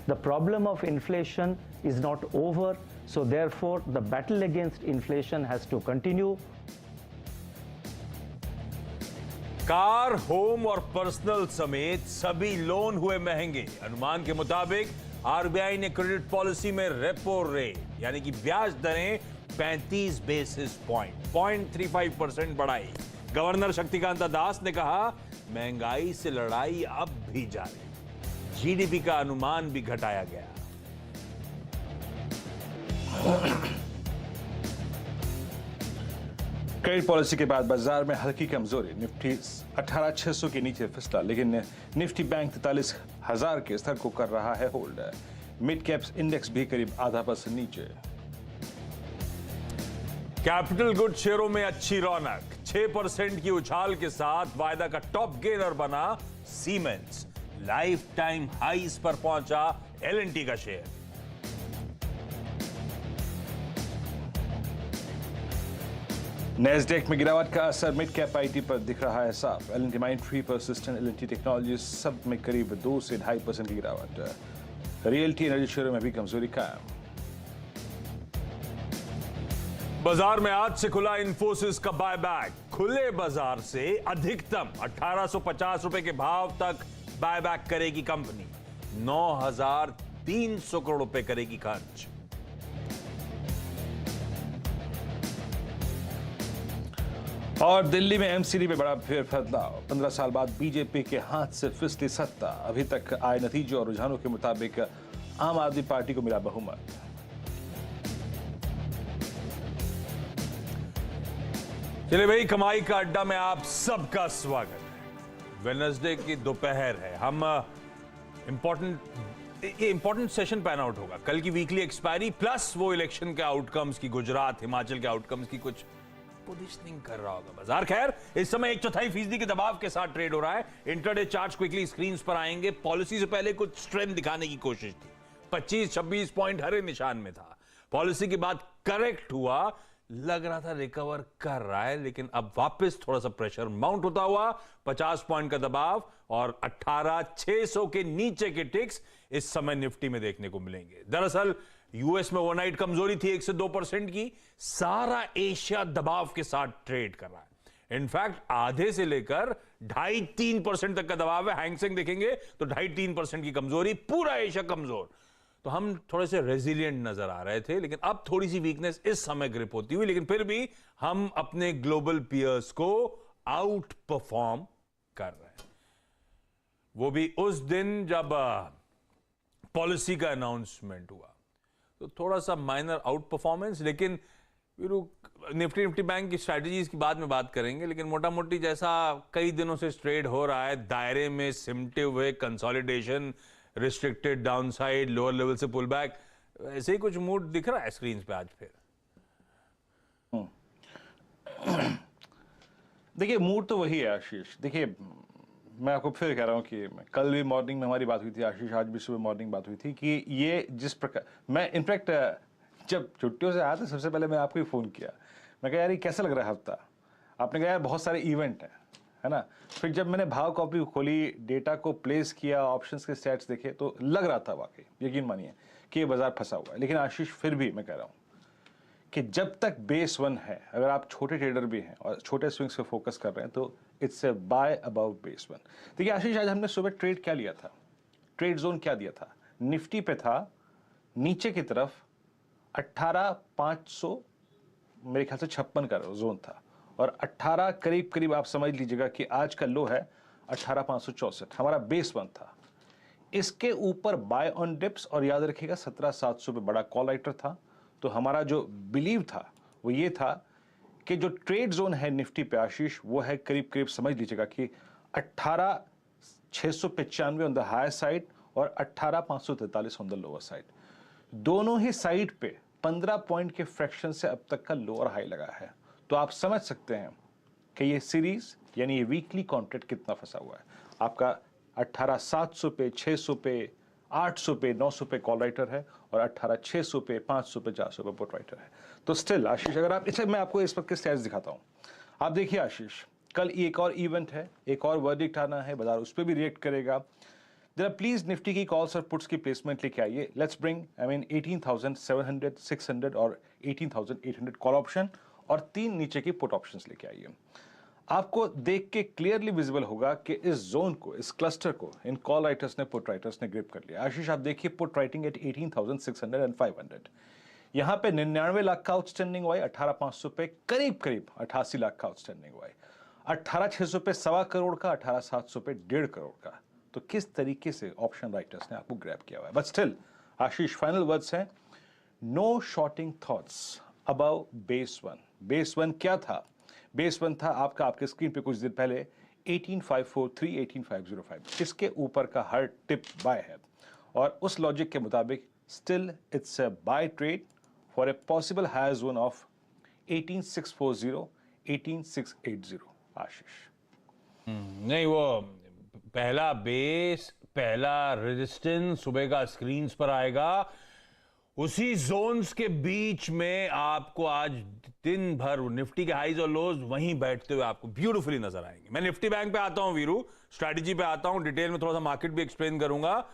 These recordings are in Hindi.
The problem of inflation is not over, so therefore the battle against inflation has to continue. Car, home और पर्सनल समेत सभी लोन हुए महंगे। अनुमान के मुताबिक आरबीआई ने क्रेडिट पॉलिसी में रेपो रेट यानी कि ब्याज दरें 35 बेसिस पॉइंट 0.35% बढ़ाई। गवर्नर शक्तिकांत दास ने कहा महंगाई से लड़ाई अब भी जारी, जीडीपी का अनुमान भी घटाया गया। क्रेडिट पॉलिसी के बाद बाजार में हल्की कमजोरी, निफ्टी 18,600 के नीचे फिसला, लेकिन निफ्टी बैंक 43,000 के स्तर को कर रहा है होल्ड। मिड कैप्स इंडेक्स भी करीब 0.5% नीचे। कैपिटल गुड शेयरों में अच्छी रौनक, 6% की उछाल के साथ वायदा का टॉप गेनर बना सीमेंस। लाइफ टाइम हाईज पर पहुंचा एलएनटी का शेयर। नेस्डेक में गिरावट का असर मिड कैप आईटी पर दिख रहा है साफ। एलएनटी माइंडट्री, परसिस्टेंट, एलएनटी टेक्नोलॉजीज सब में करीब 2 से 2.5% की गिरावट। रियल्टी एनर्जी शेयरों में भी कमजोरी कायम। बाजार में आज से खुला इंफोसिस का बायबैक। खुले बाजार से अधिकतम 1850 रुपए के भाव तक बायबैक करेगी कंपनी। 9,300 करोड़ रुपए करेगी खर्च। और दिल्ली में एमसीडी में बड़ा फेरबदलाव। 15 साल बाद बीजेपी के हाथ से फिसली सत्ता। अभी तक आए नतीजों और रुझानों के मुताबिक आम आदमी पार्टी को मिला बहुमत। चलिए भाई, कमाई का अड्डा में आप सबका स्वागत है। वेडनेसडे की दोपहर है। हम इंपॉर्टेंट सेशन पैन आउट होगा। कल की वीकली एक्सपायरी प्लस वो इलेक्शन के आउटकम्स की, गुजरात हिमाचल के आउटकम्स की कुछ पोजीशनिंग कर रहा होगा बाजार। खैर, इस समय 1/4% के दबाव के साथ ट्रेड हो रहा है। इंट्राडे चार्ट्स क्विकली स्क्रीन पर आएंगे। पॉलिसी से पहले कुछ स्ट्रेंथ दिखाने की कोशिश थी। 25-26 पॉइंट हरे निशान में था। पॉलिसी के बाद करेक्ट हुआ, लग रहा था रिकवर कर रहा है, लेकिन अब वापस थोड़ा सा प्रेशर माउंट होता हुआ 50 पॉइंट का दबाव और 18,600 के नीचे के टिक्स इस समय निफ्टी में देखने को मिलेंगे। दरअसल यूएस में ओवरनाइट कमजोरी थी 1 से 2% की। सारा एशिया दबाव के साथ ट्रेड कर रहा है। इनफैक्ट आधे से लेकर 2.5-3% तक का दबाव है। हैंगसेंग देखेंगे तो 2.5-3% की कमजोरी, पूरा एशिया कमजोर। तो हम थोड़े से रेजिलिएंट नजर आ रहे थे, लेकिन अब थोड़ी सी वीकनेस इस समय ग्रिप होती हुई, लेकिन फिर भी हम अपने ग्लोबल पियर्स को आउट परफॉर्म कर रहे हैं। वो भी उस दिन जब पॉलिसी का अनाउंसमेंट हुआ तो थोड़ा सा माइनर आउट परफॉर्मेंस, लेकिन निफ्टी बैंक की स्ट्रैटेजीज की बाद में बात करेंगे। लेकिन मोटा मोटी जैसा कई दिनों से ट्रेड हो रहा है, दायरे में सिमटे हुए consolidation, restricted downside, lower level से पुल बैक, ऐसे ही कुछ मूड दिख रहा है स्क्रीन पे आज फिर। देखिए, मूड तो वही है आशीष। देखिए, मैं आपको फिर कह रहा हूं कि कल भी मॉर्निंग में हमारी बात हुई थी आशीष, आज भी सुबह मॉर्निंग बात हुई थी कि ये जिस प्रकार, मैं इनफैक्ट जब छुट्टियों से आया था सबसे पहले मैं आपको ही फ़ोन किया। मैं कहा यार ये कैसा लग रहा है हफ्ता। आपने कहा यार बहुत सारे इवेंट है ना। फिर जब मैंने भाव कॉपी खोली, डेटा को प्लेस किया, ऑप्शंस के स्टैट्स देखे, तो लग रहा था वाकई, यकीन मानिए, कि ये बाजार फंसा हुआ है। लेकिन आशीष, फिर भी मैं कह रहा हूँ कि जब तक बेस 1 है, अगर आप छोटे ट्रेडर भी हैं और छोटे स्विंग्स पे फोकस कर रहे हैं, तो it's a buy above base 1। देखिए आशीष, आज हमने सुबह ट्रेड क्या लिया था, ट्रेड जोन क्या दिया था। निफ्टी पे था नीचे की तरफ 18,500, मेरे ख्याल से 56 का जोन था, और 18 करीब करीब आप समझ लीजिएगा कि आज का लो है 18,564, हमारा बेस 1 था। इसके ऊपर बाय ऑन डिप्स, और याद रखिएगा 17,700 पे बड़ा कॉल राइटर था। तो हमारा जो बिलीव था वो ये था कि जो ट्रेड जोन है निफ्टी पे आशीष, वो है करीब करीब समझ लीजिएगा कि 18,695 ऑन द हायर साइड और 18,543 ऑन द लोअर साइड। दोनों ही साइड पे 15 पॉइंट के फ्रैक्शन से अब तक का लोअर हाई लगा है। तो आप समझ सकते हैं कि ये सीरीज यानी ये वीकली कॉन्ट्रैक्ट कितना फंसा हुआ है। आपका 18,700 पे, 600 पे, 800 पे, 900 पे कॉल राइटर है, और 18,600 पे, 500 पे, 400 पे पुट राइटर है। तो स्टिल आशीष, अगर आप, इसलिए मैं आपको इस वक्त के स्टैट्स दिखाता हूं। आप देखिए आशीष, कल एक और इवेंट है, एक और वर्डिक्ट आना है, बाजार उस पर भी रिएक्ट करेगा। जरा प्लीज निफ्टी की कॉल्स और पुट्स की प्लेसमेंट लेके आइए. लेट्स ब्रिंग 18,700, 600 और 18,800 कॉल ऑप्शन और 3 नीचे की पुट ऑप्शंस लेके आइए. आपको देख के क्लियरली विजिबल होगा कि इस जोन को, इस क्लस्टर को इन कॉल राइटर्स ने, पुट राइटर्स ने ग्रिप कर लिया. आशीष आप देखिए पुट राइटिंग एट 18,600 एंड 500. यहां पे 99 लाख का आउटस्टैंडिंग हुआ है, 18,500 पे करीब करीब 88 लाख का आउटस्टैंडिंग हुआ है, 18,600 पे 1.25 करोड़ का, 18,700 पे 1.5 करोड़ का. तो किस तरीके से ऑप्शन राइटर्स ने आपको ग्रैब किया हुआ है. But still Ashish final words हैं, no shorting thoughts about base one. Base one क्या था? बेस वन था आपका, आपके स्क्रीन पे कुछ देर पहले 18,543, 18,505. इसके ऊपर का हर टिप बाय है और उस लॉजिक के मुताबिक still it's a buy trade for a possible higher zone of 18,640, 18,680. Ashish नहीं, वो पहला बेस, पहला रेजिस्टेंस सुबह का स्क्रीन्स पर आएगा. उसी जोन्स के बीच में आपको आज दिन भर निफ्टी के हाईज और लोज वहीं बैठते हुए आपको ब्यूटीफुली नजर आएंगे. मैं निफ्टी बैंक पे आता हूं वीरू, स्ट्रैटेजी पे आता हूं, डिटेल में थोड़ा सा मार्केट भी एक्सप्लेन करूंगा.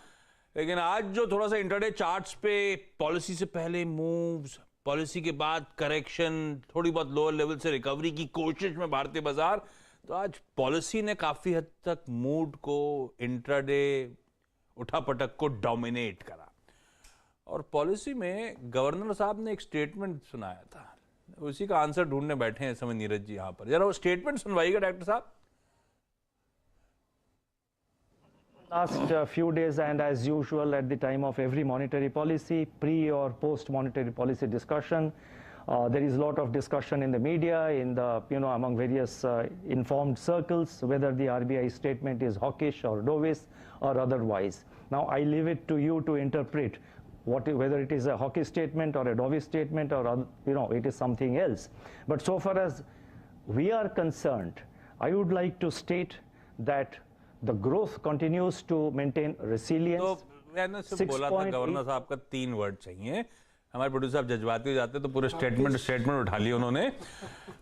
लेकिन आज जो थोड़ा सा इंटरडे चार्ट्स पे पॉलिसी से पहले मूव्स, पॉलिसी के बाद करेक्शन, थोड़ी बहुत लोअर लेवल से रिकवरी की कोशिश में भारतीय बाजार, तो आज पॉलिसी ने काफी हद तक मूड को, इंट्राडे उठापटक को डोमिनेट करा. और पॉलिसी में गवर्नर साहब ने एक स्टेटमेंट सुनाया था, उसी का आंसर ढूंढने बैठे हैं इस समय नीरज जी यहां पर. जरा वो स्टेटमेंट सुनवाइएगा डॉक्टर साहब. Last few days, and as usual at the time of every monetary policy, pre or post monetary policy discussion, there is a lot of discussion in the media, in the, among various informed circles, whether the RBI statement is hawkish or dovish or otherwise. Now I leave it to you to interpret whether it is a hawkish statement or a dovish statement or it is something else. But so far as we are concerned, I would like to state that the growth continues to maintain resilience. तो मैंने सिर्फ बोला था गवर्नर साहब का 3 वर्ड चाहिए. हमारे प्रोड्यूसर साहब जज्बाती हो जाते तो पूरे स्टेटमेंट उठा लिया उन्होंने.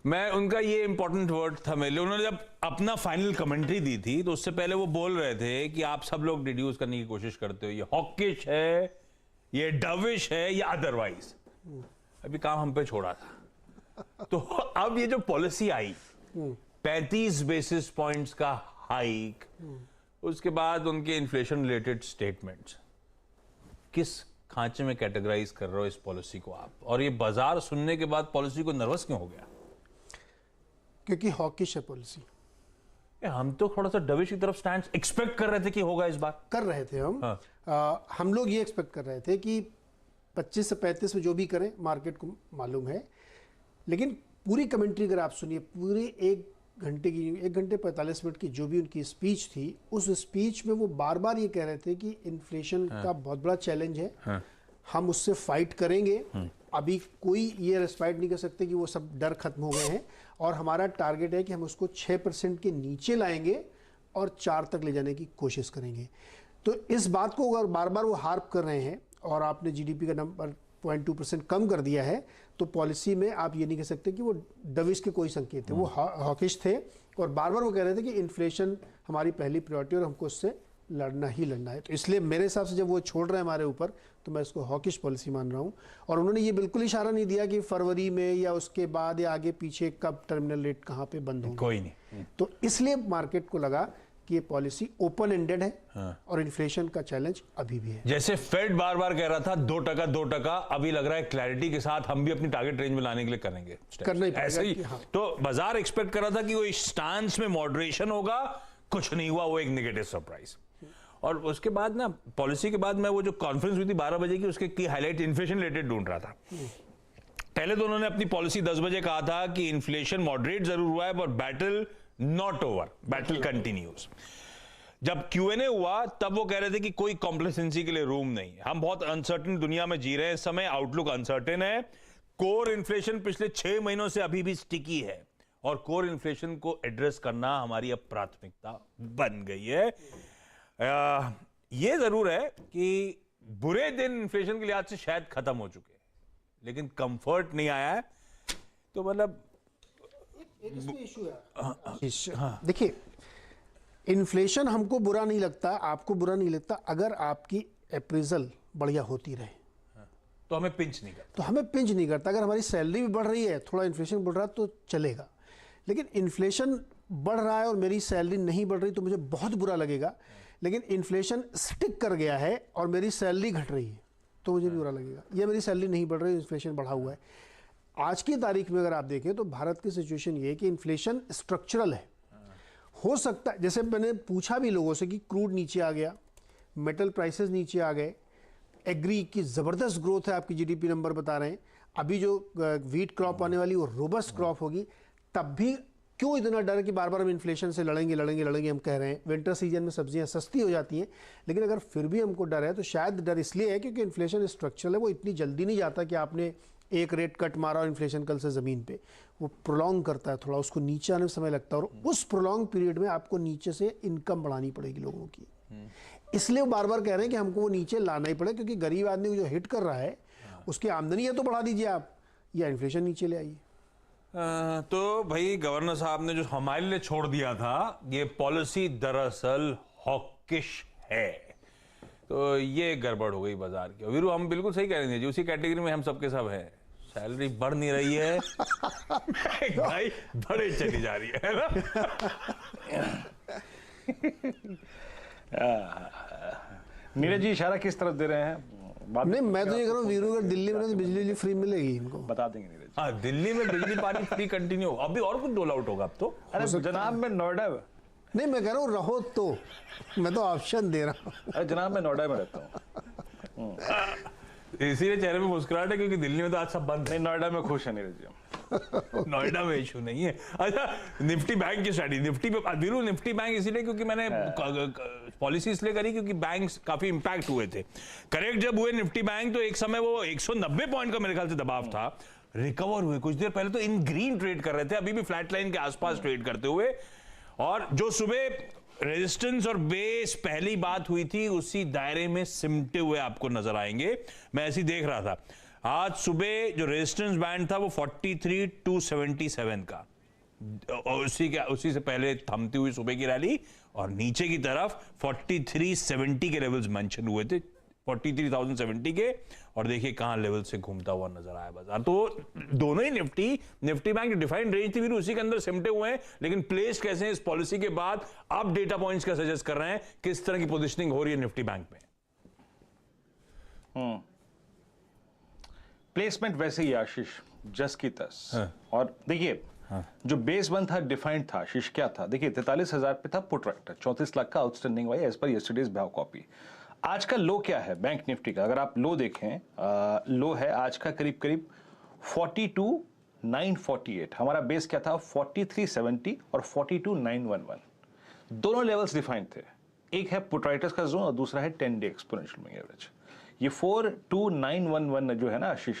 मैं उनका ये इंपॉर्टेंट वर्ड था मेरे लिए. उन्होंने जब अपना फाइनल कमेंट्री दी थी तो उससे पहले वो बोल रहे थे कि आप सब लोग डिड्यूस करने की कोशिश करते हो, ये हॉकिश है, ये डविश है या अदरवाइज. अभी काम हम पे छोड़ा था. तो अब ये जो पॉलिसी आई, 35 बेसिस पॉइंट्स का हाइक, उसके बाद उनके इन्फ्लेशन रिलेटेड स्टेटमेंट्स, किस खांचे में कैटेगराइज कर रहे हो इस पॉलिसी को आप? और ये बाजार सुनने के बाद पॉलिसी को नर्वस क्यों हो गया? क्योंकि हॉकिश है पॉलिसी. हम तो थोड़ा सा डविश की तरफ स्टैंड एक्सपेक्ट कर रहे थे कि होगा इस बार. कर रहे थे हम. हाँ. हम लोग ये एक्सपेक्ट कर रहे थे कि 25 से 35 में जो भी करें मार्केट को मालूम है. लेकिन पूरी कमेंट्री अगर आप सुनिए, पूरे 1 घंटे 45 मिनट की जो भी उनकी स्पीच थी, उस स्पीच में वो बार बार ये कह रहे थे कि इन्फ्लेशन का बहुत बड़ा चैलेंज है, हम उससे फाइट करेंगे. अभी कोई ये रेस्पाइट नहीं कर सकते कि वो सब डर खत्म हो गए हैं और हमारा टारगेट है कि हम उसको 6% के नीचे लाएंगे और 4 तक ले जाने की कोशिश करेंगे. तो इस बात को अगर बार बार वो हार्प कर रहे हैं और आपने जीडीपी का नंबर 0.2% कम कर दिया है, तो पॉलिसी में आप ये नहीं कह सकते कि वो डविश के कोई संकेत थे. वो हॉकिश थे और बार बार वो कह रहे थे कि इन्फ्लेशन हमारी पहली प्रायोरिटी और हमको उससे लड़ना ही लड़ना है. तो इसलिए मेरे हिसाब से जब वो छोड़ रहे हैं हमारे ऊपर, तो मैं इसको हॉकिश पॉलिसी मान रहा हूँ. और उन्होंने ये बिल्कुल इशारा नहीं दिया कि फरवरी में या उसके बाद या आगे पीछे कब टर्मिनल रेट कहाँ पे बंद होगा, कोई नहीं. तो इसलिए मार्केट को लगा कि ये पॉलिसी ओपन एंडेड है. हाँ. और इन्फ्लेशन का चैलेंज अभी भी है. जैसे फेड बार बार कह रहा था 2%, अभी लग रहा है क्लैरिटी के साथ हम भी अपनी टारगेट रेंज में लाने के लिए करेंगे. करना ही पड़ेगा ऐसे ही. हाँ. तो बाजार एक्सपेक्ट कर रहा था कि वो स्टांस में मॉडरेशन होगा, कुछ नहीं हुआ, वो एक नेगेटिव सरप्राइज. और उसके बाद ना, पॉलिसी के बाद मैं वो जो कॉन्फ्रेंस हुई थी 12 बजे की, उसके की हाईलाइट इन्फ्लेशन रिलेटेड ढूंढ रहा था. पहले तो उन्होंने अपनी पॉलिसी 10 बजे कहा था कि इन्फ्लेशन मॉडरेट जरूर हुआ है, पर battle not over, battle continues. जब Q&A हुआ तब वो कह रहे थे कि कोई कॉम्प्लेसेंसी के लिए रूम नहीं है, हम बहुत अनसर्टेन दुनिया में जी रहे हैं इस समय, आउटलुक अनसर्टेन है. कोर इन्फ्लेशन पिछले 6 महीनों से अभी भी स्टिकी है और कोर इन्फ्लेशन को एड्रेस करना हमारी अब प्राथमिकता बन गई है. ये जरूर है कि बुरे दिन इन्फ्लेशन के लिहाज से शायद खत्म हो चुके हैं, लेकिन कंफर्ट नहीं आया है. तो मतलब इसमें इशू है. देखिए, इन्फ्लेशन हमको बुरा नहीं लगता, आपको बुरा नहीं लगता अगर आपकी अप्रेजल बढ़िया होती रहे, तो हमें पिंच नहीं करता। तो हमें पिंच नहीं करता। अगर हमारी सैलरी भी बढ़ रही है, थोड़ा इन्फ्लेशन बढ़ रहा है तो चलेगा, लेकिन इन्फ्लेशन बढ़ रहा है और मेरी सैलरी नहीं बढ़ रही तो मुझे बहुत बुरा लगेगा। लेकिन इन्फ्लेशन स्टिक कर गया है और मेरी सैलरी घट रही है तो मुझे भी बुरा लगेगा। ये मेरी सैलरी नहीं बढ़ रही, इन्फ्लेशन बढ़ा हुआ है। आज की तारीख में अगर आप देखें तो भारत की सिचुएशन ये है कि इन्फ्लेशन स्ट्रक्चरल है। हो सकता है, जैसे मैंने पूछा भी लोगों से कि क्रूड नीचे आ गया, मेटल प्राइसेस नीचे आ गए, एग्री की ज़बरदस्त ग्रोथ है, आपकी जीडीपी नंबर बता रहे हैं, अभी जो वीट क्रॉप आने वाली वो रोबस्ट क्रॉप होगी, तब भी क्यों इतना डर है कि बार बार हम इन्फ्लेशन से लड़ेंगे हम कह रहे हैं। विंटर सीजन में सब्जियां सस्ती हो जाती हैं, लेकिन अगर फिर भी हमको डर है तो शायद डर इसलिए है क्योंकि इन्फ्लेशन स्ट्रक्चरल है, वो इतनी जल्दी नहीं जाता कि आपने एक रेट कट मारा और इन्फ्लेशन कल से ज़मीन पे, वो प्रोलॉन्ग करता है, थोड़ा उसको नीचे आने में समय लगता है, और उस प्रोलॉन्ग पीरियड में आपको नीचे से इनकम बढ़ानी पड़ेगी लोगों की। इसलिए वो बार बार कह रहे हैं कि हमको वो नीचे लाना ही पड़े, क्योंकि गरीब आदमी को जो हिट कर रहा है उसकी आमदनी है तो बढ़ा दीजिए आप, या इन्फ्लेशन नीचे ले आइए। तो भाई गवर्नर साहब ने जो हमारे लिए छोड़ दिया था, ये पॉलिसी दरअसल हॉकिश है, तो ये गड़बड़ हो गई बाजार की। वीरू हम बिल्कुल सही कह रहे हैं जी, उसी कैटेगरी में हम सबके सब हैं। सैलरी बढ़ नहीं रही है भाई, बढ़े चली जा रही है ना। नीरज जी इशारा किस तरफ दे रहे हैं? बात नहीं, मैं तो ये कह रहा हूँ वीरू, अगर दिल्ली में तो बिजली फ्री मिलेगी इनको, बता देंगे नीरज। हाँ, दिल्ली में बिजली पानी फ्री कंटिन्यू, अभी और कुछ डोल आउट होगा अब तो। अरे जनाब मैं नोएडा, नहीं मैं कह रहा हूँ रहो तो, मैं तो ऑप्शन दे रहा हूँ। अरे जनाब मैं नोएडा में रहता हूँ। इसीलिए चेहरे में मुस्कुराहट है, क्योंकि दिल्ली में तो आज सब बंद है। नहीं, नोएडा में खुश है नीरज जी। नोएडा में इशू नहीं है। अच्छा, निफ्टी बैंक की स्टडी, निफ्टी पे वीरू, निफ्टी बैंक इसीलिए क्योंकि मैंने पॉलिसी इसलिए करी क्योंकि बैंक्स काफी इंपैक्ट हुए थे। करेक्ट जब हुए निफ्टी बैंक तो एक समय वो 190 पॉइंट का मेरे ख्याल से दबाव था, रिकवर हुए कुछ देर पहले तो इन ग्रीन ट्रेड कर रहे थे, अभी भी फ्लैट लाइन के आसपास ट्रेड करते हुए। और जो सुबह रेजिस्टेंस और बेस पहली बात हुई थी उसी दायरे में सिमटे हुए आपको नजर आएंगे। मैं ऐसे ही देख रहा था, आज सुबह जो रेजिस्टेंस बैंड था वो 43,277 का, उसी से पहले थमती हुई सुबह की रैली, और नीचे की तरफ 4370 के लेवल्स मेंशन हुए थे, 43,070 के, और देखिए कहां लेवल से घूमता हुआ नजर आया बाजार। तो दोनों ही निफ्टी बैंक डिफाइंड रेंज थी, फिर उसी के अंदर सिमटे हुए हैं, लेकिन प्लेस कैसे हैं इस पॉलिसी के बाद, आप डेटा पॉइंट्स का सजेस्ट कर रहे हैं किस तरह की पोजीशनिंग हो रही है निफ्टी बैंक में? प्लेसमेंट वैसे ही आशीष, जस की तस। और देखिए जो बेस वन था डिफाइंड था आशीष, क्या था देखिए, 43,000 पे था पुट राइटर, 34 लाख का आउटस्टैंडिंग हुआ एज पर यस्टरडेज भाव कॉपी। आज का लो क्या है बैंक निफ्टी का, अगर आप लो देखें, लो है आज का करीब करीब 42,948। हमारा बेस क्या था 4370 और 42,911, दोनों लेवल्स डिफाइंड थे। एक है पुट राइटर्स का जोन और दूसरा है 10 डे एक्सपोनेंशियल मूविंग एवरेज। ये 42,911 जो है ना आशीष,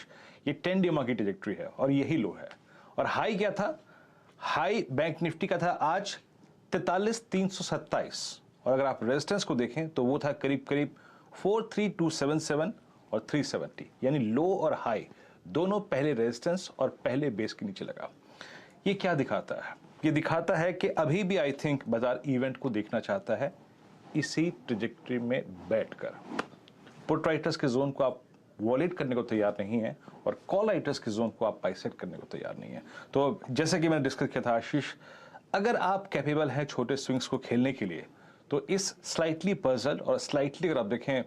ये 10 डे की ट्रेजेक्टरी है और यही लो है। और हाई क्या था, हाई बैंक निफ्टी का था आज 43,327, और अगर आप रेजिस्टेंस को देखें तो वो था करीब करीब 43,277 और 370, यानी लो और हाई दोनों पहले रेजिस्टेंस और पहले बेस के नीचे लगा। ये क्या दिखाता है? ये दिखाता है कि अभी भी आई थिंक बाजार इवेंट को देखना चाहता है इसी ट्रेजेक्टरी में बैठकर। पुट राइटर्स के जोन को आप वॉलेट करने को तैयार नहीं है और कॉल राइटर्स के जोन को आप बाइसेट करने को तैयार नहीं है। तो जैसे कि मैंने डिस्कस किया था आशीष, अगर आप कैपेबल हैं छोटे स्विंग्स को खेलने के लिए, तो इस स्लाइटली पजल और स्लाइटली अगर आप देखें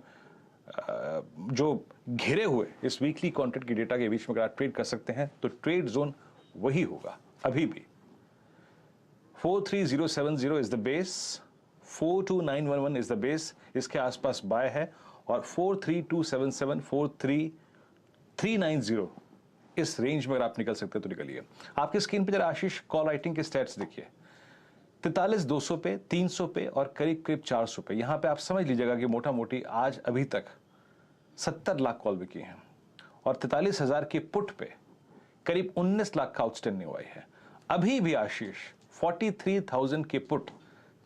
जो घिरे हुए इस वीकली कॉन्ट्रैक्ट की डेटा के बीच में अगर आप ट्रेड कर सकते हैं तो ट्रेड जोन वही होगा अभी भी। 43,070 is the base, 42,911 is the base, इसके आसपास बाय है, और 43,277 43,390 इस रेंज में अगर आप निकल सकते हैं तो निकलिए। आपकी स्क्रीन पे जरा आशीष कॉल राइटिंग के स्टैट्स देखिए, 43,200 पे, 300 पे और करीब करीब 400 पे। यहां पे आप समझ लीजिएगा कि मोटा मोटी आज अभी तक 70 लाख कॉल बिकी हैं, और 43,000 के पुट पे करीब 19 लाख का आउटस्टैंडिंग हुआ है। अभी भी आशीष 43,000 के पुट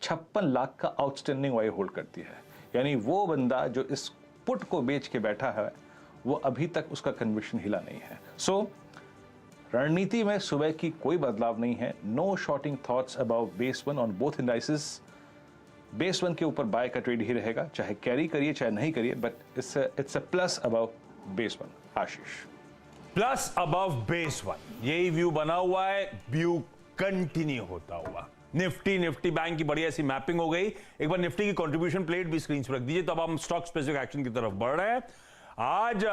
56 लाख का आउटस्टैंडिंग वाई होल्ड करती है, यानी वो बंदा जो इस पुट को बेच के बैठा है वो अभी तक उसका कन्विक्शन हिला नहीं है। सो रणनीति में सुबह की कोई बदलाव नहीं है। No shorting thoughts about base one on both indices. Base 1 के ऊपर बाय का ट्रेड ही रहेगा, चाहे कैरी करिए चाहे नहीं करिए, but it's a plus above base 1। Ashish, plus above base 1, यही व्यू बना हुआ है, व्यू कंटिन्यू होता हुआ। निफ्टी बैंक की बढ़िया सी मैपिंग हो गई। एक बार निफ्टी की कंट्रीब्यूशन प्लेट भी स्क्रीन पर रख दीजिए, तो अब हम स्टॉक स्पेसिफिक एक्शन की तरफ बढ़ रहे हैं। आज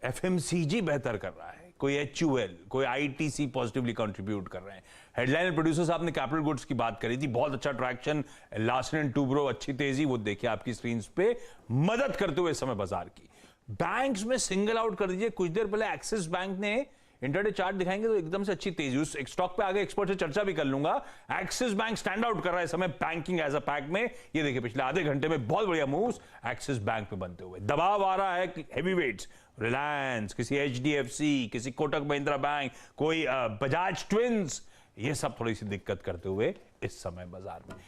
एफएमसीजी बेहतर कर रहा है, कोई एचयूएल, कोई आईटीसी पॉजिटिवली कंट्रीब्यूट कर रहे हैं। हेडलाइन प्रोड्यूसर साहब ने कैपिटल गुड्स की बात करी थी, बहुत अच्छा ट्रैक्शन, लार्सन एंड टुब्रो अच्छी तेजी, वो देखिए आपकी स्क्रीन पे मदद करते हुए इस समय बाजार की। बैंक्स में सिंगल आउट कर दीजिए, कुछ देर पहले एक्सिस बैंक ने इंटरडे चार्ट दिखाएंगे तो एकदम से अच्छी तेजी, उस स्टॉक पे आगे एक्सपर्ट से चर्चा भी कर लूंगा। एक्सिस बैंक स्टैंड आउट कर रहा है इस समय बैंकिंग एज अ पैक में। ये देखिए पिछले आधे घंटे में बहुत बढ़िया मूव्स एक्सिस बैंक पे बनते हुए। दबाव आ रहा है हेवी वेट्स, रिलायंस, किसी एचडीएफसी, किसी कोटक महिंद्रा बैंक, कोई बजाज ट्विंस, ये सब थोड़ी सी दिक्कत करते हुए इस समय बाजार में।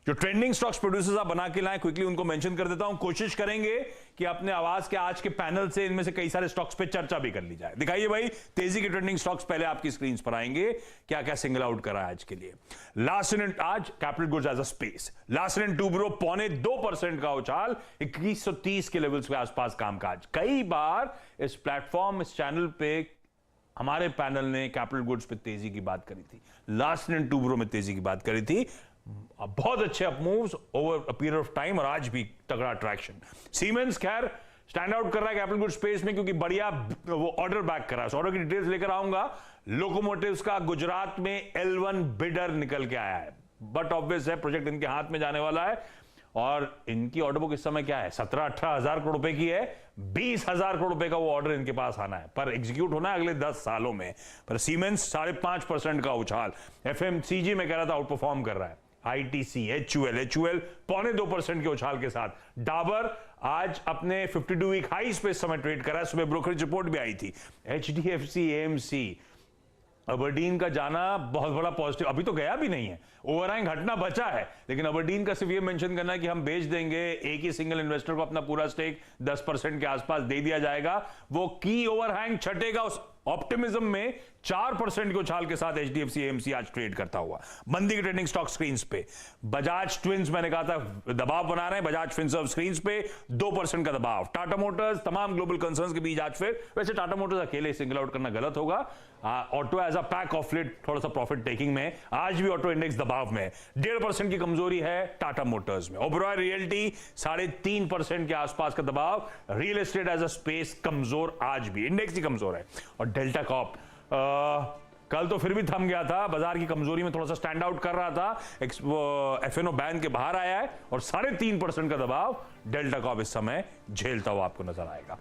जो ट्रेंडिंग स्टॉक्स प्रोड्यूसर्स आप बना के लाएं, क्विकली उनको मेंशन कर देता हूं। कोशिश करेंगे कि अपने आवाज के आज के पैनल से इनमें से कई सारे स्टॉक्स पे चर्चा भी कर ली जाए। दिखाइए भाई तेजी के ट्रेंडिंग स्टॉक्स पहले आपकी स्क्रीन पर आएंगे, क्या क्या सिंगल आउट करा है आज के लिए। लार्सन एंड, आज capital goods as a space, Larsen and Toubro 0.25% का उछाल, 2130 के लेवल्स के आसपास कामकाज। कई बार इस प्लेटफॉर्म, इस चैनल पे हमारे पैनल ने कैपिटल गुड्स पे तेजी की बात करी थी, लार्सन एंड टुब्रो में तेजी की बात करी थी। बहुत अच्छे up moves over a period of time और आज भी तगड़ा अट्रैक्शन। सीमेंस खैर स्टैंड आउट कर रहा है कैपिटल गुड्स स्पेस में, क्योंकि बढ़िया वो ऑर्डर बैक कर रहा है। ऑर्डर की डिटेल्स लेकर आऊंगा। लोकोमोटिव्स का गुजरात में L1 बिडर निकल के आया है, बट ऑब्वियस है प्रोजेक्ट इनके हाथ में जाने वाला है और इनकी ऑर्डर बुक इस समय क्या है, 17-18 हजार करोड़ रुपए की है। 20,000 करोड़ रुपए का वो ऑर्डर इनके पास आना है, पर एग्जीक्यूट होना है अगले 10 सालों में। पर सीमेंस 5.5% का उछाल, एफएमसीजी में कह रहा था आउट परफॉर्म कर रहा है। आईटीसी, एचयूएल 0.25% के उछाल के साथ। डाबर आज अपने 52 वीक हाईस पे इस समय ट्रेड कर रहा है। सुबह ब्रोकरेज रिपोर्ट भी आई थी। एचडीएफसी, एएमसी, अबरडीन का जाना बहुत बड़ा पॉजिटिव, अभी तो गया भी नहीं है, ओवरहाइंग घटना बचा है, लेकिन अबरडीन का सिर्फ ये मेंशन करना है कि हम बेच देंगे, एक ही सिंगल इन्वेस्टर को अपना पूरा स्टेक 10% के आसपास दे दिया जाएगा। वो की ओवरहाइंग छटेगा, उस ऑप्टिमिज्म में 4% के उछाल के साथ एचडीएफसी एएमसी आज ट्रेड करता हुआ। मंदी के ट्रेडिंग स्टॉक स्क्रीन्स पे बजाज ट्विंस, मैंने कहा था दबाव बना रहे हैं, बजाज फिनसर्व स्क्रीन्स पे 2% का दबाव। टाटा मोटर्स तमाम ग्लोबल कंसर्न्स के बीच आज फिर, वैसे टाटा मोटर्स अकेले सिंगल आउट करना गलत होगा। Auto as a pack of late थोड़ा सा प्रॉफिट टेकिंग में, आज भी ऑटो इंडेक्स दबाव में। 1.5% की कमजोरी है टाटा मोटर्स में। ओबरॉय रियल्टी 3.5% के आसपास का दबाव। Real estate as a space कमजोर, आज भी इंडेक्स ही कमजोर है। और डेल्टा कॉप कल तो फिर भी थम गया था, बाजार की कमजोरी में थोड़ा सा स्टैंड आउट कर रहा था, एफएनओ बैन के बाहर आया है और 3.5% का दबाव डेल्टा कॉप इस समय झेलता हुआ आपको नजर आएगा।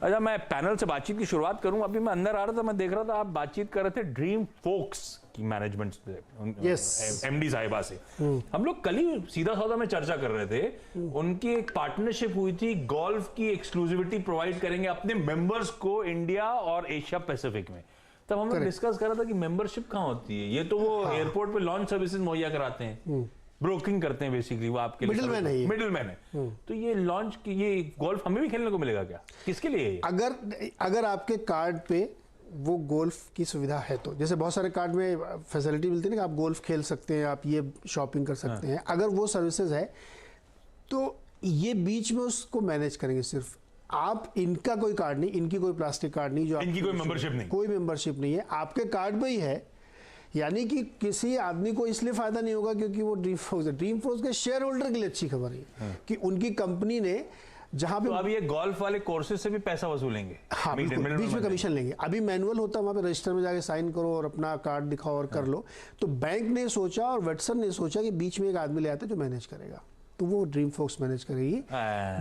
अच्छा, मैं पैनल से बातचीत की शुरुआत करूं। अभी मैं अंदर आ रहा था, मैं देख रहा था आप बातचीत कर रहे थे ड्रीम फोक्स की मैनेजमेंट से, एमडी साहिबा से। हम लोग कल ही सीधा सौदा में चर्चा कर रहे थे, उनकी एक पार्टनरशिप हुई थी, गोल्फ की एक्सक्लूसिविटी प्रोवाइड करेंगे अपने मेंबर्स को इंडिया और एशिया पैसिफिक में। तब हम लोग डिस्कस कर रहा था कि मेंबरशिप कहां होती है, ये तो वो एयरपोर्ट पे लॉन्च सर्विसेज मुहैया कराते हैं, ब्रोकिंग करते हैं बेसिकली, वो आपके लिए मिडिलमैन है। तो ये लॉन्च की, ये गोल्फ हमें भी खेलने को मिलेगा क्या, किसके लिए ये? अगर आपके कार्ड पे वो गोल्फ की सुविधा है तो, जैसे बहुत सारे कार्ड में फैसिलिटी मिलती है ना कि आप गोल्फ खेल सकते हैं, आप ये शॉपिंग कर सकते हैं, अगर वो सर्विसेज है तो ये बीच में उसको मैनेज करेंगे सिर्फ आप। इनका कोई कार्ड नहीं, इनकी कोई प्लास्टिक कार्ड नहीं, जो इनकी कोई मेंबरशिप नहीं, कोई मेंबरशिप नहीं है, आपके कार्ड में ही है। यानी कि किसी आदमी को इसलिए फायदा नहीं होगा क्योंकि वो ड्रीम फोर्स के शेयर होल्डर के लिए अच्छी खबर है कि उनकी कंपनी ने जहां पे, तो अब ये गोल्फ वाले कोर्सेज से भी पैसा वसूलेंगे। हाँ, बीच में कमीशन लेंगे। अभी मैनुअल होता है, वहां पे रजिस्टर में जाके साइन करो और अपना कार्ड दिखाओ और कर लो। तो बैंक ने सोचा और वेटसन ने सोचा कि बीच में एक आदमी ले आता है जो मैनेज करेगा, तो वो ड्रीम फोक्स मैनेज करेगी,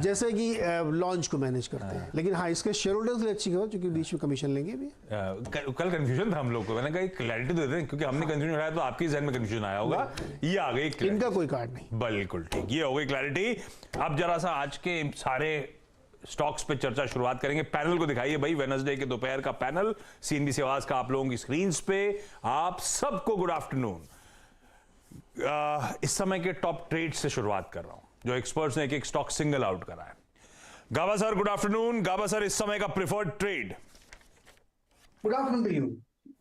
जैसे कि लॉन्च को मैनेज करते हैं। लेकिन हाँ, इसके शेयर होल्डर्स के लिए अच्छी खबर, क्योंकि बीच में कमीशन लेंगे भी। कल कंफ्यूजन था हम लोग को, मैंने कहा क्लैरिटी तो दे दें, क्योंकि हमने कंफ्यूजन उठाया तो आपके जहन में कंफ्यूजन आया होगा। ये आ गई, इनका कोई कार्ड नहीं। बिल्कुल ठीक, ये हो गई क्लैरिटी। अब जरा सा आज के सारे स्टॉक्स पे चर्चा शुरुआत करेंगे। पैनल को दिखाइए भाई, वेडनेसडे के दोपहर का पैनल सीएनबीसी आवाज का आप लोगों की स्क्रीन पे। आप सबको गुड आफ्टरनून। इस समय के टॉप ट्रेड से शुरुआत कर रहा हूं, जो एक्सपर्ट्स ने एक एक स्टॉक सिंगल आउट करा है। Gaba sir good afternoon. Gaba sir, इस समय का preferred trade? Good afternoon to you.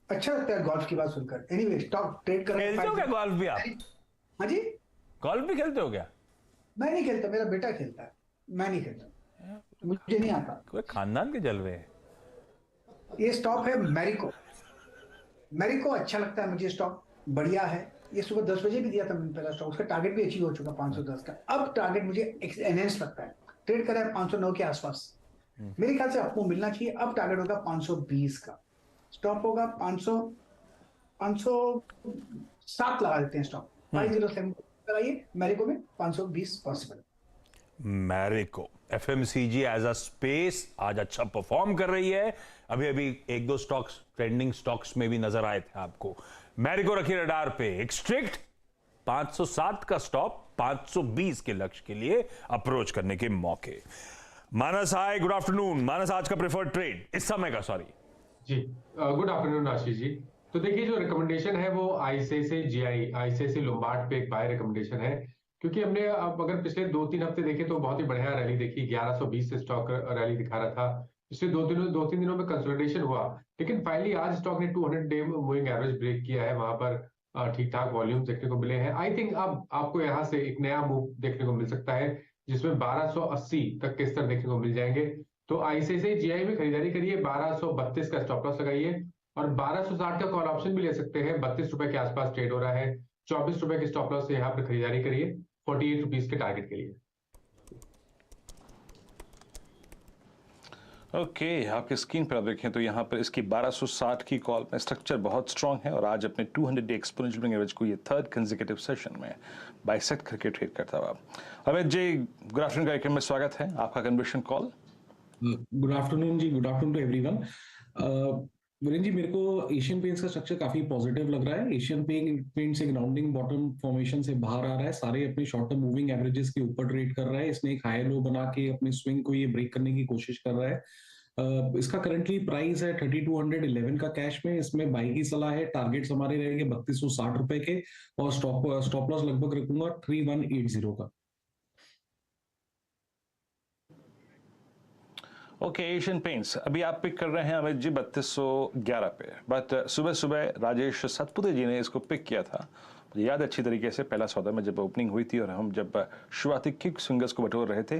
अच्छा लगता है गोल्फ की बात सुनकर। एनीवे, स्टॉक ट्रेड कर रहे हैं। खेलते हो क्या गोल्फ भी आप? हाँ जी, गोल्फ भी खेलते हो क्या? मैं नहीं खेलता, मेरा बेटा खेलता है, मैं नहीं खेलता, मुझे नहीं आता। कोई खानदान के जलवे हैं। ये स्टॉक है मैरिको। मैरिको अच्छा लगता है मुझे, स्टॉक बढ़िया है। ये सुबह 10 बजे भी दिया था मैंने पहला स्टॉक, उसका टारगेट भी अचीव हो चुका 510 का। अब टारगेट मुझे एनहेंस लगता है, ट्रेड कर रहा है 509 के आसपास। मेरे ख्याल से आपको मिलना चाहिए। अब टारगेट होगा 520 का, स्टॉप होगा 507 लगा देते हैं स्टॉप, 507 लगाइए। मैरिको में 520 possible. Marico FMCG as a space आज अच्छा परफॉर्म कर रही है। अभी अभी एक दो स्टॉक्स ट्रेंडिंग स्टॉक्स में भी नजर आए थे आपको। मैरिको रखिए रडार पे। एक स्ट्रिक्ट 507 का स्टॉप 520 के लक्ष्य के लिए अप्रोच करने के मौके। मानस हाय, गुड आफ्टरनून। मानस, आज का प्रेफर्ड ट्रेड इस समय का, सॉरी जी, गुड आफ्टरनून आशीष जी। तो देखिए, जो रिकमेंडेशन है वो आईसीआईसीआई लोम्बार्ड पे एक बाय रिकमेंडेशन है, क्योंकि हमने अब अगर पिछले 2-3 हफ्ते देखे तो बहुत ही बढ़िया रैली देखी। 1120 से स्टॉक रैली दिखा रहा था। पिछले 2-3 दिनों में कंसोलिडेशन हुआ, लेकिन फाइनली आज स्टॉक ने 200 डे मूविंग एवरेज ब्रेक किया है। वहां पर ठीक ठाक वॉल्यूम देखने को मिले हैं। आई थिंक अब आपको यहाँ से एक नया मूव देखने को मिल सकता है, जिसमें 1280 तक के स्तर देखने को मिल जाएंगे। तो आईसीआईसीआई में खरीदारी करिए, 1232 का स्टॉप लॉस लगाइए और 1260 का कॉल ऑप्शन भी ले सकते हैं। 32 रुपए के आसपास ट्रेड हो रहा है। 24 रुपए के स्टॉप लॉस से यहाँ पर खरीदारी करिए 48 रुपीज के टारगेट के लिए। ओके, आपके स्क्रीन पर आप देखें तो यहाँ पर इसकी 1260 की कॉल में स्ट्रक्चर बहुत स्ट्रांग है और आज अपने 200 डे एक्सपोनेंशियल मूविंग एवरेज को ये थर्ड कंसेक्यूटिव सेशन में बाइसेक्ट करके ट्रेड करता हुआ। अमित जी, गुड आफ्टरनून कार्यक्रम में स्वागत है। आपका कन्वर्शन कॉल। गुड आफ्टरनून जी, good afternoon to everyone. Viren ji, मेरे को एशियन पेंट्स का स्ट्रक्चर काफी पॉजिटिव लग रहा है। एशियन पेंट्स एक राउंडिंग बॉटम फॉर्मेशन से बाहर आ रहा है, सारे अपने शॉर्ट टर्म मूविंग एवरेजेस के ऊपर ट्रेड कर रहा है। इसने एक हाई लो बना के अपने स्विंग को ये ब्रेक करने की कोशिश कर रहा है। इसका करंटली प्राइस है 3211 का कैश में। इसमें बाई की सलाह है। टारगेट्स हमारे रहेंगे 3260 रुपए के और स्टॉप लॉस लगभग रखूंगा 3180 का। ओके, एशियन पेंट्स अभी आप पिक कर रहे हैं अमित जी 3211 पे, बट सुबह सुबह राजेश सतपुते जी ने इसको पिक किया था। मुझे याद अच्छी तरीके से पहला सौदा में जब ओपनिंग हुई थी और हम जब शुरुआती किक स्विंगर्स को बटोर रहे थे,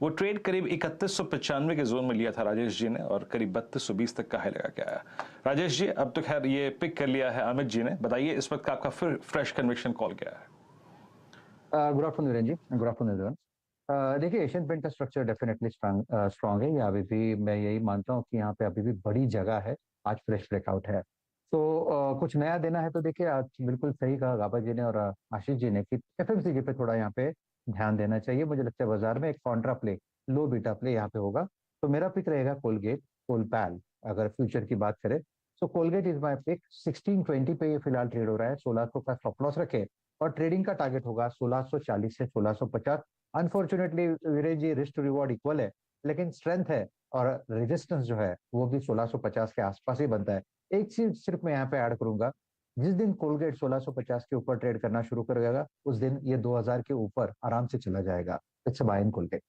वो ट्रेड करीब 3195 के जोन में लिया था राजेश जी ने और करीब 3220 तक का हाई लगा के आया। राजेश जी, अब तो खैर ये पिक कर लिया है अमित जी ने, बताइए इस वक्त आपका फिर फ्रेश कन्विक्शन कॉल क्या है? गुड आफ्टरनून वीरेन जी, गुड आफ्टरनून एवरीवन। देखिए, एशियन पेंट का स्ट्रक्चर डेफिनेटली स्ट्रांग है। ये अभी भी मैं यही मानता हूँ कि यहाँ पे अभी भी बड़ी जगह है। आज फ्रेश ब्रेकआउट है तो कुछ नया देना है तो देखिए, आज बिल्कुल सही कहा गाबा जी ने और आशीष जी ने कि एफएमसीजी पे थोड़ा यहाँ पे ध्यान देना चाहिए। मुझे लगता है बाजार में एक Contra play, low beta play यहाँ पे होगा। तो मेरा पिक रहेगा कोलगेट, कोलपैल। अगर फ्यूचर की बात करें तो कोलगेट इज माई पिक। 1620 पे ये फिलहाल ट्रेड हो रहा है। 1600 का स्टॉप लॉस रखे और ट्रेडिंग का टारगेट होगा 1640 से 1650। Unfortunately Viren ji, risk to reward equal है, लेकिन स्ट्रेंथ है और रेजिस्टेंस जो है वो भी 1650 के आसपास ही बनता है। एक चीज सिर्फ मैं यहाँ पे ऐड करूंगा, जिस दिन कोलगेट 1650 के ऊपर ट्रेड करना शुरू करेगा उस दिन ये 2000 के ऊपर आराम से चला जाएगा। It's buy in Colgate.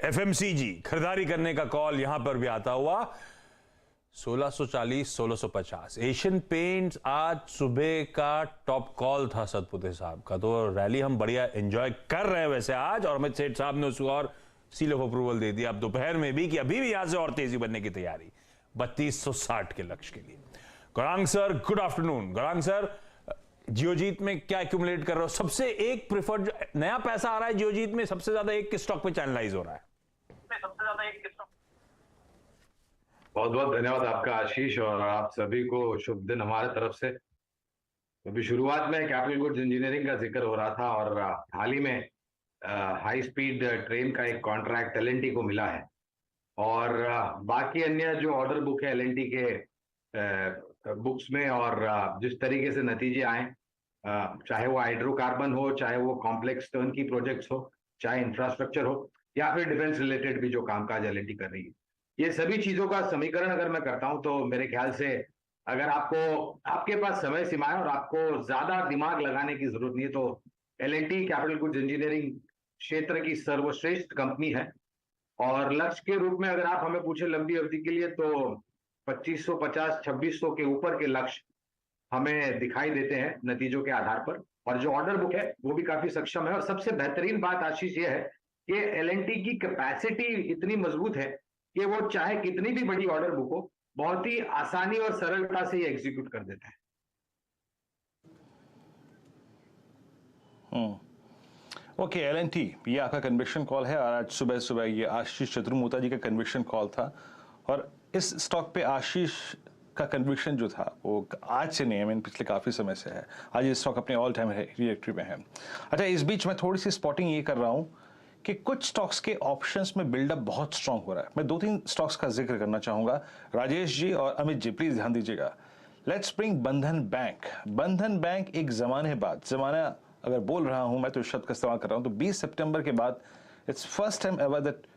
FMCG खरीदारी करने का कॉल यहां पर भी आता हुआ 1640 1650। एशियन पेंट्स आज सुबह का टॉप कॉल था सतपुते साहब का, तो रैली हम बढ़िया एंजॉय कर रहे हैं वैसे आज। और अमित सेठ साहब ने उसको और सील ऑफ अप्रूवल दे दिया अब दोपहर में भी कि अभी भी यहां से और तेजी बनने की तैयारी 3260 के लक्ष्य के लिए। Gaurang sir, good afternoon. Gaurang sir, Geojit में क्या एक्यूमुलेट कर रहे हो? सबसे एक प्रेफर्ड नया पैसा आ रहा है जियोजीत में, सबसे ज्यादा एक किस स्टॉक पे चैनलाइज हो रहा है? बहुत बहुत धन्यवाद आपका आशीष, और आप सभी को शुभ दिन हमारे तरफ से। अभी शुरुआत में कैपिटल गुड्स इंजीनियरिंग का जिक्र हो रहा था और हाल ही में हाई स्पीड ट्रेन का एक कॉन्ट्रैक्ट एलएनटी को मिला है और बाकी अन्य जो ऑर्डर बुक है एलएनटी के बुक्स में और जिस तरीके से नतीजे आए, चाहे वो हाइड्रोकार्बन हो, चाहे वो कॉम्प्लेक्स टर्न की प्रोजेक्ट्स हो, चाहे इंफ्रास्ट्रक्चर हो या फिर डिफेंस रिलेटेड भी जो कामकाज एलएनटी कर रही है, ये सभी चीजों का समीकरण अगर मैं करता हूं तो मेरे ख्याल से अगर आपके पास समय सीमा है और आपको ज्यादा दिमाग लगाने की जरूरत नहीं है तो एलएनटी कैपिटल गुड्स इंजीनियरिंग क्षेत्र की सर्वश्रेष्ठ कंपनी है। और लक्ष्य के रूप में अगर आप हमें पूछे लंबी अवधि के लिए तो 2550 2600 के ऊपर के लक्ष्य हमें दिखाई देते हैं नतीजों के आधार पर। और जो ऑर्डर बुक है वो भी काफी सक्षम है। और सबसे बेहतरीन बात आशीष ये है कि एल&टी की कैपेसिटी इतनी मजबूत है कि वो चाहे कितनी भी बड़ी ऑर्डर बुक हो, बहुत ही आसानी और सरलता से ये एग्जीक्यूट कर देते हैं। ओके, एल&टी ये आपका कन्विक्शन कॉल है और आज सुबह सुबह ये आशीष चतुर्मोता जी का कन्विक्शन कॉल था। और इस स्टॉक पे आशीष का कन्विक्शन जो था वो आज से नहीं है, मैंने पिछले काफ़ी समय से है। आज ये स्टॉक अपने ऑल टाइम ट्रैजेक्टरी में है। अच्छा, इस बीच मैं थोड़ी सी स्पॉटिंग ये कर रहा हूँ कि कुछ स्टॉक्स के ऑप्शंस में बिल्डअप बहुत स्ट्रांग हो रहा है। मैं 2-3 स्टॉक्स का जिक्र करना चाहूँगा। राजेश जी और अमित जी प्लीज़ ध्यान दीजिएगा। लेट्स ब्रिंग बंधन बैंक। बंधन बैंक एक ज़माना अगर बोल रहा हूँ मैं तो इस शब्द का इस्तेमाल कर रहा हूँ तो 20 सितंबर के बाद it's first time ever that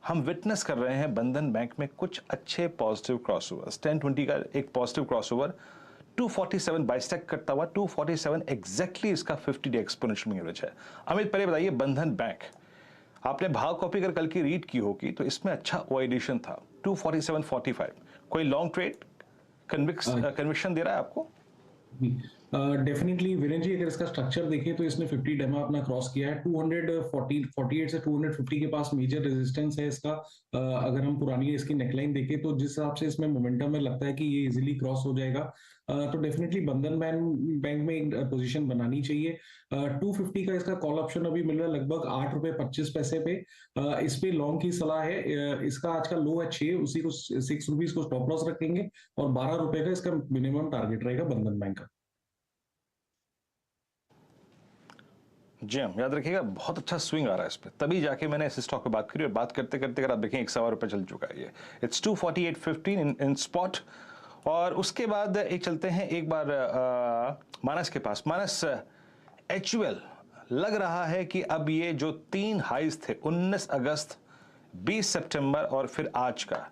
हम विटनेस कर रहे हैं बंधन बैंक में कुछ अच्छे पॉजिटिव क्रॉसओवर्स। 10-20 का एक पॉजिटिव क्रॉसओवर 247 बाइस्टेक करता हुआ 247 एग्जैक्टली इसका 50-डे एक्सपोनेंशियल एवरेज है। अमित पहले बताइए, बंधन बैंक आपने भाव कॉपी कर कल की रीड की होगी तो इसमें अच्छा ओ एडिशन था 247.45। कोई लॉन्ग ट्रेड कन्विक्शन दे रहा है आपको? डेफिनेटली वीरेंद्र जी, अगर इसका स्ट्रक्चर देखें तो इसने 50 डेमा अपना क्रॉस किया है। 248 से 250 के पास मेजर रेजिस्टेंस है इसका। अगर हम पुरानी इसकी नेकलाइन देखें तो जिस हिसाब से इसमें मोमेंटम है लगता है कि ये इजीली क्रॉस हो जाएगा। तो डेफिनेटली बंधन बैंक में एक पोजीशन बनानी चाहिए। 250 का इसका कॉल ऑप्शन अभी मिल रहा है लगभग 8 रुपए 25 पैसे पे। इस पे लॉन्ग की सलाह है। इसका आज का लो है 6, उसी को 6 रुपीज को स्टॉप लॉस रखेंगे और 12 रुपए का इसका मिनिमम टारगेट रहेगा बंधन बैंक का। जी हाँ, याद रखिएगा बहुत अच्छा स्विंग आ रहा है इस पर, तभी जाके मैंने इस स्टॉक पे बात करी और बात करते करते अगर आप देखें 100 रुपये चल चुका है ये। It's 248.15 in spot. और उसके बाद एक चलते हैं एक बार मानस के पास। मानस, HUL लग रहा है कि अब ये जो 3 हाइज थे 19 अगस्त 20 सितंबर और फिर आज का,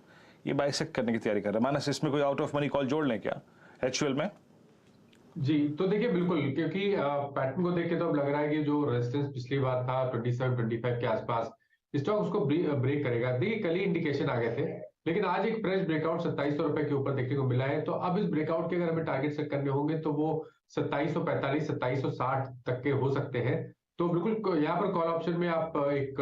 ये बाइसेक्ट करने की तैयारी कर रहा है। मानस, इसमें कोई आउट ऑफ मनी कॉल जोड़ लें क्या HUL में? जी, तो देखिए बिल्कुल, क्योंकि पैटर्न को देख के तो अब लग रहा है कि जो रेजिस्टेंस पिछली बार था 27-25 के आसपास, स्टॉक उसको ब्रेक करेगा। देखिए कल ही इंडिकेशन आ गए थे, लेकिन आज एक फ्रेश ब्रेकआउट 2700 रुपए के ऊपर देखने को मिला है। तो अब इस ब्रेकआउट के अगर हमें टारगेट सेट करने होंगे तो वो 2745 2760 तक के हो सकते हैं। तो बिल्कुल यहाँ पर कॉल ऑप्शन में आप एक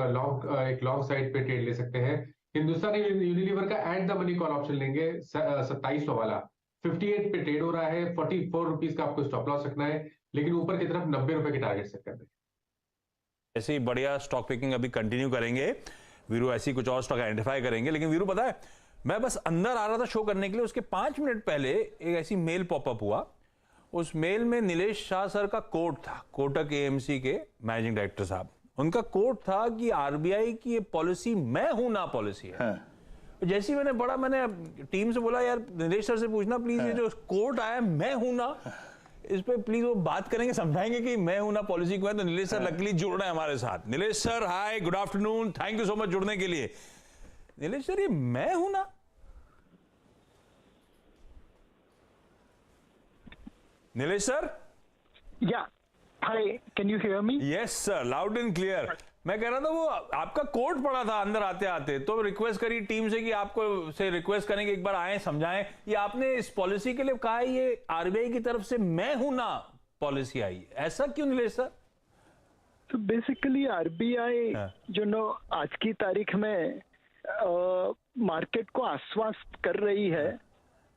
लॉन्ग साइड पे ट्रेड ले सकते हैं। हिंदुस्तान यूनिलीवर का at the money call option लेंगे 2700 वाला। 58 पे ट्रेड हो रहा है, 44 रुपीज का आपको स्टॉप लॉस रखना है, लेकिन ऊपर की तरफ 90 रुपए के टारगेट सेट करना है। ऐसे ही बढ़िया स्टॉक पिकिंग अभी कंटिन्यू करेंगे वीरू, ऐसी कुछ और स्टॉक आइडेंटिफाई करेंगे। लेकिन वीरू पता है, मैं बस अंदर आ रहा था शो करने के लिए, उसके 5 मिनट पहले एक ऐसी मेल पॉपअप हुआ। उस मेल में नीलेश शाह सर का कोट था, कोटक AMC के मैनेजिंग डायरेक्टर साहब। उनका कोट था कि RBI की ये पॉलिसी मैं हूं ना पॉलिसी है। जैसे ही मैंने टीम से बोला यार नीलेश सर से पूछना प्लीज, ये जो कोर्ट आया मैं हूं ना, इस पे प्लीज वो बात करेंगे, समझाएंगे कि मैं हूं ना पॉलिसी को है। तो नीलेश सर लकीली जुड़ रहे हैं हमारे साथ। Nilesh sir hi, good afternoon, thank you so much जुड़ने के लिए। नीलेश सर, ये मैं हूं ना, नीलेश सर? या hi, can you hear me? Yes sir, loud and clear. मैं कह रहा था वो आपका कोड पड़ा था अंदर आते आते, तो रिक्वेस्ट करी टीम से कि आपको से रिक्वेस्ट करें कि एक बार आए समझाएं। ये आपने इस पॉलिसी के लिए कहा है ये RBI की तरफ से मैं हूं ना पॉलिसी आई, ऐसा क्यों नीलेश सर? तो बेसिकली RBI जो नो आज की तारीख में मार्केट को आश्वस्त कर रही है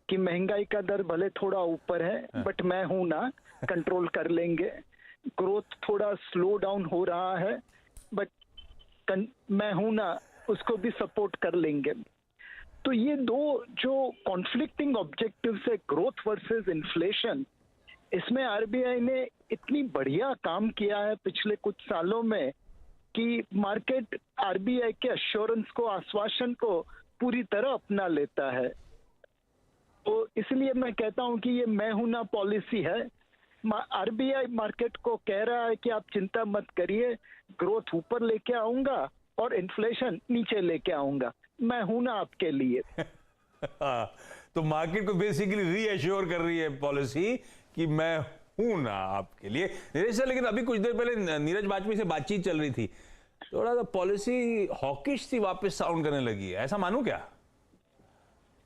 कि महंगाई का दर भले थोड़ा ऊपर है बट मैं हूं ना, कंट्रोल कर लेंगे। ग्रोथ थोड़ा स्लो डाउन हो रहा है बट मैं हूं ना, उसको भी सपोर्ट कर लेंगे। तो ये दो जो कॉन्फ्लिक्टिंग ऑब्जेक्टिव्स है, ग्रोथ वर्सेस इन्फ्लेशन, इसमें RBI ने इतनी बढ़िया काम किया है पिछले कुछ सालों में कि मार्केट RBI के अश्योरेंस को, आश्वासन को पूरी तरह अपना लेता है। तो इसलिए मैं कहता हूं कि ये मैं हूं ना पॉलिसी है। RBI मार्केट को कह रहा है कि आप चिंता मत करिए, ग्रोथ ऊपर लेके आऊंगा और इन्फ्लेशन नीचे लेके आऊंगा, मैं हूं ना आपके लिए। तो मार्केट को बेसिकली रीअश्योर कर रही है पॉलिसी कि मैं हूं ना आपके लिए। नीरज सर, लेकिन अभी कुछ देर पहले नीरज वाजपेयी से बातचीत चल रही थी, थोड़ा सा पॉलिसी हॉकिश सी वापस साउंड करने लगी है, ऐसा मानूं क्या?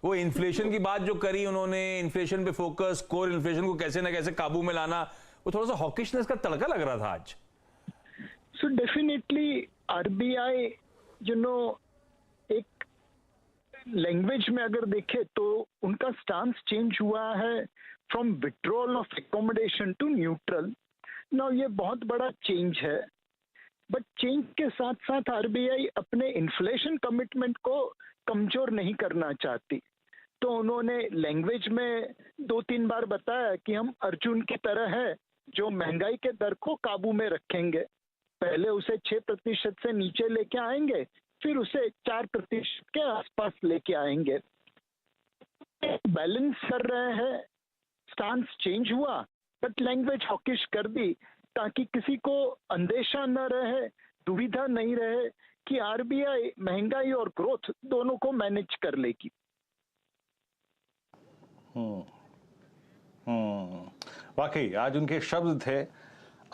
वो इन्फ्लेशन की बात जो करी उन्होंने, इन्फ्लेशन पे फोकस, कोर इन्फ्लेशन को कैसे ना कैसे काबू में लाना, वो थोड़ा सा हॉकिशनेस का तड़का लग रहा था आज। सो डेफिनेटली आरबीआई एक लैंग्वेज में अगर देखे तो उनका स्टांस चेंज हुआ है from withdrawal of accommodation to neutral. Now ये बहुत बड़ा चेंज है, बट चेंज के साथ साथ आरबीआई अपने इन्फ्लेशन कमिटमेंट को कमजोर नहीं करना चाहती। तो उन्होंने लैंग्वेज में 2-3 बार बताया कि हम अर्जुन की तरह है जो महंगाई के दर को काबू में रखेंगे। पहले उसे 6% से नीचे लेके आएंगे, फिर उसे 4% के आसपास लेके आएंगे। बैलेंस कर रहे हैं, स्टांस चेंज हुआ बट लैंग्वेज हॉकिश कर दी ताकि किसी को अंदेशा न रहे, दुविधा नहीं रहे कि आरबीआई महंगाई और ग्रोथ दोनों को मैनेज कर लेगी। वाकई आज उनके शब्द थे,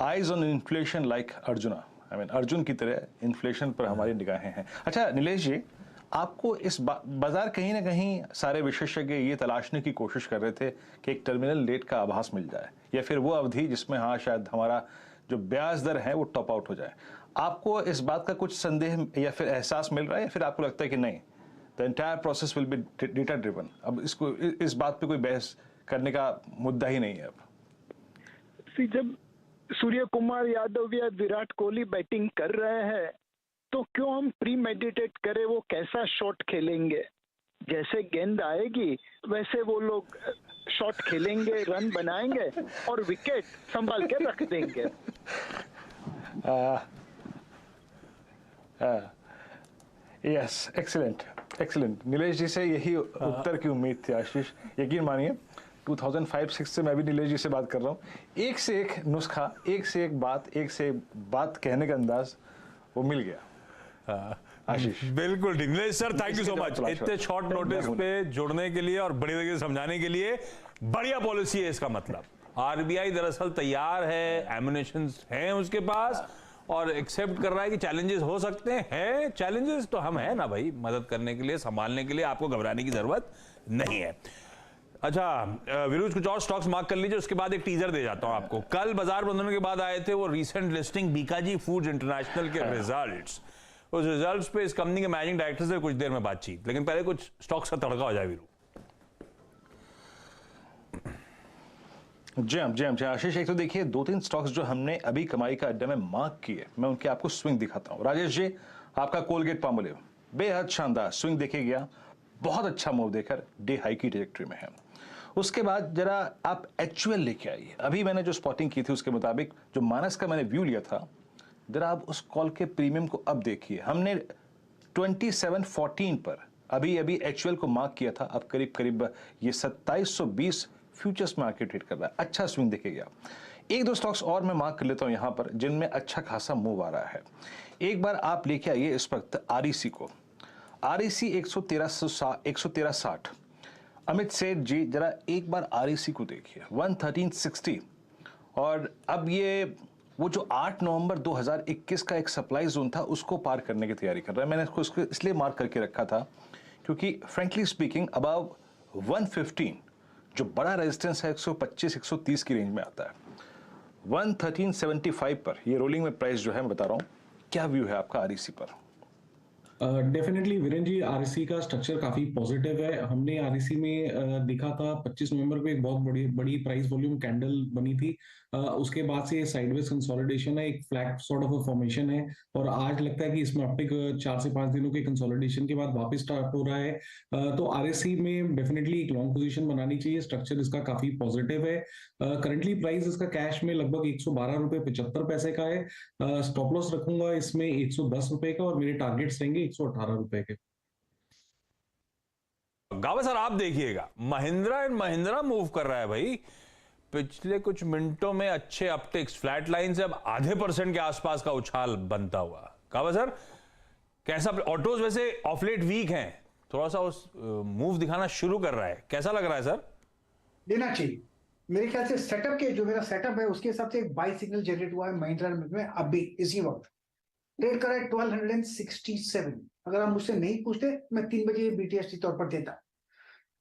eyes on inflation like arjuna. I mean Arjun की तरह इन्फ्लेशन पर हमारी निगाहें हैं। अच्छा नीलेश जी, आपको इस बाजार कहीं ना कहीं सारे विशेषज्ञ ये तलाशने की कोशिश कर रहे थे कि एक टर्मिनल रेट का आभास मिल जाए, या फिर वो अवधि जिसमें हाँ शायद हमारा जो ब्याज दर है वो टॉप आउट हो जाए। आपको इस बात का कुछ संदेह या फिर एहसास मिल रहा है, या फिर आपको लगता है कि नहीं, the entire process will be data driven, अब इसको इस बात पे कोई बहस करने का मुद्दा ही नहीं है अब? जब सूर्य कुमार यादव या विराट कोहली बैटिंग कर रहे हैं तो क्यों हम प्री मेडिटेट करें वो कैसा शॉट खेलेंगे। जैसे गेंद आएगी वैसे वो लोग शॉट खेलेंगे, रन बनाएंगे और विकेट संभाल के रख देंगे। Yes, excellent excellent. Nilesh ji से यही उत्तर की उम्मीद थी आशीष। यकीन मानिए 2005-6 से मैं भी नीलेश जी से बात कर रहा हूँ। एक से एक नुस्खा, एक से एक बात कहने का अंदाज वो मिल गया। आशीष बिल्कुल ठीक। Nilesh sir, thank you so much इतने शॉर्ट नोटिस पे जुड़ने के लिए और बड़ी तरीके से समझाने के लिए। बढ़िया पॉलिसी है इसका मतलब। आरबीआई दरअसल तैयार है, एमुनेशंस हैं उसके पास और एक्सेप्ट कर रहा है कि चैलेंजेस हो सकते हैं। चैलेंजेस तो हम हैं ना भाई, मदद करने के लिए, संभालने के लिए, आपको घबराने की जरूरत नहीं है। अच्छा विरुज, कुछ और स्टॉक्स मार्क कर लीजिए, उसके बाद एक टीजर दे जाता हूं आपको। कल बाजार बंद होने के बाद आए थे वो recent listing Bikaji foods international के रिजल्ट्स। उस रिजल्ट्स पे इस कंपनी के मैनेजिंग डायरेक्टर से कुछ देर में बातचीत, लेकिन पहले कुछ स्टॉक्स का तड़का हो जाए वीरू। जी हम आशीष, एक तो देखिए 2-3 स्टॉक्स जो हमने अभी कमाई का अड्डा में मार्क किए, मैं उनके आपको स्विंग दिखाता हूं। राजेश जी, आपका कोलगेट पामोलिव बेहद शानदार स्विंग देखे गया, बहुत अच्छा मूव देकर डे हाई की ट्रैजेक्टरी में है। उसके बाद जरा आप एचयूएल लेके आइए। अभी मैंने जो स्पॉटिंग की थी उसके मुताबिक जो मानस का मैंने व्यू लिया था, जरा आप उस कॉल के प्रीमियम को अब देखिए। हमने 2714 पर अभी एचयूएल को मार्क किया था, अब करीब ये 2720 फ्यूचर्स मार्केट ट्रेड कर रहा है। अच्छा स्विंग देखेगा। 1-2 स्टॉक्स और मैं मार्क कर लेता हूं यहां पर जिनमें अच्छा खासा मूव आ रहा है। एक बार आप लेके आइए इस वक्त आरईसी को। आरईसी 113.60। अमित सेठ जी, जरा एक बार आरईसी को देखिए 113.60। और अब ये वो जो 8 नवंबर 2021 का एक सप्लाई जोन था उसको पार करने की तैयारी कर रहा है। मैंने इसको इसलिए मार्क करके रखा था क्योंकि फ्रेंकली स्पीकिंग अबव 115 जो बड़ा रेजिस्टेंस है 125-130 की रेंज में आता है। 113.75 पर ये रोलिंग में प्राइस जो है मैं बता रहा हूँ। क्या व्यू है आपका आरईसी पर? डेफिनेटली वीरेन जी, आरईसी का स्ट्रक्चर काफी पॉजिटिव है। हमने आरईसी में देखा था 25 नवंबर को एक बहुत बड़ी प्राइस वॉल्यूम कैंडल बनी थी। उसके बाद से साइडवेज कंसोलिडेशन है, एक फ्लैट सॉर्ट ऑफ फॉर्मेशन है और आज लगता है कि इसमें अपटिक 4 से 5 दिनों के कंसोलिडेशन के बाद वापस स्टार्ट हो रहा है। तो आरईसी में डेफिनेटली एक लॉन्ग पोजीशन बनानी चाहिए। स्ट्रक्चर इसका काफी पॉजिटिव है। करंटली प्राइस इसका कैश में लगभग 112 रुपए 75 पैसे का है। स्टॉप लॉस रखूंगा इसमें 110 रुपए का और मेरे टारगेट्स रहेंगे 118 रुपए के। गावा सर, आप देखिएगा महिंद्रा एंड महिंद्रा मूव कर रहा है भाई। पिछले कुछ मिनटों में अच्छे अपटिक्स, फ्लैट लाइन से अब आधे % के आसपास का उछाल बनता हुआ। गावा सर, कैसा? ऑटोज वैसे ऑफ लेट वीक हैं, थोड़ा सा उस मूव दिखाना शुरू कर रहा है, कैसा लग रहा है सर? लेना चाहिए मेरे ख्याल से। सेटअप के जो मेरा सेटअप है उसके हिसाब से एक बाई सिग्नल जनरेट हुआ है महिंद्रा में अभी इसी वक्त ट्रेड कर रहा है 1267। अगर आप मुझसे नहीं पूछते मैं 3 बजे बीटीएसटी तौर पर देता।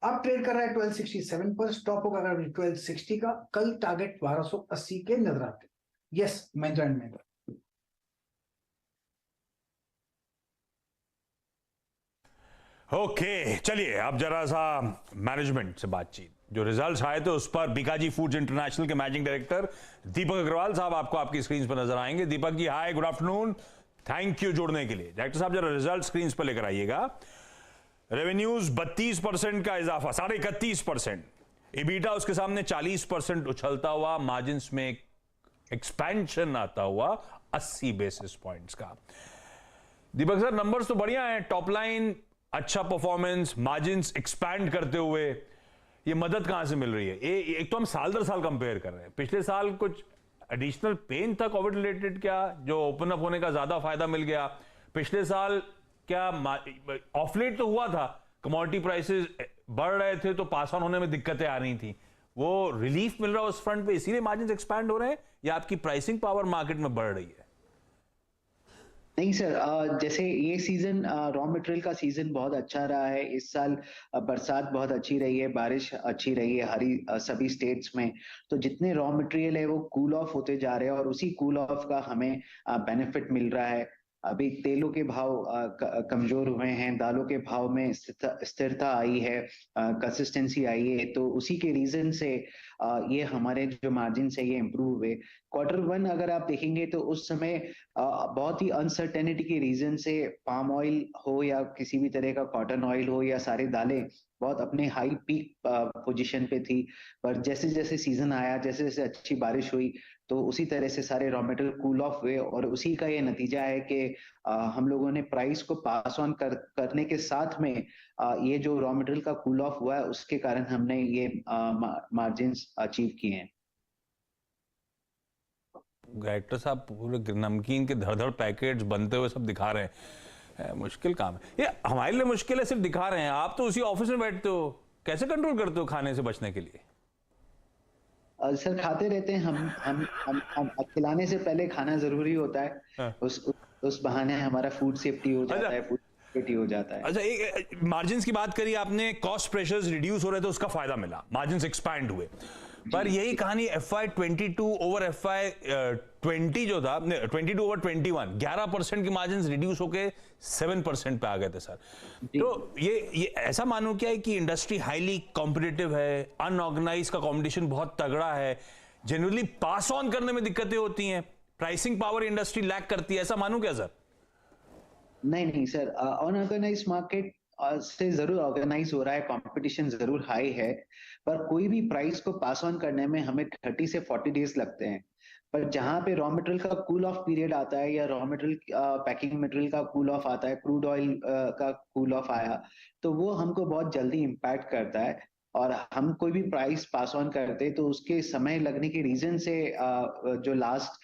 अब ट्रेड कर रहा है 1267 पर, स्टॉप होगा अगर 1260 का, कल टारगेट 1280 के नजर आते हैं। Yes, Mahindra and Mahindra. Okay चलिए अब जरा सा मैनेजमेंट से बातचीत। जो रिजल्ट्स आए थे उस पर बीकाजी फूड्स इंटरनेशनल के मैनेजिंग डायरेक्टर दीपक अग्रवाल साहब आपको आपकी स्क्रीन पर नजर आएंगे। दीपक जी हाय, गुड आफ्टरनून, थैंक यू जुड़ने के लिए। डायरेक्टर साहब जरा रिजल्ट स्क्रीन पर लेकर आइएगा। रेवेन्यूज 32% का इजाफा, 31.5%। इबीटा उसके सामने 40% उछलता हुआ, मार्जिन में एक्सपेंशन आता हुआ 80 बेसिस पॉइंट्स का। दीपक सर नंबर्स तो बढ़िया हैं, टॉप लाइन अच्छा परफॉर्मेंस, मार्जिन्स एक्सपैंड करते हुए, ये मदद कहां से मिल रही है? एक तो हम साल दर साल कंपेयर कर रहे हैं, पिछले साल कुछ एडिशनल पेन था कोविड रिलेटेड क्या, जो ओपन अप होने का ज्यादा फायदा मिल गया? पिछले साल क्या ऑफ लेट तो हुआ था, कमोडिटी प्राइसेस बढ़ रहे थे तो पास ऑन होने में दिक्कतें आ रही थी, वो रिलीफ मिल रहा है उस फ्रंट पे इसीलिए मार्जिन एक्सपैंड हो रहे हैं, या आपकी प्राइसिंग पावर मार्केट में बढ़ रही है? नहीं सर, जैसे ये सीजन रॉ मटेरियल का सीजन बहुत अच्छा रहा है इस साल। बरसात बहुत अच्छी रही है, बारिश अच्छी रही है सभी स्टेट्स में, तो जितने रॉ मटेरियल है वो कूल ऑफ होते जा रहे हैं और उसी कूल ऑफ का हमें बेनिफिट मिल रहा है। अभी तेलों के भाव कमजोर हुए हैं, दालों के भाव में स्थिरता आई है, कंसिस्टेंसी आई है, तो उसी के रीजन से ये हमारे जो मार्जिन है ये इम्प्रूव हुए। Q1 अगर आप देखेंगे तो उस समय बहुत ही अनसर्टेनिटी के रीजन से पाम ऑयल हो या किसी भी तरह का कॉटन ऑयल हो या सारी दालें बहुत अपने हाई पीक पोजीशन पे थी, पर जैसे जैसे सीजन आया, जैसे जैसे अच्छी बारिश हुई, तो उसी तरह से सारे रॉ मटेरियल कूल ऑफ हुए और उसी का ये नतीजा है कि हम लोगों ने प्राइस को पास ऑन करने के साथ में ये जो रॉ मटेरियल का कूल ऑफ हुआ है उसके कारण हमने ये मार्जिन्स अचीव किए हैं। डायरेक्टर साहब पूरे नमकीन के धड़-धड़ पैकेट्स बनते हुए सब दिखा रहे हैं, मुश्किल काम है ये, हमारे लिए मुश्किल है, सिर्फ दिखा रहे हैं। आप तो उसी ऑफिस में बैठते हो, कैसे कंट्रोल करते हो खाने से बचने के लिए? सर खाते रहते हैं हम खिलाने से पहले खाना जरूरी होता है। हाँ। उस बहाने हमारा फूड सेफ्टी हो जाता है, फूड सिक्योरिटी हो जाता है। अच्छा, एक मार्जिन्स की बात करी आपने, कॉस्ट प्रेशर्स रिड्यूस हो रहे थे उसका फायदा मिला, मार्जिन्स एक्सपैंड हुए, पर यही कहानी FY22 ओवर FY20 जो था, 22 ओवर 21, 11% की मार्जिन्स रिड्यूस होके 7% पे आ गए थे सर। तो ये ऐसा मानो क्या है कि इंडस्ट्री हाईली कॉम्पिटिटिव है, अनऑर्गेनाइज का कंपटीशन बहुत तगड़ा है, जनरली पास ऑन करने में दिक्कतें होती हैं, प्राइसिंग पावर इंडस्ट्री लैक करती है, ऐसा मानो क्या सर? नहीं सर, अनऑर्गेनाइज मार्केट से जरूर ऑर्गेनाइज हो रहा है, कंपटीशन जरूर हाई है, पर कोई भी प्राइस को पास ऑन करने में हमें 30 से 40 डेज लगते हैं। पर जहां पे रॉ मटेरियल का कूल ऑफ पीरियड आता है या रॉ मटेरियल पैकिंग मटेरियल का कूल ऑफ आता है, क्रूड ऑयल का कूल ऑफ आया, तो वो हमको बहुत जल्दी इम्पैक्ट करता है और हम कोई भी प्राइस पास ऑन करते तो उसके समय लगने के रीजन से जो लास्ट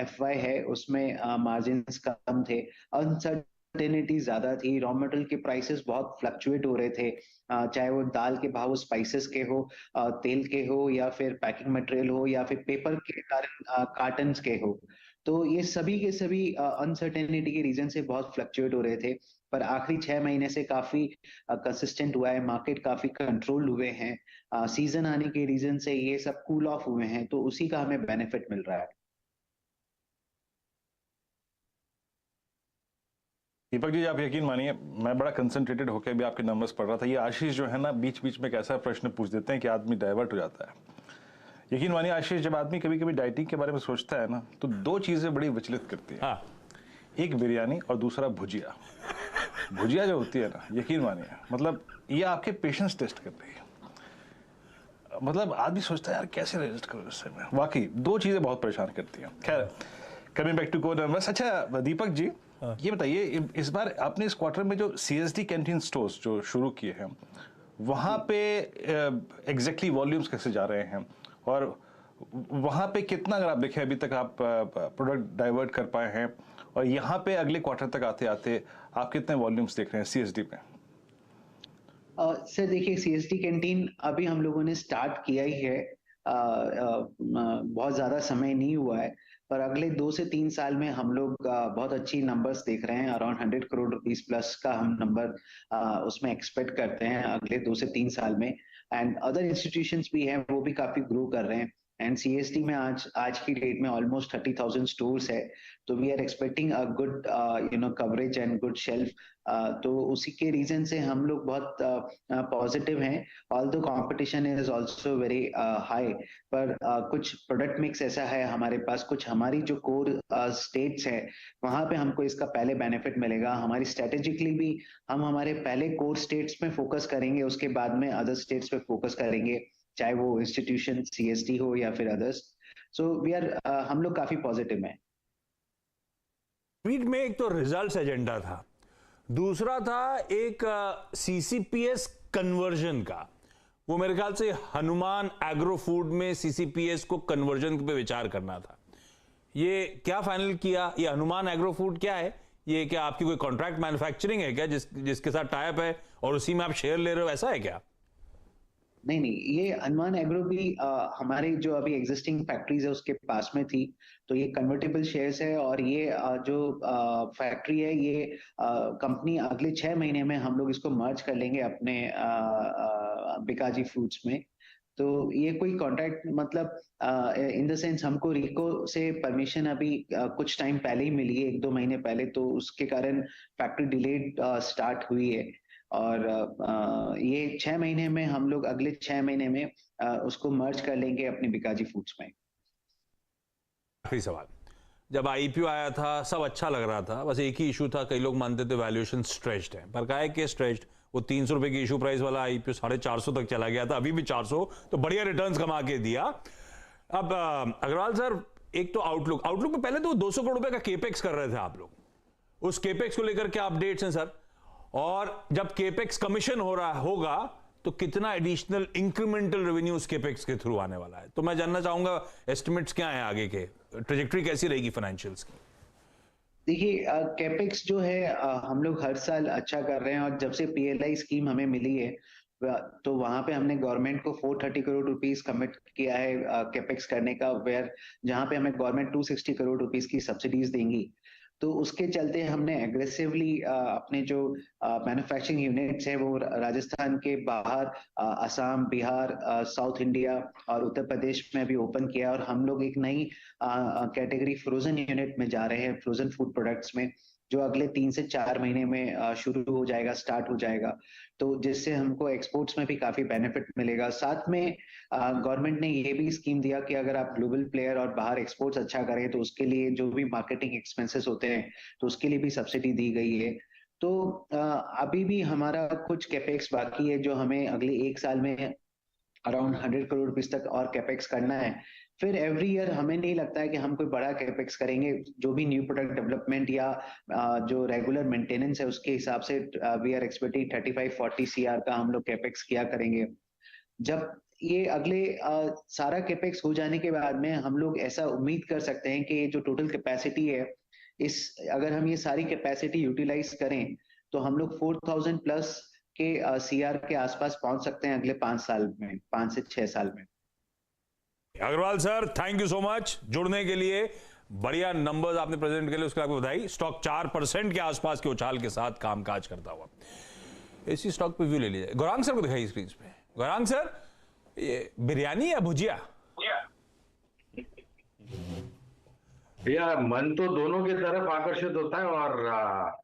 FY है उसमें मार्जिन्स कम थे, अनसर्टेनिटी ज्यादा थी, रॉ मटेरियल के प्राइसेस बहुत फ्लक्चुएट हो रहे थे, चाहे वो दाल के भाव स्पाइसेस के हो, तेल के हो, या फिर पैकिंग मटेरियल हो, या फिर पेपर के कारण कार्टन के हो, तो ये सभी के सभी अनसर्टेनिटी के रीजन से बहुत फ्लक्चुएट हो रहे थे। पर आखिरी 6 महीने से काफी कंसिस्टेंट हुआ है, मार्केट काफी कंट्रोल हुए हैं, सीजन आने के रीजन से ये सब कूल ऑफ हुए हैं, तो उसी का हमें बेनिफिट मिल रहा है। दीपक जी आप यकीन मानिए, मैं बड़ा कंसंट्रेटेड होकर भी आपके नंबर्स पढ़ रहा था। ये आशीष जो है ना, बीच बीच में एक ऐसा प्रश्न पूछ देते हैं कि आदमी डाइवर्ट हो जाता है। यकीन मानिए आशीष, जब आदमी कभी कभी डाइटिंग के बारे में सोचता है ना, तो 2 चीजें बड़ी विचलित करती है। हाँ। एक बिरयानी और दूसरा भुजिया। भुजिया जो होती है ना, यकीन मानिए, मतलब ये आपके पेशेंस टेस्ट कर रही है। मतलब आदमी सोचता है यार कैसे रेजिस्ट करूं इससे मैं, वाकई 2 चीजें बहुत परेशान करती हैं। खैर, coming back to core numbers. अच्छा दीपक जी, ये बताइए इस बार आपने इस क्वार्टर में जो CSD कैंटीन स्टोर्स जो शुरू किए हैं, वहां पे एग्जैक्टली वॉल्यूम्स कैसे जा रहे हैं, और वहां पे कितना, अगर आप देखें अभी तक आप प्रोडक्ट डाइवर्ट कर पाए हैं, और यहाँ पे अगले क्वार्टर तक आते आते आप कितने वॉल्यूम्स देख रहे हैं CSD पे? सर देखिए, CSD कैंटीन अभी हम लोगों ने स्टार्ट किया ही है, बहुत ज्यादा समय नहीं हुआ है, पर अगले 2 से 3 साल में हम लोग बहुत अच्छी नंबर्स देख रहे हैं। अराउंड 100 करोड़ रुपीस प्लस का हम नंबर उसमें एक्सपेक्ट करते हैं अगले 2 से 3 साल में। एंड अदर इंस्टीट्यूशंस भी हैं, वो भी काफी ग्रो कर रहे हैं। एंड सीएसटी में आज की डेट में ऑलमोस्ट 30,000 स्टोर्स है, तो we are expecting a good coverage and good shelf. तो उसी के रीजन से हम लोग बहुत पॉजिटिव हैं। Although competition is also very high, पर कुछ प्रोडक्ट मिक्स ऐसा है हमारे पास, कुछ हमारी जो कोर स्टेट्स है वहां पे हमको इसका पहले बेनिफिट मिलेगा। हमारी स्ट्रेटेजिकली भी हम हमारे पहले कोर स्टेट्स में फोकस करेंगे, उसके बाद में अदर स्टेट्स पे फोकस करेंगे, चाहे वो इंस्टीट्यूशन सीएसटी हो या फिर अदर्स। सो वी आर हम लोग काफी पॉजिटिव हैं। ट्वीट में एक तो रिजल्ट्स एजेंडा था, दूसरा था एक सीसीपीएस कन्वर्जन का। वो मेरे ख्याल से हनुमान एग्रो फूड में सीसीपीएस को कन्वर्जन पे विचार करना था। ये क्या फाइनल किया? ये हनुमान एग्रो फूड क्या है? ये क्या आपकी कोई कॉन्ट्रैक्ट मैन्युफैक्चरिंग है क्या जिसके साथ टाई अप है और उसी में आप शेयर ले रहे हो, ऐसा है क्या? नहीं, ये हनुमान एग्रो भी हमारे जो अभी एग्जिस्टिंग फैक्ट्रीज है उसके पास में थी, तो ये कन्वर्टेबल शेयर्स है। और ये जो फैक्ट्री है, ये कंपनी अगले 6 महीने में हम लोग इसको मर्ज कर लेंगे अपने बिकाजी फूड्स में। तो ये कोई कॉन्ट्रैक्ट मतलब इन द सेंस हमको रिको से परमिशन अभी कुछ टाइम पहले ही मिली है, 1-2 महीने पहले, तो उसके कारण फैक्ट्री डिलेड स्टार्ट हुई है। और ये 6 महीने में हम लोग अगले 6 महीने में उसको मर्ज कर लेंगे अपनी बिकाजी फूड्स में। आखिरी सवाल, जब आईपीओ आया था सब अच्छा लग रहा था, बस एक ही इशू था, कई लोग मानते थे वैल्यूएशन स्ट्रेच्ड है, पर क्या है कि स्ट्रेच्ड, वो 300 रुपए की इशू प्राइस वाला आईपीओ 450 तक चला गया था, अभी भी 400, तो बढ़िया रिटर्न्स कमा के दिया। अब अग्रवाल सर, एक तो आउटलुक में पहले तो 200 करोड़ रुपए का केपेक्स कर रहे थे आप लोग, उस केपेक्स को लेकर क्या अपडेट्स हैं सर? और जब केपेक्स कमीशन हो रहा होगा तो कितना एडिशनल इंक्रीमेंटल रेवेन्यू उस केपेक्स के थ्रू आने वाला है? तो मैं जानना चाहूंगा एस्टिमेट्स क्या हैं आगे के, ट्रेजेक्टरी कैसी रहेगी फाइनेंशियल्स की? देखिए, कैपेक्स जो है हम लोग हर साल अच्छा कर रहे हैं, और जब से पीएलआई स्कीम हमें मिली है तो वहां पे हमने गवर्नमेंट को 430 करोड़ रुपीस कमिट किया है कैपेक्स करने का, वेयर जहां पे हमें गवर्नमेंट 260 करोड़ रुपीस की सब्सिडीज देंगी। तो उसके चलते हमने एग्रेसिवली अपने जो मैन्युफैक्चरिंग यूनिट्स हैं वो राजस्थान के बाहर, असम, बिहार, साउथ इंडिया और उत्तर प्रदेश में भी ओपन किया। और हम लोग एक नई कैटेगरी फ्रोजन यूनिट में जा रहे हैं, फ्रोजन फूड प्रोडक्ट्स में, जो अगले 3 से 4 महीने में शुरू हो जाएगा, स्टार्ट हो जाएगा। तो जिससे हमको एक्सपोर्ट्स में भी काफी बेनिफिट मिलेगा। साथ में गवर्नमेंट ने ये भी स्कीम दिया कि अगर आप ग्लोबल प्लेयर और बाहर एक्सपोर्ट्स अच्छा करें तो उसके लिए जो भी मार्केटिंग एक्सपेंसेस होते हैं तो उसके लिए भी सब्सिडी दी गई है। तो अभी भी हमारा कुछ कैपेक्स बाकी है जो हमें अगले 1 साल में अराउंड 100 करोड़ रुपीस तक और कैपेक्स करना है। फिर एवरी ईयर हमें नहीं लगता है कि हम कोई बड़ा कैपेक्स करेंगे, जो भी न्यू प्रोडक्ट डेवलपमेंट या जो रेगुलर मेंटेनेंस है उसके हिसाब से वी आर एक्सपेक्टिंग 35-40 सीआर का हम लोग कैपेक्स किया करेंगे। जब ये अगले सारा कैपेक्स हो जाने के बाद में हम लोग ऐसा उम्मीद कर सकते हैं कि जो टोटल कैपेसिटी है, अगर हम ये सारी कैपेसिटी यूटिलाइज करें तो हम लोग 4000 प्लस के सीआर के आसपास पहुंच सकते हैं अगले 5 साल में, 5 से 6 साल में। Agarwal sir, thank you so much जुड़ने के लिए, बढ़िया नंबर्स आपने प्रेजेंट के लिए, उसके आपको बधाई। स्टॉक 4% के आसपास के उछाल के साथ कामकाज करता हुआ, इसी स्टॉक पे व्यू ले लीजिए। गौरांग सर को दिखाई स्क्रीन पे। गौरांग सर, ये बिरयानी या भुजिया? भैया, मन तो दोनों की तरफ आकर्षित होता है, और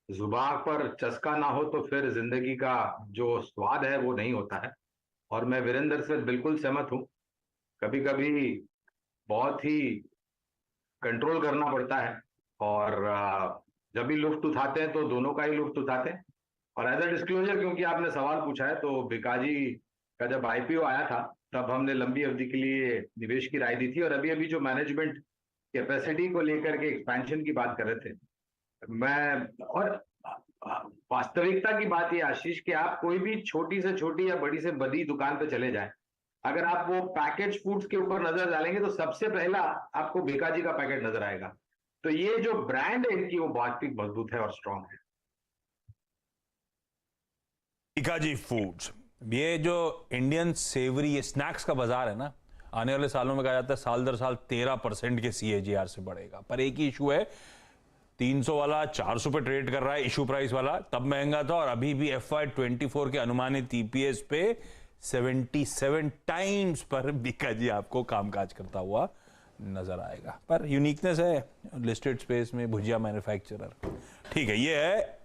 जुबान पर चस्का ना हो तो फिर जिंदगी का जो स्वाद है वो नहीं होता है। और मैं वीरेंद्र से बिल्कुल सहमत हूं, कभी कभी बहुत ही कंट्रोल करना पड़ता है, और जब भी लुफ्त उठाते हैं तो दोनों का ही लुफ्त उठाते हैं। और एज अ डिस्क्लोजर, क्योंकि आपने सवाल पूछा है, तो बिकाजी का जब आईपीओ आया था तब हमने लंबी अवधि के लिए निवेश की राय दी थी, और अभी अभी जो मैनेजमेंट कैपेसिटी को लेकर के एक्सपेंशन की बात कर रहे थे, मैं और वास्तविकता की बात ये आशीष कि आप कोई भी छोटी से छोटी या बड़ी से बड़ी दुकान पे चले जाएं, अगर आप वो पैकेज फूड्स के ऊपर नजर डालेंगे तो सबसे पहला आपको बिकाजी का पैकेट नजर आएगा। तो ये जो ब्रांड है इनकी वो बहुत ही मजबूत है और स्ट्रांग है। बिकाजी फूड्स, ये जो इंडियन सेवरी, ये स्नैक्स का बाजार है ना, आने वाले सालों में कहा जाता है साल दर साल 13% के CAGR से बढ़ेगा। पर एक ही इशू है, 300 वाला 400 पे ट्रेड कर रहा है इशू प्राइस वाला, तब महंगा था, और अभी भी FY24 के अनुमानित EPS पे 77 टाइम्स पर बीका जी आपको कामकाज करता हुआ नजर आएगा। पर यूनिकनेस है लिस्टेड स्पेस में, भुजिया मैन्युफैक्चरर। ठीक है, ये है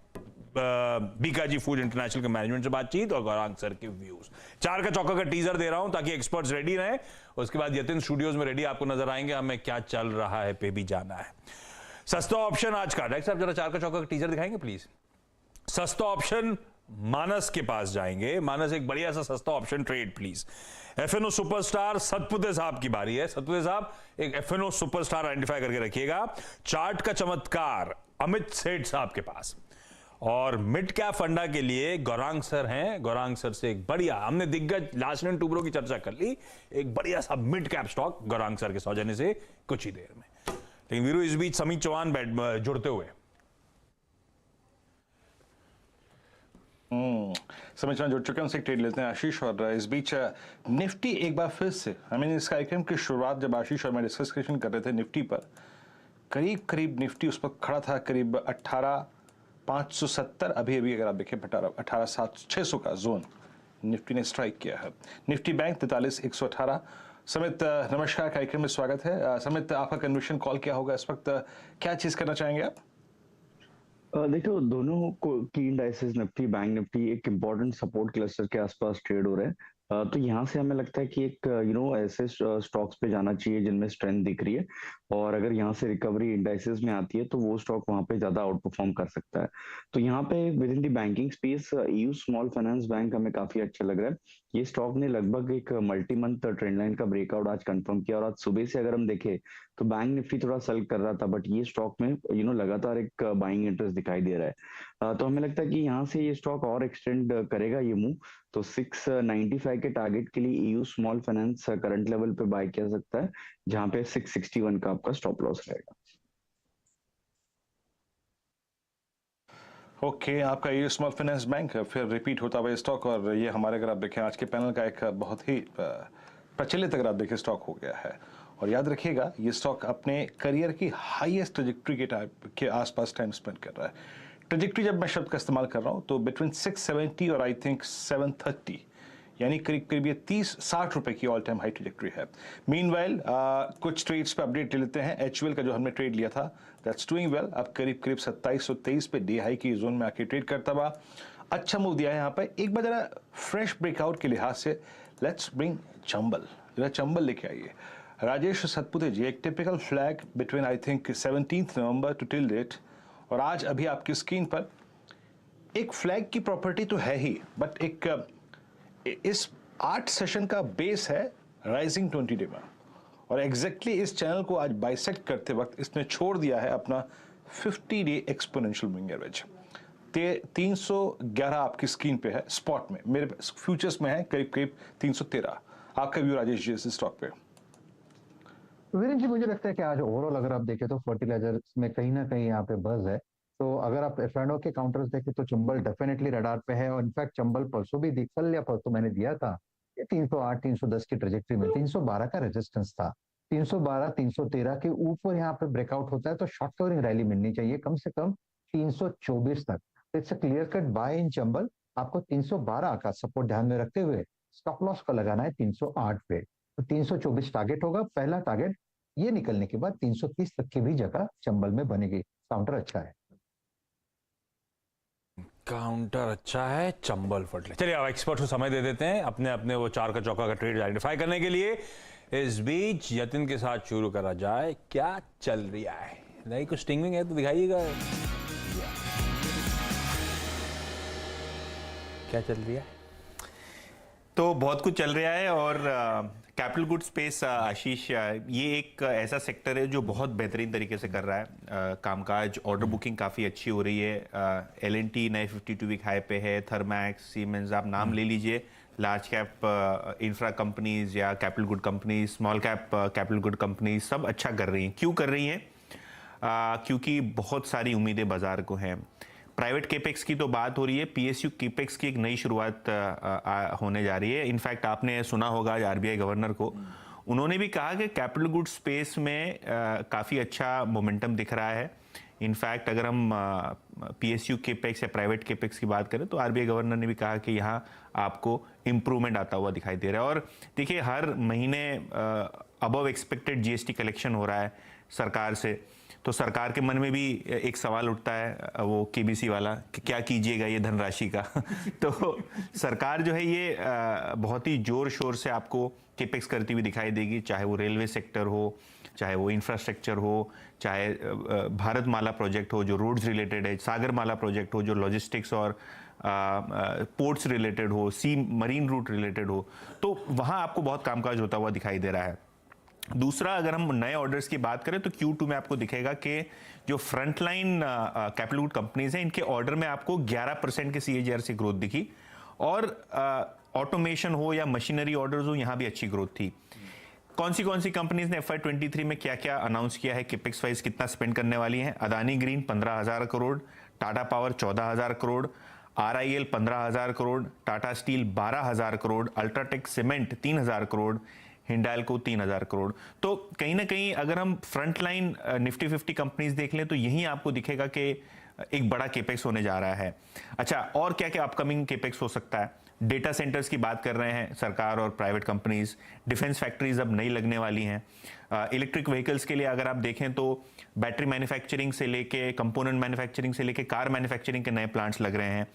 बीकाजी फूड इंटरनेशनल के मैनेजमेंट से बातचीत और गौरांग सर के व्यूज। 4 का चौका का टीजर दे रहा हूं ताकि एक्सपर्ट्स रेडी रहें, उसके बाद यतिन स्टूडियोज में रेडी आपको नजर आएंगे, हमें क्या चल रहा है पे भी जाना है। सस्ता ऑप्शन आज का, डायरेक्टर साहब जरा 4 का चौका का टीजर दिखाएंगे प्लीज। सस्ता ऑप्शन मानस के पास जाएंगे। मानस एक बढ़िया सा सस्ता option trade please. FNO superstar Satpute साहब की बारी है। सतपुते साहब एक FNO सुपरस्टार आइडेंटिफाई करके रखिएगा। चार्ट का चमत्कार अमित सेठ साहब के पास, और मिड कैप फंडा के लिए गौरांग सर हैं। गौरांग सर से एक बढ़िया, हमने दिग्गज लार्सन टुब्रो की चर्चा कर ली, एक बढ़िया सा mid cap stock Gaurang sir के सौजन्य से कुछ ही देर में। लेकिन वीरू इस बीच समीत चौहान जुड़ते हुए समीत चौहान जुड़ चुके हैं, उनसे ट्रेड लेते हैं आशीष। और इस बीच निफ्टी एक बार फिर से, इस कार्यक्रम की शुरुआत जब आशीष और मैं डिस्कशन कर रहे थे निफ्टी पर, करीब करीब निफ्टी उस पर खड़ा था करीब 18,570। अभी अगर आप देखें 18,600 का जोन निफ्टी ने स्ट्राइक किया है। Nifty bank 43,118। समित नमस्कार, कार्यक्रम में स्वागत है। समित, आपका कन्विक्शन कॉल क्या होगा इस वक्त, क्या चीज करना चाहेंगे आप? देखो, दोनों की इंडाइसेस निफ्टी बैंक निफ्टी एक इम्पोर्टेंट सपोर्ट क्लस्टर के आसपास ट्रेड हो रहे हैं। तो यहाँ से हमें लगता है कि एक ऐसे स्टॉक्स पे जाना चाहिए जिनमें स्ट्रेंथ दिख रही है, और अगर यहाँ से रिकवरी इंडाइसेस में आती है तो वो स्टॉक वहाँ पे ज्यादा आउट परफॉर्म कर सकता है। तो यहाँ पे with in the banking space EU small finance bank हमें काफी अच्छा लग रहा है। ये स्टॉक ने लगभग एक मल्टी मंथ ट्रेंड लाइन का ब्रेकआउट आज कंफर्म किया, और आज सुबह से अगर हम देखें तो बैंक निफ्टी थोड़ा सेल कर रहा था, बट ये स्टॉक में लगातार एक बाइंग इंटरेस्ट दिखाई दे रहा है। तो हमें लगता है कि यहाँ से ये स्टॉक और एक्सटेंड करेगा ये मूव। तो 695 के टारगेट के लिए EU small finance current level पे बाय किया सकता है, जहां पे 661 का आपका स्टॉप लॉस रहेगा। ओके, आपका EU स्मॉल फाइनेंस बैंक फिर रिपीट होता हुआ स्टॉक, और ये हमारे अगर आप देखें आज के पैनल का एक बहुत ही प्रचलित अगर आप देखें स्टॉक हो गया है। और याद रखिएगा ये स्टॉक अपने करियर की हाईएस्ट ट्रेजेक्टरी के आसपास टाइम स्पेंड कर रहा है। ट्रेजेक्टरी जब मैं शब्द का इस्तेमाल कर रहा हूं तो बिटवीन 670 और आई थिंक 730, यानी करीब करीब ये 30-60 रुपए की ऑल टाइम हाई ट्रेजेक्टरी है। मीनवाइल कुछ ट्रेड्स पे अपडेट ले लेते हैं। HUL का जो हमने ट्रेड लिया था दैट्स डूइंग वेल, अब करीब करीब 2723 पे डे हाई की जोन में आके ट्रेड करता हुआ अच्छा मूव दिया है। यहाँ पे एक बार जरा फ्रेश ब्रेकआउट के लिहाज से लेट्स ब्रिंग चंबल, जरा चंबल लेके आइए। राजेश सतपुते जी, एक typical flag between I think 17 November to till date, और आज अभी आपकी स्क्रीन पर एक फ्लैग की प्रॉपर्टी तो है ही, बट एक इस 8 सेशन का बेस है राइजिंग 20 डे में, और एग्जैक्टली इस चैनल को आज बाइसेक्ट करते वक्त इसने छोड़ दिया है अपना 50 डे एक्सपोनेंशियल मूविंग एवरेज। 311 आपकी स्क्रीन पे है स्पॉट में, मेरे फ्यूचर्स में है करीब करीब 313। आपका व्यू राजेश जी इस स्टॉक पे? वीरेंद्र जी, मुझे लगता है कि आज ओवरऑल अगर आप देखें तो फर्टिलाइजर में कहीं ना कहीं यहाँ पे बज है। तो अगर आप FNO के काउंटर्स देखें तो चंबल डेफिनेटली रडार पे है, और इनफैक्ट चंबल परसों भी कल या परसों मैंने दिया था, ये 308-310 की ट्रेजेक्टरी में 312 का रेजिस्टेंस था। 312-313 के ऊपर यहाँ पे ब्रेकआउट होता है तो शॉर्ट कवरिंग रैली मिलनी चाहिए कम से कम 324 तक। It's a clear cut buy in Chambal. आपको 312 का सपोर्ट ध्यान में रखते हुए स्टॉप लॉस का लगाना है 308 पे। तो 324 टारगेट होगा पहला टारगेट। ये निकलने के बाद 330 तक की भी जगह चंबल में बनेगी। काउंटर अच्छा है, काउंटर अच्छा है, चंबल फटले। चलिए अब एक्सपर्ट को समय दे देते हैं अपने अपने वो 4 का चौका का ट्रेड आइडेंटिफाई करने के लिए। इस बीच यतिन के साथ शुरू करा जाए, क्या चल रहा है? नहीं कुछ स्टिंगिंग है तो दिखाइएगा, क्या चल रहा है? तो बहुत कुछ चल रहा है, और कैपिटल गुड स्पेस आशीष, ये एक ऐसा सेक्टर है जो बहुत बेहतरीन तरीके से कर रहा है कामकाज। ऑर्डर बुकिंग काफ़ी अच्छी हो रही है। L&T नए 52 वीक हाई पे है, थर्मैक्स, सीमेंस, आप नाम ले लीजिए। लार्ज कैप इंफ्रा कंपनीज या capital good companies, small cap capital good companies सब अच्छा कर रही हैं। क्यों कर रही हैं? क्योंकि बहुत सारी उम्मीदें बाजार को हैं। प्राइवेट केपेक्स की तो बात हो रही है, PSU केपेक्स की एक नई शुरुआत होने जा रही है। इनफैक्ट आपने सुना होगा आज RBI गवर्नर को उन्होंने भी कहा कि कैपिटल गुड स्पेस में काफ़ी अच्छा मोमेंटम दिख रहा है। इनफैक्ट अगर हम PSU केपेक्स या प्राइवेट केपेक्स की बात करें तो RBI गवर्नर ने भी कहा कि यहाँ आपको इम्प्रूवमेंट आता हुआ दिखाई दे रहा है। और देखिए हर महीने अबव एक्सपेक्टेड GST कलेक्शन हो रहा है सरकार से, तो सरकार के मन में भी एक सवाल उठता है वो KBC वाला कि क्या कीजिएगा ये धनराशि का। तो सरकार जो है ये बहुत ही जोर शोर से आपको केपेक्स करती हुई दिखाई देगी, चाहे वो रेलवे सेक्टर हो, चाहे वो इंफ्रास्ट्रक्चर हो, चाहे भारतमाला प्रोजेक्ट हो जो रोड्स रिलेटेड है, सागरमाला प्रोजेक्ट हो जो लॉजिस्टिक्स और पोर्ट्स रिलेटेड हो, सी मरीन रूट रिलेटेड हो, तो वहाँ आपको बहुत कामकाज होता हुआ दिखाई दे रहा है। दूसरा, अगर हम नए ऑर्डर्स की बात करें तो Q2 में आपको दिखेगा कि जो फ्रंटलाइन कैपिटल गुड कंपनीज हैं इनके ऑर्डर में आपको 11% के CAGR से ग्रोथ दिखी, और ऑटोमेशन हो या मशीनरी ऑर्डर्स हो यहाँ भी अच्छी ग्रोथ थी। कौन सी कंपनीज ने FY23 में क्या क्या अनाउंस किया है, केपेक्स वाइज कितना स्पेंड करने वाली हैं? Adani green 15,000 crore, Tata power 14,000 crore, RIL 15,000 crore, Tata steel 12,000 crore, UltraTech cement 3,000 crore, Hindalco 3,000 crore. तो कहीं ना कहीं अगर हम फ्रंट लाइन निफ्टी 50 कंपनीज देख लें तो यहीं आपको दिखेगा कि एक बड़ा केपेक्स होने जा रहा है। अच्छा, और क्या क्या अपकमिंग केपेक्स हो सकता है? डेटा सेंटर्स की बात कर रहे हैं सरकार और प्राइवेट कंपनीज, डिफेंस फैक्ट्रीज अब नई लगने वाली हैं, इलेक्ट्रिक व्हीकल्स के लिए अगर आप देखें तो बैटरी मैन्युफैक्चरिंग से लेके कंपोनेंट मैन्युफैक्चरिंग से लेके कार मैन्युफैक्चरिंग के नए प्लांट्स लग रहे हैं,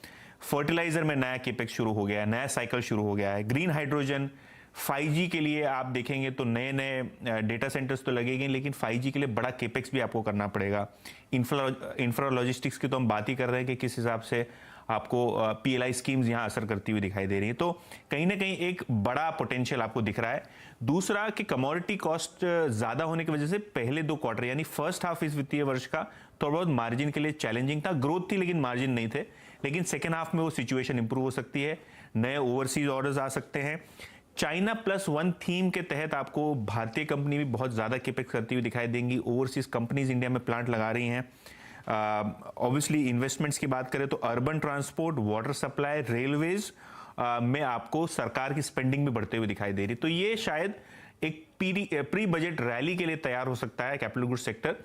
फर्टिलाइजर में नया केपेक्स शुरू हो गया है, नया साइकिल शुरू हो गया है, ग्रीन हाइड्रोजन, 5G के लिए आप देखेंगे तो नए नए डेटा सेंटर्स तो लगेंगे, लेकिन 5G के लिए बड़ा केपेक्स भी आपको करना पड़ेगा। इंफ्रा लॉजिस्टिक्स की तो हम बात ही कर रहे हैं कि किस हिसाब से आपको PLI स्कीम्स यहाँ असर करती हुई दिखाई दे रही है, तो कहीं ना कहीं एक बड़ा पोटेंशियल आपको दिख रहा है। दूसरा कि कमोडिटी कॉस्ट ज़्यादा होने की वजह से पहले 2 क्वार्टर यानी फर्स्ट हाफ इस वित्तीय वर्ष का थोड़ा बहुत मार्जिन के लिए चैलेंजिंग था, ग्रोथ थी लेकिन मार्जिन नहीं थे, लेकिन सेकेंड हाफ में वो सिचुएशन इंप्रूव हो सकती है, नए ओवरसीज ऑर्डर्स आ सकते हैं। चाइना +1 थीम के तहत आपको भारतीय कंपनी भी बहुत ज़्यादा केपेक्स करती हुई दिखाई देंगी, ओवरसीज कंपनीज इंडिया में प्लांट लगा रही हैं। ऑब्वियसली इन्वेस्टमेंट्स की बात करें तो urban transport, water supply, railways में आपको सरकार की स्पेंडिंग भी बढ़ते हुए दिखाई दे रही, तो ये शायद एक प्री बजट रैली के लिए तैयार हो सकता है कैपिटल गुड्स सेक्टर।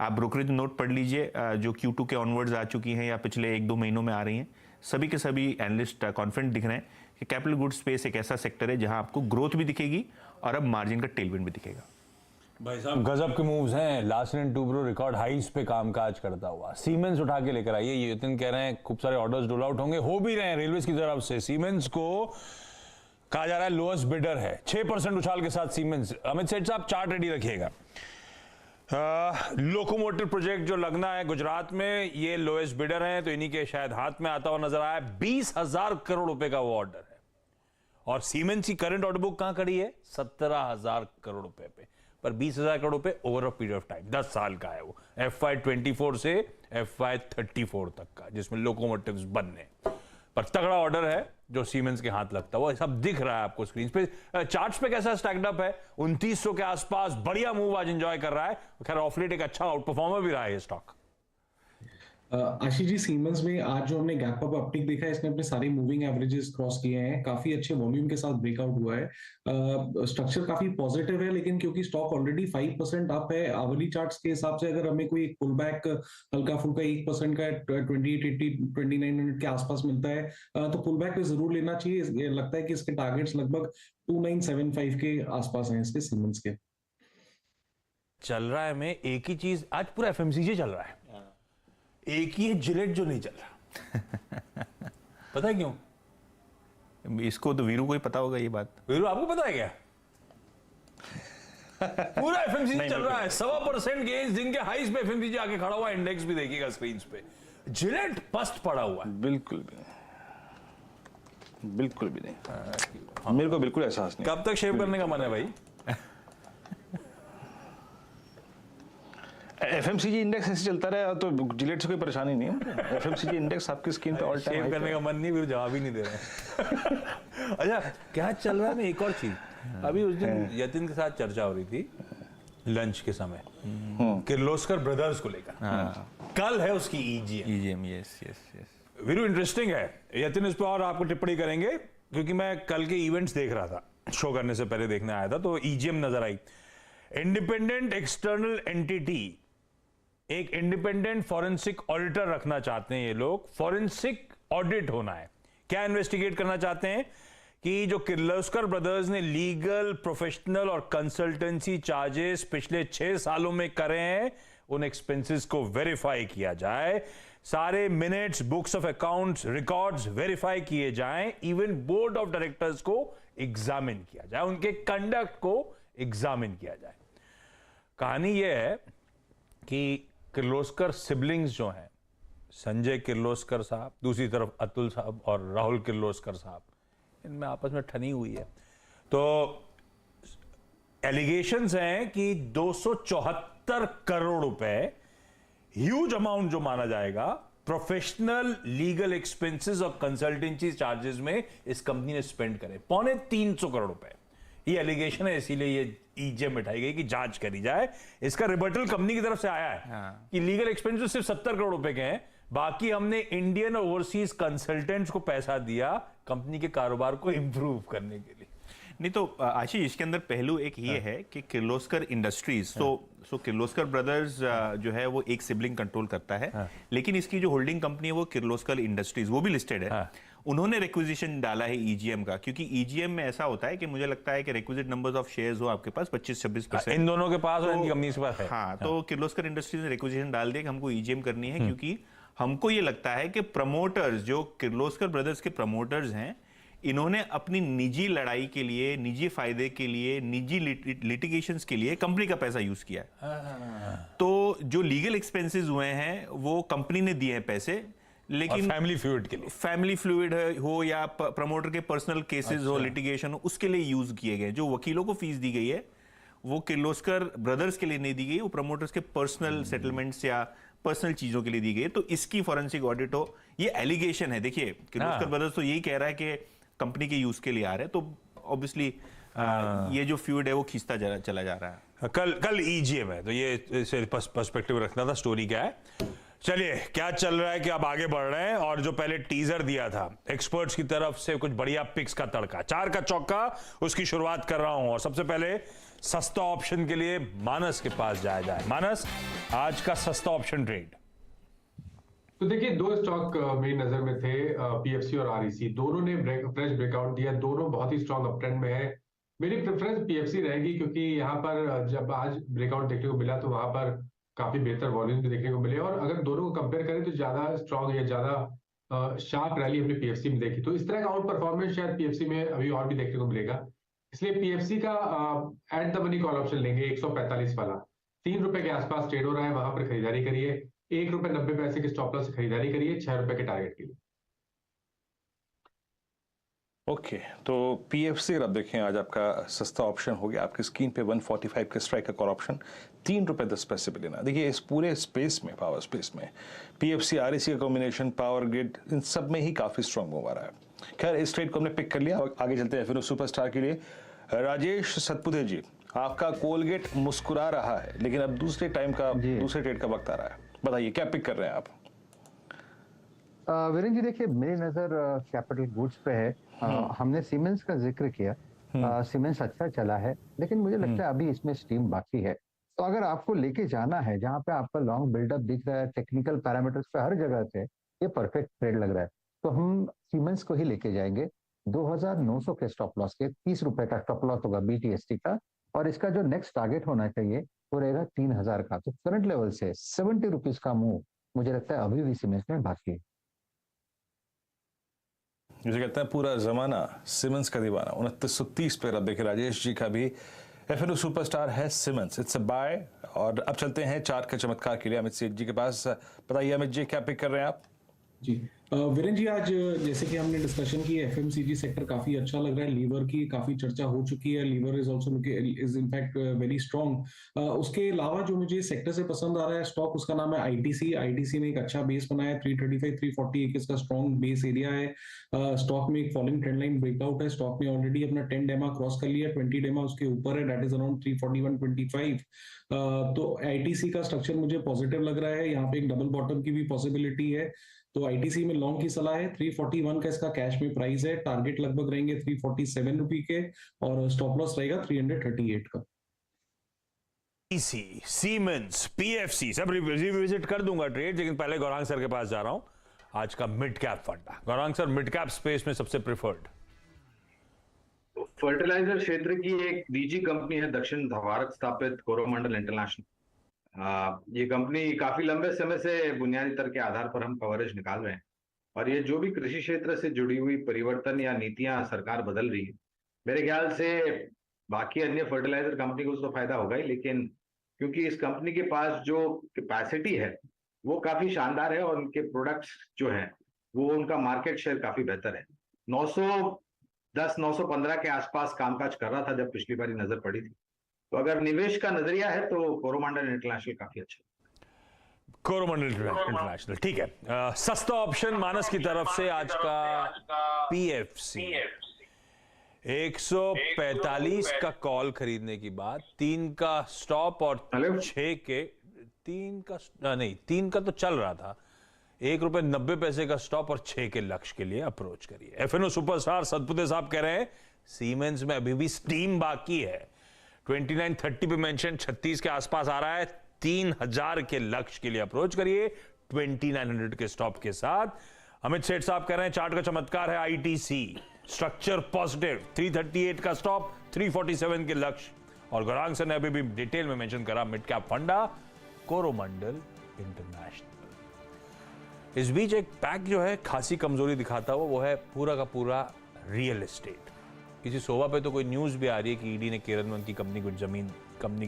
आप ब्रोकरेज नोट पढ़ लीजिए जो Q2 के ऑनवर्ड्स आ चुकी हैं या पिछले 1-2 महीनों में आ रही हैं, सभी के सभी एनालिस्ट कॉन्फिडेंट दिख रहे हैं कि कैपिटल गुड्स स्पेस एक ऐसा सेक्टर है जहां आपको ग्रोथ भी दिखेगी और अब मार्जिन का टेलविंड भी दिखेगा। भाई साहब गजब के मूव्स हैं, लार्सन & टुब्रो रिकॉर्ड हाइस पे कामकाज करता हुआ, सीमेंस उठा के लेकर आइए, ये यतिन कह रहे हैं खूब सारे ऑर्डर्स डोल आउट होंगे, हो भी रहे हैं रेलवेज की तरफ से। सीमेंस को कहा जा रहा है लोएस्ट बिडर है, 6% उछाल के साथ सीमेंस। अमित सेठ साहब चार्ट रेडी रखिएगा। लोकोमोटिव प्रोजेक्ट जो लगना है गुजरात में, ये लोएस्ट बिडर हैं, तो इन्हीं के शायद हाथ में आता हुआ नजर आया। 20,000 करोड़ रुपए का वो ऑर्डर है, और सीमेंस की करंट ऑर्डर बुक कहां खड़ी है? 17,000 करोड़ रुपए पे, पर 20,000 करोड़ रुपए over a period of time 10 साल का है वो, FY24 से FY34 तक का, जिसमें लोकोमोटिव्स बनने, पर तगड़ा ऑर्डर है जो सीमेंस के हाथ लगता है। वो सब दिख रहा है आपको स्क्रीन पे। चार्ट्स पे कैसा स्टैक्ड अप है? 2900 के आसपास बढ़िया मूव आज एंजॉय कर रहा है। खैर ऑफ लेट एक अच्छा आउट परफॉर्मर भी रहा है ये स्टॉक। आशीष जी, सीमेंस में आज जो हमने गैप अप अपटिक देखा है, इसने अपने सारे मूविंग एवरेजेस क्रॉस किए हैं, काफी अच्छे वॉल्यूम के साथ ब्रेकआउट हुआ है। स्ट्रक्चर काफी पॉजिटिव है, लेकिन क्योंकि स्टॉक ऑलरेडी 5% अप है, आवली चार्ट्स के हिसाब से अगर हमें कोई एक पुल बैक हल्का फुल्का 1% का 2880 2900 के आसपास मिलता है तो पुल बैक पे जरूर लेना चाहिए। लगता है कि इसके टारगेट्स लगभग 2975 के आसपास हैं इसके सीमेंस के। चल रहा है में एक ही चीज, आज पूरा FMCG चल रहा है, एक ही है जिलेट जो नहीं चल रहा। पता है क्यों? इसको तो वीरू को ही पता होगा ये बात। वीरू आपको पता है क्या? पूरा FMCG चल रहा है, 1.25% गेन्स, जिनके हाईस पे FMCG आके खड़ा हुआ, इंडेक्स भी देखिएगा स्क्रीन पे, जिलेट पस्त पड़ा हुआ है। बिल्कुल भी नहीं, बिल्कुल भी नहीं। मेरे को बिल्कुल एहसास नहीं। कब तक शेव करने का मन है भाई? FMCG इंडेक्स ऐसे चलता रहा तो जिलेट से कोई परेशानी नहीं है। FMCG इंडेक्स आपकी स्क्रीन पे ऑल टाइम शेव करने का मन नहीं, फिर जवाब ही नहीं दे रहे। अच्छा क्या चल रहा है? एक और चीज, अभी उस दिन यतिन के साथ चर्चा हो रही थी लंच के समय, किर्लोस्कर ब्रदर्स को लेकर। कल है उसकी EGM। Yes yes yes. Veeru interesting है, यतिन इस पर और आपको टिप्पणी करेंगे, क्योंकि मैं कल के इवेंट्स देख रहा था। शो करने से पहले देखने आया था, तो ईजीएम नजर आई। इंडिपेंडेंट एक्सटर्नल एंटिटी, एक इंडिपेंडेंट फॉरेंसिक ऑडिटर रखना चाहते हैं ये लोग। फॉरेंसिक ऑडिट होना है, क्या इन्वेस्टिगेट करना चाहते हैं कि जो किर्लोस्कर ब्रदर्स ने लीगल, प्रोफेशनल और कंसल्टेंसी चार्जेस पिछले 6 सालों में करे हैं, उन एक्सपेंसेस को वेरीफाई किया जाए, सारे minutes, books of accounts, records verify किए जाएं, इवन बोर्ड ऑफ डायरेक्टर्स को एग्जामिन किया जाए, उनके कंडक्ट को एग्जामिन किया जाए। कहानी यह है कि किर्लोस्कर सिबलिंग्स जो हैं, संजय किर्लोस्कर साहब, दूसरी तरफ अतुल साहब और राहुल किर्लोस्कर साहब, इनमें आपस में ठनी हुई है। तो एलिगेशंस हैं कि 274 करोड़ रुपए, ह्यूज अमाउंट जो माना जाएगा, प्रोफेशनल लीगल एक्सपेंसेस और कंसल्टेंसी चार्जेस में इस कंपनी ने स्पेंड करे, 325 करोड़ रुपए। ये एलिगेशन है, इसीलिए ये ईजीएम बिठाई गई कि जांच करी जाए। इसका रिबर्टल कंपनी की तरफ से आया है कि लीगल एक्सपेंसेस सिर्फ 70 करोड़ रुपए के हैं, बाकी हमने इंडियन और ओवरसीज कंसल्टेंट्स को पैसा दिया कंपनी के कारोबार को इंप्रूव करने के लिए। नहीं तो आशीष, इसके अंदर पहलू एक ये है कि किर्लोस्कर इंडस्ट्रीज, सो किर्लोस्कर ब्रदर्स जो है वो एक सिबलिंग कंट्रोल करता है, लेकिन इसकी जो होल्डिंग कंपनी है वो किर्लोस्कर इंडस्ट्रीज, वो भी लिस्टेड है। उन्होंने रिक्विजिशन डाला है ईजीएम का, क्योंकि ईजीएम में ऐसा होता है कि मुझे लगता है कि रिक्विजिट नंबर्स ऑफ शेयर्स हो आपके पास 25-26%, इन दोनों के पास और इनकी कंपनी के पास है। हाँ, तो किर्लोस्कर इंडस्ट्रीज ने रिक्विजिशन डाल दिया कि हमको ईजीएम करनी है, क्योंकि हमको ये लगता है कि प्रमोटर्स, जो किर्लोस्कर ब्रदर्स के प्रमोटर्स हैं, इन्होंने अपनी निजी लड़ाई के लिए, निजी फायदे के लिए, निजी लिटिगेशंस के लिए कंपनी का पैसा यूज किया है। तो जो लीगल एक्सपेंसेस हुए हैं वो कंपनी ने दिए हैं पैसे, लेकिन फैमिली फ्लूइड के लिए, फैमिली फ्लूइड हो या प्रमोटर के पर्सनल केसेस हो, लिटिगेशन हो, उसके लिए यूज किए गए। जो वकीलों को फीस दी गई है वो किर्लोस्कर ब्रदर्स के लिए नहीं दी गई, वो प्रमोटर्स के पर्सनल सेटलमेंट्स या पर्सनल चीजों के लिए दी गई। तो इसकी फॉरेंसिक ऑडिट हो, ये एलिगेशन है। देखिए, किर्लोस्कर ब्रदर्स तो यही कह रहा है कि कंपनी के यूज के लिए आ रहे हैं, तो ऑब्वियसली ये जो फ्यूड है वो खींचता चला जा रहा है। कल ईजीएम है, तो ये पर्सपेक्टिव रखना था, स्टोरी क्या है। चलिए, क्या चल रहा है कि अब आगे बढ़ रहे हैं, और जो पहले टीजर दिया था एक्सपर्ट्स की तरफ से, कुछ बढ़िया पिक्स का तड़का, 4 का चौका, उसकी शुरुआत कर रहा हूं। और सबसे पहले सस्ता ऑप्शन के लिए मानस के पास जाया जाए। मानस, आज का सस्ता ऑप्शन ट्रेड। तो देखिए, 2 स्टॉक मेरी नजर में थे, पीएफसी और आरईसी, दोनों ने फ्रेश ब्रेकआउट दिया, दोनों बहुत ही स्ट्रांग अप ट्रेंड में है। मेरी प्रेफरेंस पीएफसी रहेगी, क्योंकि यहाँ पर जब आज ब्रेकआउट देखने को मिला तो वहां पर काफी बेहतर वॉल्यूम भी देखने को मिले, और अगर दोनों को कंपेयर करें तो ज्यादा स्ट्रांग या ज्यादा शार्प रैली हमने पीएफसी में देखी। तो इस तरह का आउट परफॉर्मेंस शायद पीएफसी में अभी और भी देखने को मिलेगा, इसलिए पीएफसी का at the money call option लेंगे, 145 वाला, 3 रुपए के आसपास ट्रेड हो रहा है, वहां पर खरीदारी करिए। 1 रुपए 90 पैसे के स्टॉप लॉस से खरीदारी करिए 6 रुपए के टारगेट के लिए। ओके, तो पीएफसी अगर आप देखें, आज आपका सस्ता ऑप्शन हो गया। आपकी स्क्रीन पे 145 का स्ट्राइक का कॉल ऑप्शन 3 रुपए 10 पैसे पे लेना। देखिए, इस पूरे स्पेस में, पावर स्पेस में, पीएफसी आरईसी का कॉम्बिनेशन, पावर ग्रिड, इन सब में ही काफी स्ट्रांग मूव आ रहा है। खैर, इस ट्रेड को हमने पिक कर लिया, आगे चलते हैं फिर सुपरस्टार के लिए। राजेश सतपुते जी, आपका कोलगेट मुस्कुरा रहा है, लेकिन अब दूसरे ट्रेड का वक्त आ रहा है, बताइए क्या पिक कर रहे हैं आप? वीरेंद्र जी, देखिए, मेरी नजर कैपिटल गुड्स पे है। हमने सीमेंस का जिक्र किया, सीमेंस अच्छा चला है, लेकिन मुझे लगता है अभी इसमें स्टीम बाकी है। तो अगर आपको लेके जाना है जहां पे आपका लॉन्ग बिल्डअप दिख रहा है, टेक्निकल पैरामीटर्स पे हर जगह से ये परफेक्ट ट्रेड लग रहा है, तो हम सीमेंस को ही लेके जाएंगे। 2900 के स्टॉप लॉस के, 30 रुपए का स्टॉप लॉस होगा बीटीएसटी का, और इसका जो नेक्स्ट टारगेट होना चाहिए वो रहेगा 3000 का। तो करंट लेवल से 70 रुपीज का मूव मुझे लगता है अभी भी सीमेंस में बाकी है। मुझे कहता है पूरा जमाना सिमंस का दीवाना। 2930 पे अब देखिए, राजेश जी का भी एफएनओ सुपरस्टार है सिमंस, इट्स अ बाय। और अब चलते हैं 4 के चमत्कार के लिए अमित सेठ जी के पास। बताइए अमित जी, क्या पिक कर रहे हैं आप? जी वीरेंद्र जी, आज जैसे कि हमने डिस्कशन की, एफएमसीजी सेक्टर काफी अच्छा लग रहा है। लीवर की काफी चर्चा हो चुकी है, Lever is also is in fact very strong. उसके अलावा जो मुझे सेक्टर से पसंद आ रहा है स्टॉक, उसका नाम है आईटीसी। आईटीसी ने एक अच्छा बेस बनाया है, 335 340 इसका स्ट्रॉन्ग बेस एरिया है। स्टॉक में एक फॉलोइंग ट्रेंड लाइन ब्रेकआउट है, स्टॉक ने ऑलरेडी अपना 10 डेमा क्रॉस कर लिया, 20 डेमा उसके ऊपर है, दैट इज अराउंड 341.25। तो आईटीसी का स्ट्रक्चर मुझे पॉजिटिव लग रहा है, यहाँ पे एक डबल बॉटम की भी पॉसिबिलिटी है। तो आईटीसी में लॉन्ग की सलाह है 341 का इसका कैश में प्राइस है, टारगेट लगभग रहेंगे 347 रुपए के और स्टॉप लॉस रहेगा 338 का। सीमेंस, पीएफसी सब रिविजिट कर दूंगा ट्रेड, लेकिन पहले गौरांग सर के पास जा रहा हूं। आज का mid cap fund, Gaurang sir mid cap space में सबसे प्रिफर्ड फर्टिलाइजर क्षेत्र की एक निजी कंपनी है दक्षिण धवारक स्थापित कोरोमंडल इंटरनेशनल। ये कंपनी काफी लंबे समय से बुनियादी दर के आधार पर हम कवरेज निकाल रहे हैं, और ये जो भी कृषि क्षेत्र से जुड़ी हुई परिवर्तन या नीतियां सरकार बदल रही है, मेरे ख्याल से बाकी अन्य फर्टिलाइजर कंपनी को तो फायदा होगा ही, लेकिन क्योंकि इस कंपनी के पास जो कैपेसिटी है वो काफी शानदार है और उनके प्रोडक्ट्स जो हैं वो उनका मार्केट शेयर काफी बेहतर है। 910-915 के आसपास कामकाज कर रहा था जब पिछली बारी नजर पड़ी थी। तो अगर निवेश का नजरिया है तो कोरोमंडल इंटरनेशनल काफी अच्छा है। कोरोमंडल इंटरनेशनल ठीक है। सस्ता ऑप्शन मानस की तरफ से आज का पीएफसी 145 का कॉल खरीदने की बात, 3 का स्टॉप और 6 के 3 का तो चल रहा था, ₹1.90 का स्टॉप और 6 के लक्ष्य के लिए अप्रोच करिए। एफएनओ सुपरस्टार सतपुते साहब कह रहे हैं सीमेंस में अभी भी स्टीम बाकी है। 2930 पे मेंशन 36 के आसपास आ रहा है, 3000 के लक्ष्य के लिए अप्रोच करिए 2900 के स्टॉप के साथ। अमित सेठ साहब कह रहे हैं चार्ट का चमत्कार है आईटीसी, स्ट्रक्चर पॉजिटिव, 338 का स्टॉप, 347 के लक्ष्य। और गौरांग सर ने अभी भी डिटेल में मेंशन करा मिड कैप फंडा कोरोमंडल इंटरनेशनल। इस बीच एक पैक जो है खासी कमजोरी दिखाता हुआ, वो है पूरा का पूरा रियल एस्टेट। किसी शोभा पे तो कोई न्यूज भी आ रही है कि ईडी ने केरल में उनकी कंपनी की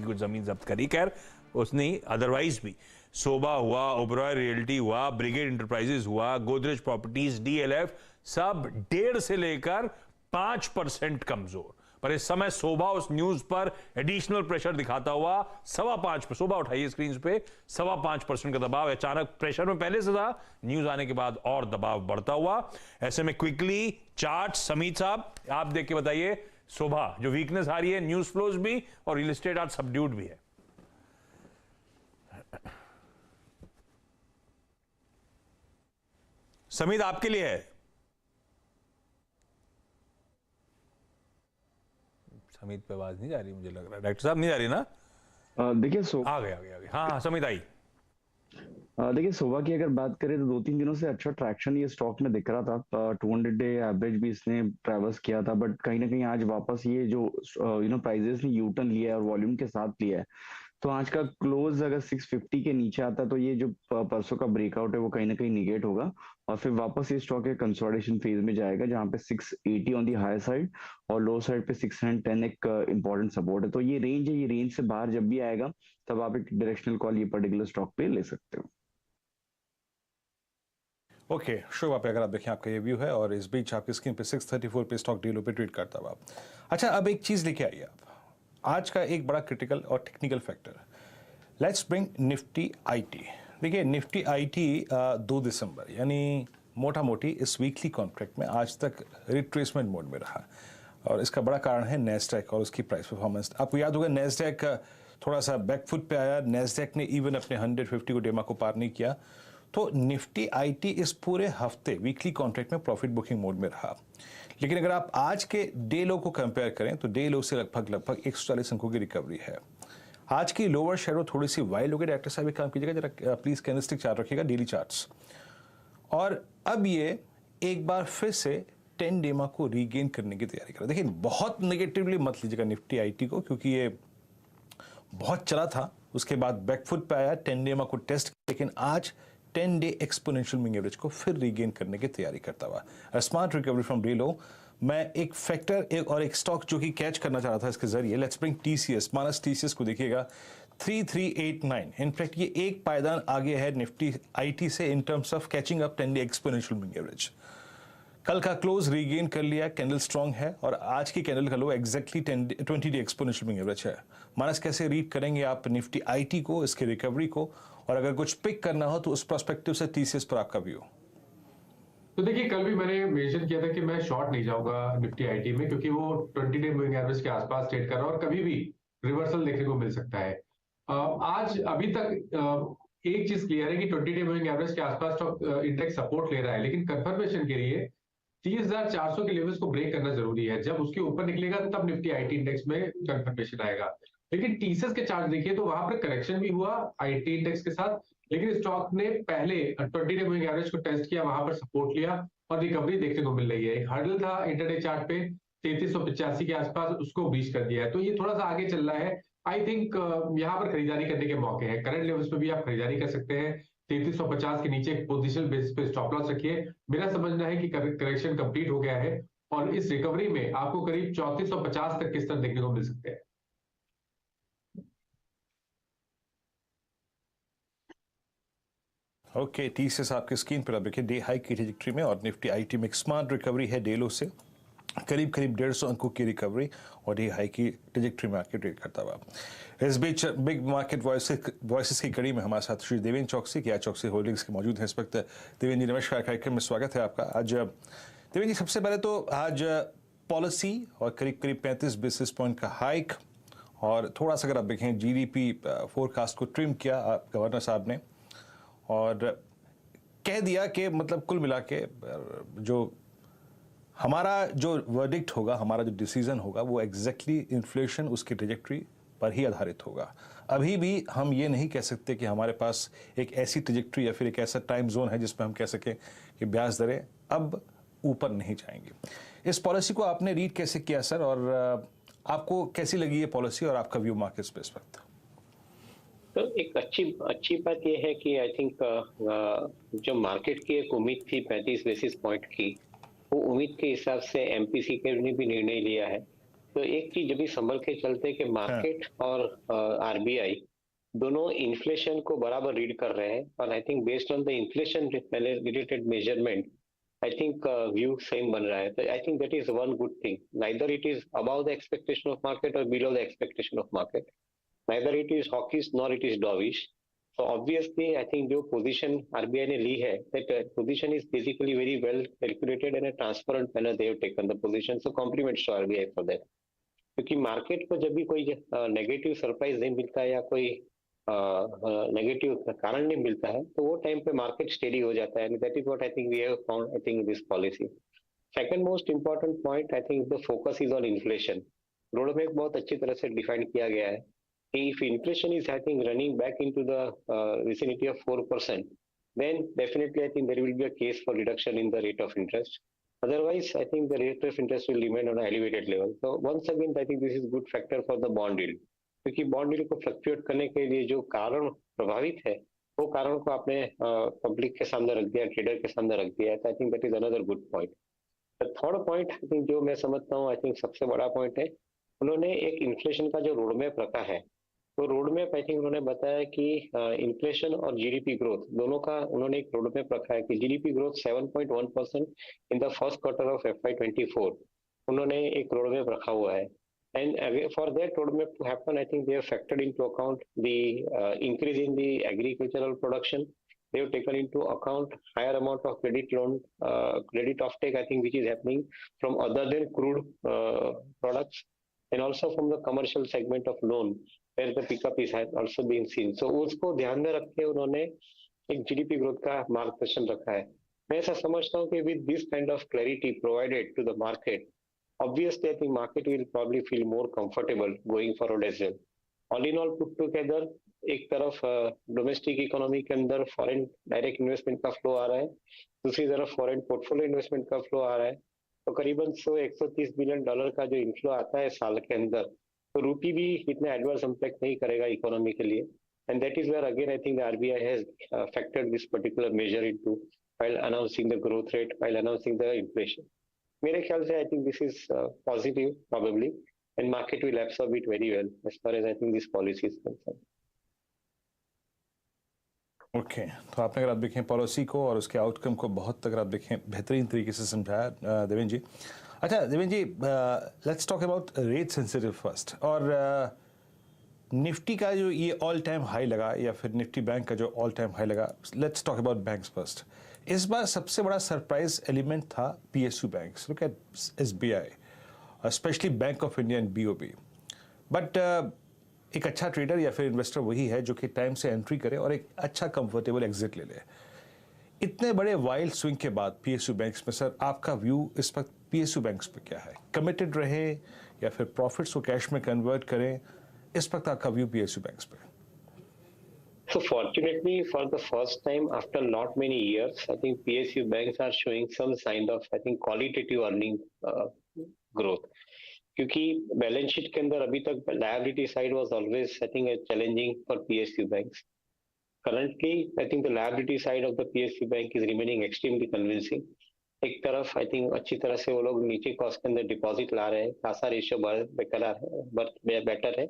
कुछ जमीन जब्त करी। खैर उसने अदरवाइज भी शोभा हुआ, ओबरॉय रियल्टी हुआ, ब्रिगेड इंटरप्राइजेस हुआ, गोदरेज प्रॉपर्टीज, डीएलएफ सब 1.5 से लेकर 5% कमजोर। पर इस समय शोभा उस न्यूज पर एडिशनल प्रेशर दिखाता हुआ 5.25, शोभा उठाइए स्क्रीन पे, 5.25% का दबाव। अचानक प्रेशर में पहले से था, न्यूज आने के बाद और दबाव बढ़ता हुआ। ऐसे में क्विकली चार्ट समीत साहब आप देख के बताइए, शोभा जो वीकनेस आ रही है, न्यूज फ्लोज भी और रियल एस्टेट आज सबड्यूड भी है। समीत आपके लिए है। समीत पे आवाज नहीं जा रही, मुझे लग रहा है डॉक्टर साहब नहीं जा रही ना। देखिए आ गए हाँ समीत आई। देखिए शोभा की अगर बात करें तो 2-3 दिनों से अच्छा ट्रैक्शन ये स्टॉक में दिख रहा था। 200 डे एवरेज भी इसने ट्रैवर्स किया था, बट कहीं ना कहीं आज वापस ये जो प्राइजेस ने यू टर्न लिया है और वॉल्यूम के साथ लिया है, तो आज का क्लोज अगर 650 के नीचे आता तो ये जो परसों का ब्रेकआउट है वो कहीं ना कहीं निगेट होगा और फिर वापस ये स्टॉक एक कंसोलिडेशन फेज में जाएगा, जहां पे 680 ऑन दी हाई साइड और लो साइड पे 610 एक इंपॉर्टेंट सपोर्ट है। तो ये रेंज है, ये रेंज से बाहर जब भी आएगा तब आप एक डायरेक्शनल कॉल ये पर्टिकुलर स्टॉक पे ले सकते हो। ओके शोभा पे अगर आप देखें आपका ये व्यू है, और इस बीच आपकी स्क्रीन पे 634 पे स्टॉक डीलो पे ट्रेड करता हुआ। अच्छा अब एक चीज लेके आइए आप, आज का एक बड़ा क्रिटिकल और technical factor, let's bring Nifty IT. देखिए निफ्टी आईटी 2 दिसंबर यानी मोटा मोटी इस वीकली कॉन्ट्रैक्ट में आज तक रिट्रेसमेंट मोड में रहा, और इसका बड़ा कारण है नेस्डैक और उसकी प्राइस परफॉर्मेंस। आपको याद होगा नेस्डैक थोड़ा सा बैकफुट पे आया, नेस्डैक ने इवन अपने 150 को डेमा को पार नहीं किया। तो निफ्टी आईटी इस पूरे हफ्ते वीकली कॉन्ट्रैक्ट में प्रॉफिट बुकिंग मोड में रहा, लेकिन अगर आप आज के डे लो को कंपेयर करें तो डे लो से लगभग 140 अंकों की रिकवरी है। आज की लोअर शेडो थोड़ी सी वाइल्ड हो गई। डायरेक्टर साहब एक काम कीजिएगा जरा प्लीज कैंडलस्टिक चार्ट रखिएगा, डेली चार्ट्स। और अब ये एक बार फिर से 10 डेमा को रीगेन करने की तैयारी कर रहा है। देखिए बहुत नेगेटिवली मत लीजिएगा निफ्टी आईटी को, क्योंकि ये बहुत चला था, उसके बाद बैकफुट पे आया, 10 डेमा को टेस्ट, लेकिन आज 10 डे एक्सपोनेंशियल मूविंग एवरेज को फिर रीगेन करने की तैयारी करता हुआ स्मार्ट रिकवरी फ्रॉम डे लो। मैं एक फैक्टर और एक स्टॉक जो कि कैच करना चाह रहा था इसके जरिए, let's bring TCS. Manas TCS को देखिएगा 3389, इनफैक्ट ये एक पायदान आगे है निफ्टी आईटी से in terms of catching up 10 day exponential moving average. कल का क्लोज रीगेन कर लिया, कैंडल स्ट्रांग है, और आज की कैंडल का low exactly 20 day exponential moving average है। मानस कैसे रीड करेंगे आप निफ्टी आईटी को, इसकी रिकवरी को, और अगर कुछ पिक करना हो तो उस पर्सपेक्टिव से टीसीएस पर आपका व्यू? तो देखिए कल भी मैंने मेंशन किया था कि मैं शॉर्ट नहीं जाऊंगा निफ्टी आईटी में, क्योंकि वो 20 डे मूविंग एवरेज के आसपास ट्रेड कर रहा है और कभी भी रिवर्सल देखने को मिल सकता है। आज अभी तक एक चीज क्लियर है कि 20 डे मूविंग एवरेज के आसपास स्टॉक इंडेक्स सपोर्ट ले रहा है, लेकिन कंफर्मेशन के लिए 30,400 के लेवल्स को ब्रेक करना जरूरी है। जब उसके ऊपर निकलेगा तो तब निफ्टी आईटी इंडेक्स में कंफर्मेशन आएगा। लेकिन टीसीएस के चार्ट देखिए तो वहां पर करेक्शन भी हुआ आईटी इंडेक्स के साथ, लेकिन स्टॉक ने पहले 20 डे मूविंग एवरेज को टेस्ट किया, वहां पर सपोर्ट लिया और रिकवरी देखने को मिल रही है। एक हर्डल था इंटरडे चार्ट पे 3385 के आसपास, उसको ब्रीच कर दिया है, तो ये थोड़ा सा आगे चल रहा है। आई थिंक यहाँ पर खरीदारी करने के मौके हैं। करंट लेवल्स पे भी आप खरीदारी कर सकते हैं। 3350 के नीचे पोजिशनल बेसिस पे स्टॉप लॉस रखिए। मेरा समझना है कि करेक्शन कंप्लीट हो गया है और इस रिकवरी में आपको करीब 3450 तक के स्तर देखने को मिल सकते हैं। ओके, टीसीएस आपकी स्क्रीन पर अब देखिए डे हाई की ट्रेजेक्टरी में और निफ्टी आईटी में स्मार्ट रिकवरी है डे लो से करीब 150 अंकों की रिकवरी और डे हाई की ट्रेजेक्टरी में आके ट्रेड करता हुआ। इस बीच बिग मार्केट वॉइसेस की कड़ी में हमारे साथ श्री देवेंद्र चौकसी क्या चौकसी होल्डिंग्स के मौजूद हैं इस वक्त। देवेंद्र जी नमस्कार, कार्यक्रम में स्वागत है आपका। आज देवेंद्र जी सबसे पहले तो आज पॉलिसी और करीब 35 बेसिस पॉइंट का हाइक और थोड़ा सा अगर आप देखें जीडीपी फोरकास्ट को ट्रिम किया गवर्नर साहब ने और कह दिया कि मतलब कुल मिला के जो हमारा जो वर्डिक्ट होगा, हमारा जो डिसीजन होगा वो एग्जैक्टली इन्फ्लेशन उसकी ट्रेजेक्टरी पर ही आधारित होगा। अभी भी हम ये नहीं कह सकते कि हमारे पास एक ऐसी ट्रेजेक्टरी या फिर एक ऐसा टाइम जोन है जिसमें हम कह सकें कि ब्याज दरें अब ऊपर नहीं जाएंगी। इस पॉलिसी को आपने रीड कैसे किया सर, और आपको कैसी लगी ये पॉलिसी और आपका व्यू मार्केट्स पे इस वक्त? तो एक अच्छी बात यह है कि आई थिंक जो मार्केट की एक उम्मीद थी 35 बेसिस पॉइंट की, वो उम्मीद के हिसाब से एमपीसी के ने भी निर्णय लिया है। तो एक चीज भी संभल के चलते कि मार्केट और आरबीआई दोनों इन्फ्लेशन को बराबर रीड कर रहे हैं और I think based on the inflation related measurement I think view same बन रहा है। तो I think that is one good thing, neither it is above the expectation of market और below the expectation of market, neither it is hawkish nor it is dovish. So obviously I think जो position RBI ने ली है, that position is basically very well calculated and a transparent manner they have taken the position, so compliments to RBI for that. क्योंकि मार्केट को जब भी कोई नेगेटिव सरप्राइज नहीं मिलता है या कोई नेगेटिव कारण नहीं मिलता है तो वो टाइम पे मार्केट स्टेडी हो जाता है, and that is what I think we have found I think in this policy. Second most important point I think the focus is on inflation. Road में बहुत अच्छी तरह से डिफाइन किया गया है if inflation is I think running back into the vicinity of 4%, then definitely I think there will be a case for reduction in the rate of interest. Otherwise, I think the rate of interest will remain on an elevated level. So once again, I think this is good factor for the bond yield. क्योंकि bond yield को फ्लक्चुएट करने के लिए जो कारण प्रभावित है, वो कारण को आपने पब्लिक के सामने रख दिया, ट्रेडर के सामने रख दिया है। तो I think that is another good point. The third point, I think जो मैं समझता हूँ, I think सबसे बड़ा पॉइंट है, उन्होंने एक इन्फ्लेशन का जो रोड मैप रखा है, तो रोड मैप आई थिंक उन्होंने बताया कि इन्फ्लेशन और जीडीपी ग्रोथ दोनों का उन्होंने एक रोड मैप रखा है कि GDP growth 7.1% in the first quarter of FY24 उन्होंने एक रोड मैप रखा हुआ है। And for that road map to happen I think they have factored into account the increase in the agricultural production, they have taken into account higher amount of credit loan credit offtake I think which is happening from other than crude products and also from the commercial segment of loan where the pickup is has also been seen. So उसको ध्यान में रख के उन्होंने एक जीडीपी ग्रोथ का मार्गदर्शन रखा है। मैं ऐसा समझता हूँ कि with this kind of clarity provided to the market, obviously I think market will probably feel more comfortable going forward as well. All in all put together, एक तरफ डोमेस्टिक इकोनॉमी के अंदर फॉरेन डायरेक्ट इन्वेस्टमेंट का फ्लो आ रहा है, दूसरी तरफ फॉरेन पोर्टफोलियो इन्वेस्टमेंट का फ्लो आ रहा है, तो करीबन 100-130 बिलियन डॉलर का जो इन्फ्लो आता है साल के अंदर, तो रूपी भी इतना एडवर्स इम्पैक्ट नहीं करेगा इकोनॉमी के लिए। And that is where again I think the RBI has factored this particular measure into while announcing the growth rate, while announcing the inflation. मेरे ख्याल से I think this is positive probably and market will absorb it very well as far as I think this policy is concerned. Okay, तो आपने अगर आप देखें पॉलिसी को और उसके आउटकम को बहुत अगर आप देखें बेहतरीन तरीके से समझाया देवेंद्र जी। अच्छा Devendra ji, let's talk about rate sensitive first, और निफ्टी का जो ये ऑल टाइम हाई लगा या फिर निफ्टी बैंक का जो ऑल टाइम हाई लगा, let's talk about banks first. इस बार सबसे बड़ा सरप्राइज एलिमेंट था PSU banks, look at SBI, specially bank of India and BOB. But एक अच्छा ट्रेडर या फिर इन्वेस्टर वही है जो कि टाइम से एंट्री करे और एक अच्छा कंफर्टेबल एग्जिट ले ले। इतने बड़े वाइल्ड स्विंग के बाद पीएसयू बैंक्स में सर आपका व्यू इस वक्त पीएसयू बैंक्स पे क्या है? कमिटेड रहे या फिर प्रॉफिट्स को कैश में कन्वर्ट करें? इस वक्त आपका व्यू पीएसयू बैंक्स पे? So fortunately, for the first time after not many years, I think PSU banks are showing some sign of, I think, qualitative earning growth. क्योंकि बैलेंस शीट के अंदर अभी तक liability side was always, I think, challenging for PSU banks. Currently, I think the liability side of the PSU bank is remaining extremely convincing. एक तरफ आई थिंक अच्छी तरह से वो लोग नीचे कॉस्ट के अंदर डिपॉजिट ला रहे हैं, खासा रेशियो बेटर है,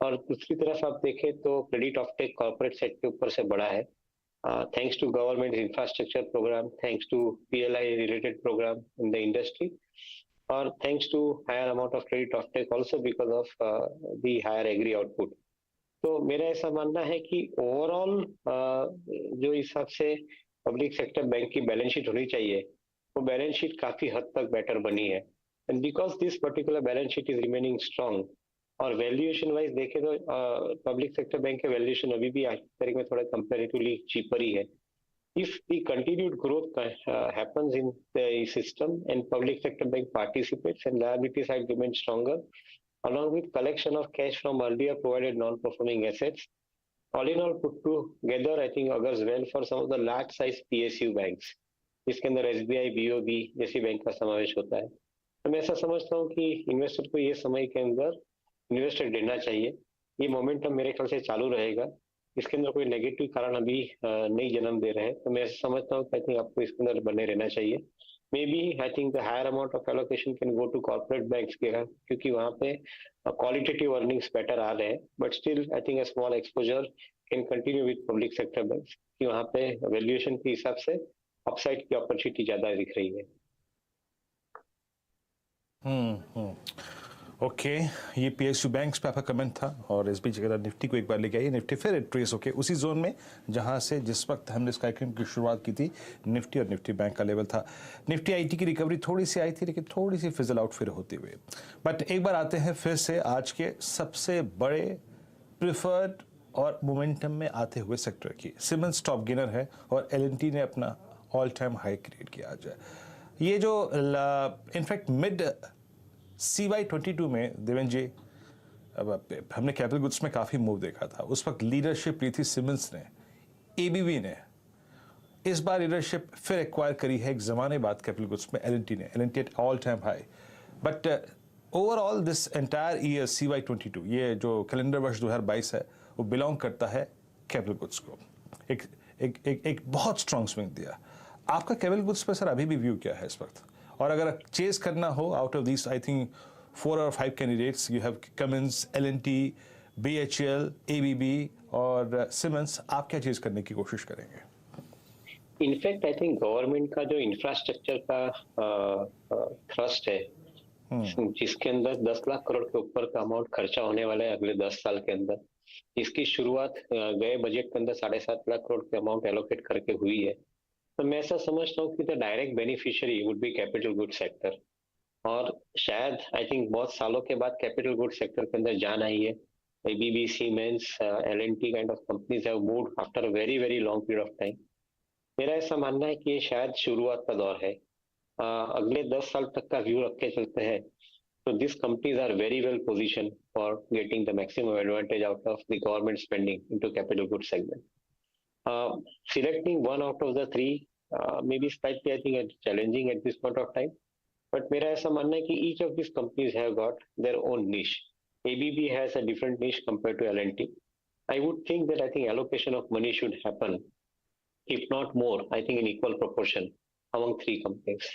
और दूसरी तरफ आप देखें तो क्रेडिट ऑफटेक कॉर्पोरेट सेट के ऊपर से बड़ा है, thanks to government infrastructure programme, thanks to PLI related programme in the industry, और thanks to higher amount of credit offtake also because of the higher agri output. तो मेरा ऐसा मानना है कि ओवरऑल जो हिसाब से पब्लिक सेक्टर बैंक की बैलेंस शीट होनी चाहिए वो बैलेंस शीट काफी हद तक बेटर बनी है, and because this particular balance sheet is remaining strong. और वैल्यूएशन वाइज देखें तो पब्लिक सेक्टर बैंक के वैल्यूएशन अभी भी आज की तारीख में थोड़ा कंपैरेटिवली चीपर ही है. If the continued growth happens in the system and public sector bank participates and liability side remains stronger along with collection of cash from earlier provided non-performing assets, all in all put together, I think augurs well for some of the large size PSU banks, जिसके अंदर SBI, BOB जैसी बैंक का समावेश होता है. तो मैं ऐसा समझता हूँ कि इन्वेस्टर को ये समय के अंदर इन्वेस्टर लेना चाहिए. ये मोमेंटम मेरे ख्याल से चालू रहेगा, इसके अंदर कोई नेगेटिव कारण अभी नहीं जन्म दे रहे हैं. तो मैं ऐसा समझता हूँ कि आई थिंक आपको इसके अंदर बने रहना चाहिए. Maybe I think the higher amount of allocation can go to corporate banks क्योंकि वहाँ पे qualitative earnings better आ रहे हैं, but still I think a small exposure can continue with public sector banks कि वहाँ पे valuation के हिसाब से upside की opportunity ज़्यादा दिख रही है. ओके, ये पीएसयू बैंक्स पे आपका कमेंट था, और इस बीच अगर निफ्टी को एक बार लेके आइए, निफ्टी फिर ट्रेस होके उसी जोन में जहां से जिस वक्त हमने इस कार्यक्रम की शुरुआत की थी निफ्टी और निफ्टी बैंक का लेवल था. निफ्टी आईटी की रिकवरी थोड़ी सी आई थी लेकिन थोड़ी सी फिजल आउट फिर होते हुए. बट एक बार आते हैं फिर से आज के सबसे बड़े प्रिफर्ड और मोमेंटम में आते हुए सेक्टर की. सिमेंस टॉप गेनर है और एलएनटी ने अपना ऑल टाइम हाई क्रिएट किया आज. ये जो इनफैक्ट मिड CY22 में देवेंद्र जी, अब हमने कैपिटल गुड्स में काफ़ी मूव देखा था. उस वक्त लीडरशिप ली थी सिमेंस ने, एबीबी ने. इस बार लीडरशिप फिर एक्वायर करी है एक ज़माने बाद कैपिटल गुड्स में एलएनटी ने. L and T at all time high. But overall this entire year CY22, ये जो कैलेंडर वर्ष 2022 है, वो बिलोंग करता है कैपिटल गुड्स को. एक बहुत स्ट्रॉन्ग स्विंग दिया. आपका कैपिटल गुड्स पर सर अभी भी व्यू क्या है इस वक्त? और अगर चेज करना हो out of this I think 4 or 5 candidates, you have Cummins, L and T, BHEL, ABB और सिमेंस, आप क्या चेज करने की कोशिश करेंगे? इनफैक्ट आई थिंक गवर्नमेंट का जो इंफ्रास्ट्रक्चर का थ्रस्ट है, जिसके अंदर 10 लाख करोड़ के ऊपर का अमाउंट खर्चा होने वाला है अगले 10 साल के अंदर, इसकी शुरुआत गए बजट के अंदर 7.5 लाख करोड़ के अमाउंट एलोकेट करके हुई है. तो मैं ऐसा समझता हूँ कि the direct beneficiary would be capital good sector, और शायद आई थिंक बहुत सालों के बाद कैपिटल गुड सेक्टर के अंदर जान आई है. ABB, Siemens, L and T kind of companies have moved after a very very long period of time. मेरा ऐसा मानना है कि ये शायद शुरुआत का दौर है. अगले 10 साल तक का व्यू रख के चलते हैं तो this companies are very well position for getting the maximum advantage out of the government spending into capital good segment. Selecting one out of the 3 may be slightly, I think, challenging at this point of time. But मेरा ऐसा मानना है कि each of these companies have got their own niche. ABB has a different niche compared to L&T. I would think that I think allocation of money should happen, if not more, I think in equal proportion among 3 companies.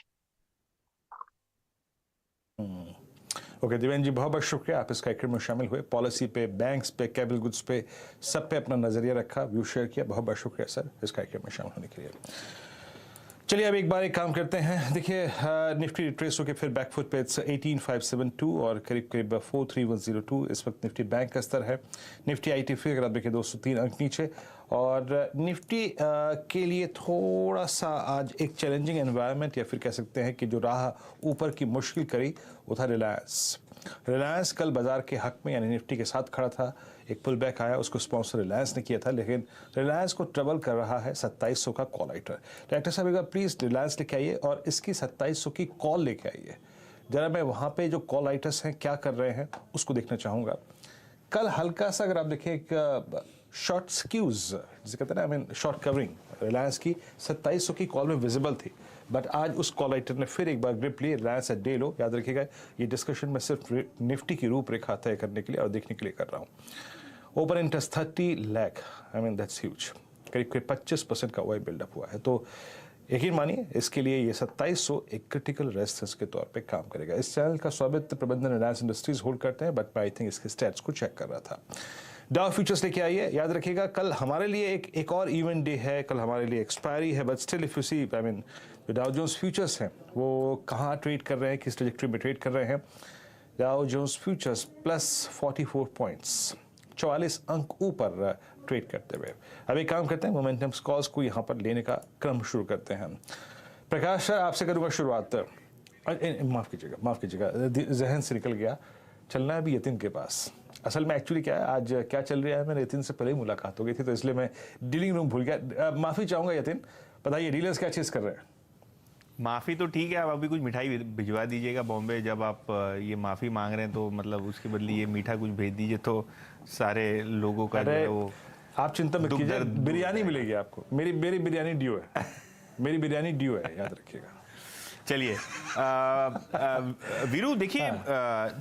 Okay Devendra ji, बहुत बहुत शुक्रिया, आप इस कार्यक्रम में शामिल हुए. पॉलिसी पे, बैंक्स पे, कैपिटल गुड्स पे, सब पे अपना नजरिया रखा, व्यू शेयर किया. बहुत बहुत शुक्रिया सर इस कार्यक्रम में शामिल होने के लिए. चलिए अब एक बार एक काम करते हैं. देखिए निफ्टी रिट्रेस होकर फिर बैकफुट पे 18,572 और करीब करीब 43102 इस वक्त निफ्टी बैंक का स्तर है. निफ्टी आईटी फिर अगर आप देखें 203 अंक नीचे, और निफ्टी के लिए थोड़ा सा आज एक चैलेंजिंग एनवायरनमेंट या फिर कह सकते हैं कि जो राह ऊपर की मुश्किल करी वो था रिलायंस. रिलायंस कल बाजार के हक में यानी निफ्टी के साथ खड़ा था, एक पुल बैक आया, उसको स्पॉन्सर रिलायंस ने किया था, लेकिन रिलायंस को ट्रबल कर रहा है 2700 का कॉल आइटर। डायरेक्टर साहब एक बार प्लीज रिलायंस लेके आइए और इसकी 2700 की कॉल लेके आइए। जरा मैं वहाँ पे जो कॉल आइटर्स हैं क्या कर रहे हैं उसको देखना चाहूँगा। कल हल्का सा अगर आप देखें एक शॉर्ट स्क्यूज जिसे कहते हैं ना, I mean short covering Reliance की 2700 की कॉल में विजिबल थी, बट आज उस कॉल आइटर ने फिर एक बार ग्रिप ली। रिलायंस एट डे लो, याद रखिएगा ये डिस्कशन में सिर्फ निफ्टी की रूपरेखा तय करने के लिए और देखने के लिए कर रहा हूँ। Open interest 30 lakh, I mean that's huge, करीब 25% का ओआई बिल्डअप हुआ है। तो यकीन मानिए इसके लिए ये 2700 एक क्रिटिकल रेजिस्टेंस के तौर पे काम करेगा। इस चैनल का स्वामित्व प्रबंधन रिलायंस इंडस्ट्रीज होल्ड करते हैं, बट मैं आई थिंक इसके स्टैट्स को चेक कर रहा था। डाउ फ्यूचर्स लेके आइए, याद रखिएगा कल हमारे लिए एक और इवेंट डे है, कल हमारे लिए एक्सपायरी है, but still if you see I mean जो डाउ जोन्स फ्यूचर्स हैं वो कहाँ ट्रेड कर रहे हैं, किस ट्रेजेक्टरी में ट्रेड कर रहे हैं। Dow Jones futures plus 44 points, 44 अंक ऊपर ट्रेड करते हुए। अब एक काम करते हैं, मोमेंटम कॉल्स को यहाँ पर लेने का क्रम शुरू करते हैं। प्रकाश सर आपसे करूँगा शुरुआत। माफ़ कीजिएगा जहन से निकल गया, चलना है अभी यतिन के पास। असल में एक्चुअली क्या है, आज क्या चल रहा है, मैंने यतिन से पहले ही मुलाकात हो गई थी तो इसलिए मैं डीलिंग रूम भूल गया। माफ़ी चाहूँगा यतिन, बताइए डीलर्स क्या चीज़ कर रहे हैं? माफ़ी तो ठीक है, आप अभी कुछ मिठाई भिजवा दीजिएगा बॉम्बे। जब आप ये माफ़ी मांग रहे हैं तो मतलब उसके बदले ये मीठा कुछ भेज दीजिए तो सारे लोगों का जो है वो। आप चिंता मत कीजिए, बिरयानी मिलेगी आपको। मेरी बिरयानी ड्यू है, मेरी बिरयानी ड्यू है, याद रखिएगा। चलिए वीरू देखिए,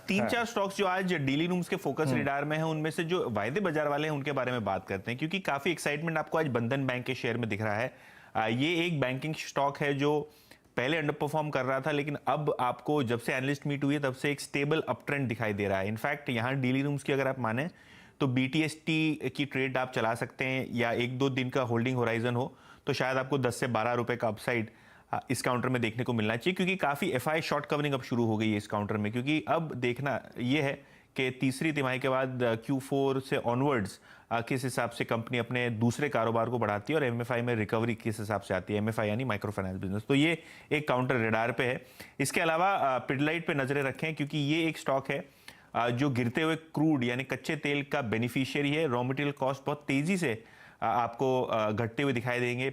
3-4 स्टॉक्स जो आज डीली रूम्स के फोकस रेडार में हैं उनमें से जो वायदे बाजार वाले हैं उनके बारे में बात करते हैं, क्योंकि काफी एक्साइटमेंट आपको आज बंधन बैंक के शेयर में दिख रहा है। ये एक बैंकिंग स्टॉक है जो पहले अंडर परफॉर्म कर रहा था, लेकिन अब आपको जब से एनालिस्ट मीट हुई है तब से एक स्टेबल अप ट्रेंड दिखाई दे रहा है। इनफैक्ट यहाँ डीली रूम्स की अगर आप माने तो BTST की ट्रेड आप चला सकते हैं, या 1-2 दिन का होल्डिंग होराइजन हो तो शायद आपको 10 से 12 रुपए का अपसाइड इस काउंटर में देखने को मिलना चाहिए, क्योंकि काफी FI शॉर्ट कवरिंग अब शुरू हो गई है इस काउंटर में। क्योंकि अब देखना यह है कि तीसरी तिमाही के बाद Q4 से ऑनवर्ड्स किस हिसाब से कंपनी अपने दूसरे कारोबार को बढ़ाती है और MFI में रिकवरी किस हिसाब से आती है, MFI यानी माइक्रो फाइनेंस बिजनेस। तो ये एक काउंटर रेडार पे है। इसके अलावा पिडलाइट पे नजरें रखें, क्योंकि ये एक स्टॉक है जो गिरते हुए क्रूड यानी कच्चे तेल का बेनिफिशियरी है। रॉ मटेरियल कॉस्ट बहुत तेजी से आपको घटते हुए दिखाई देंगे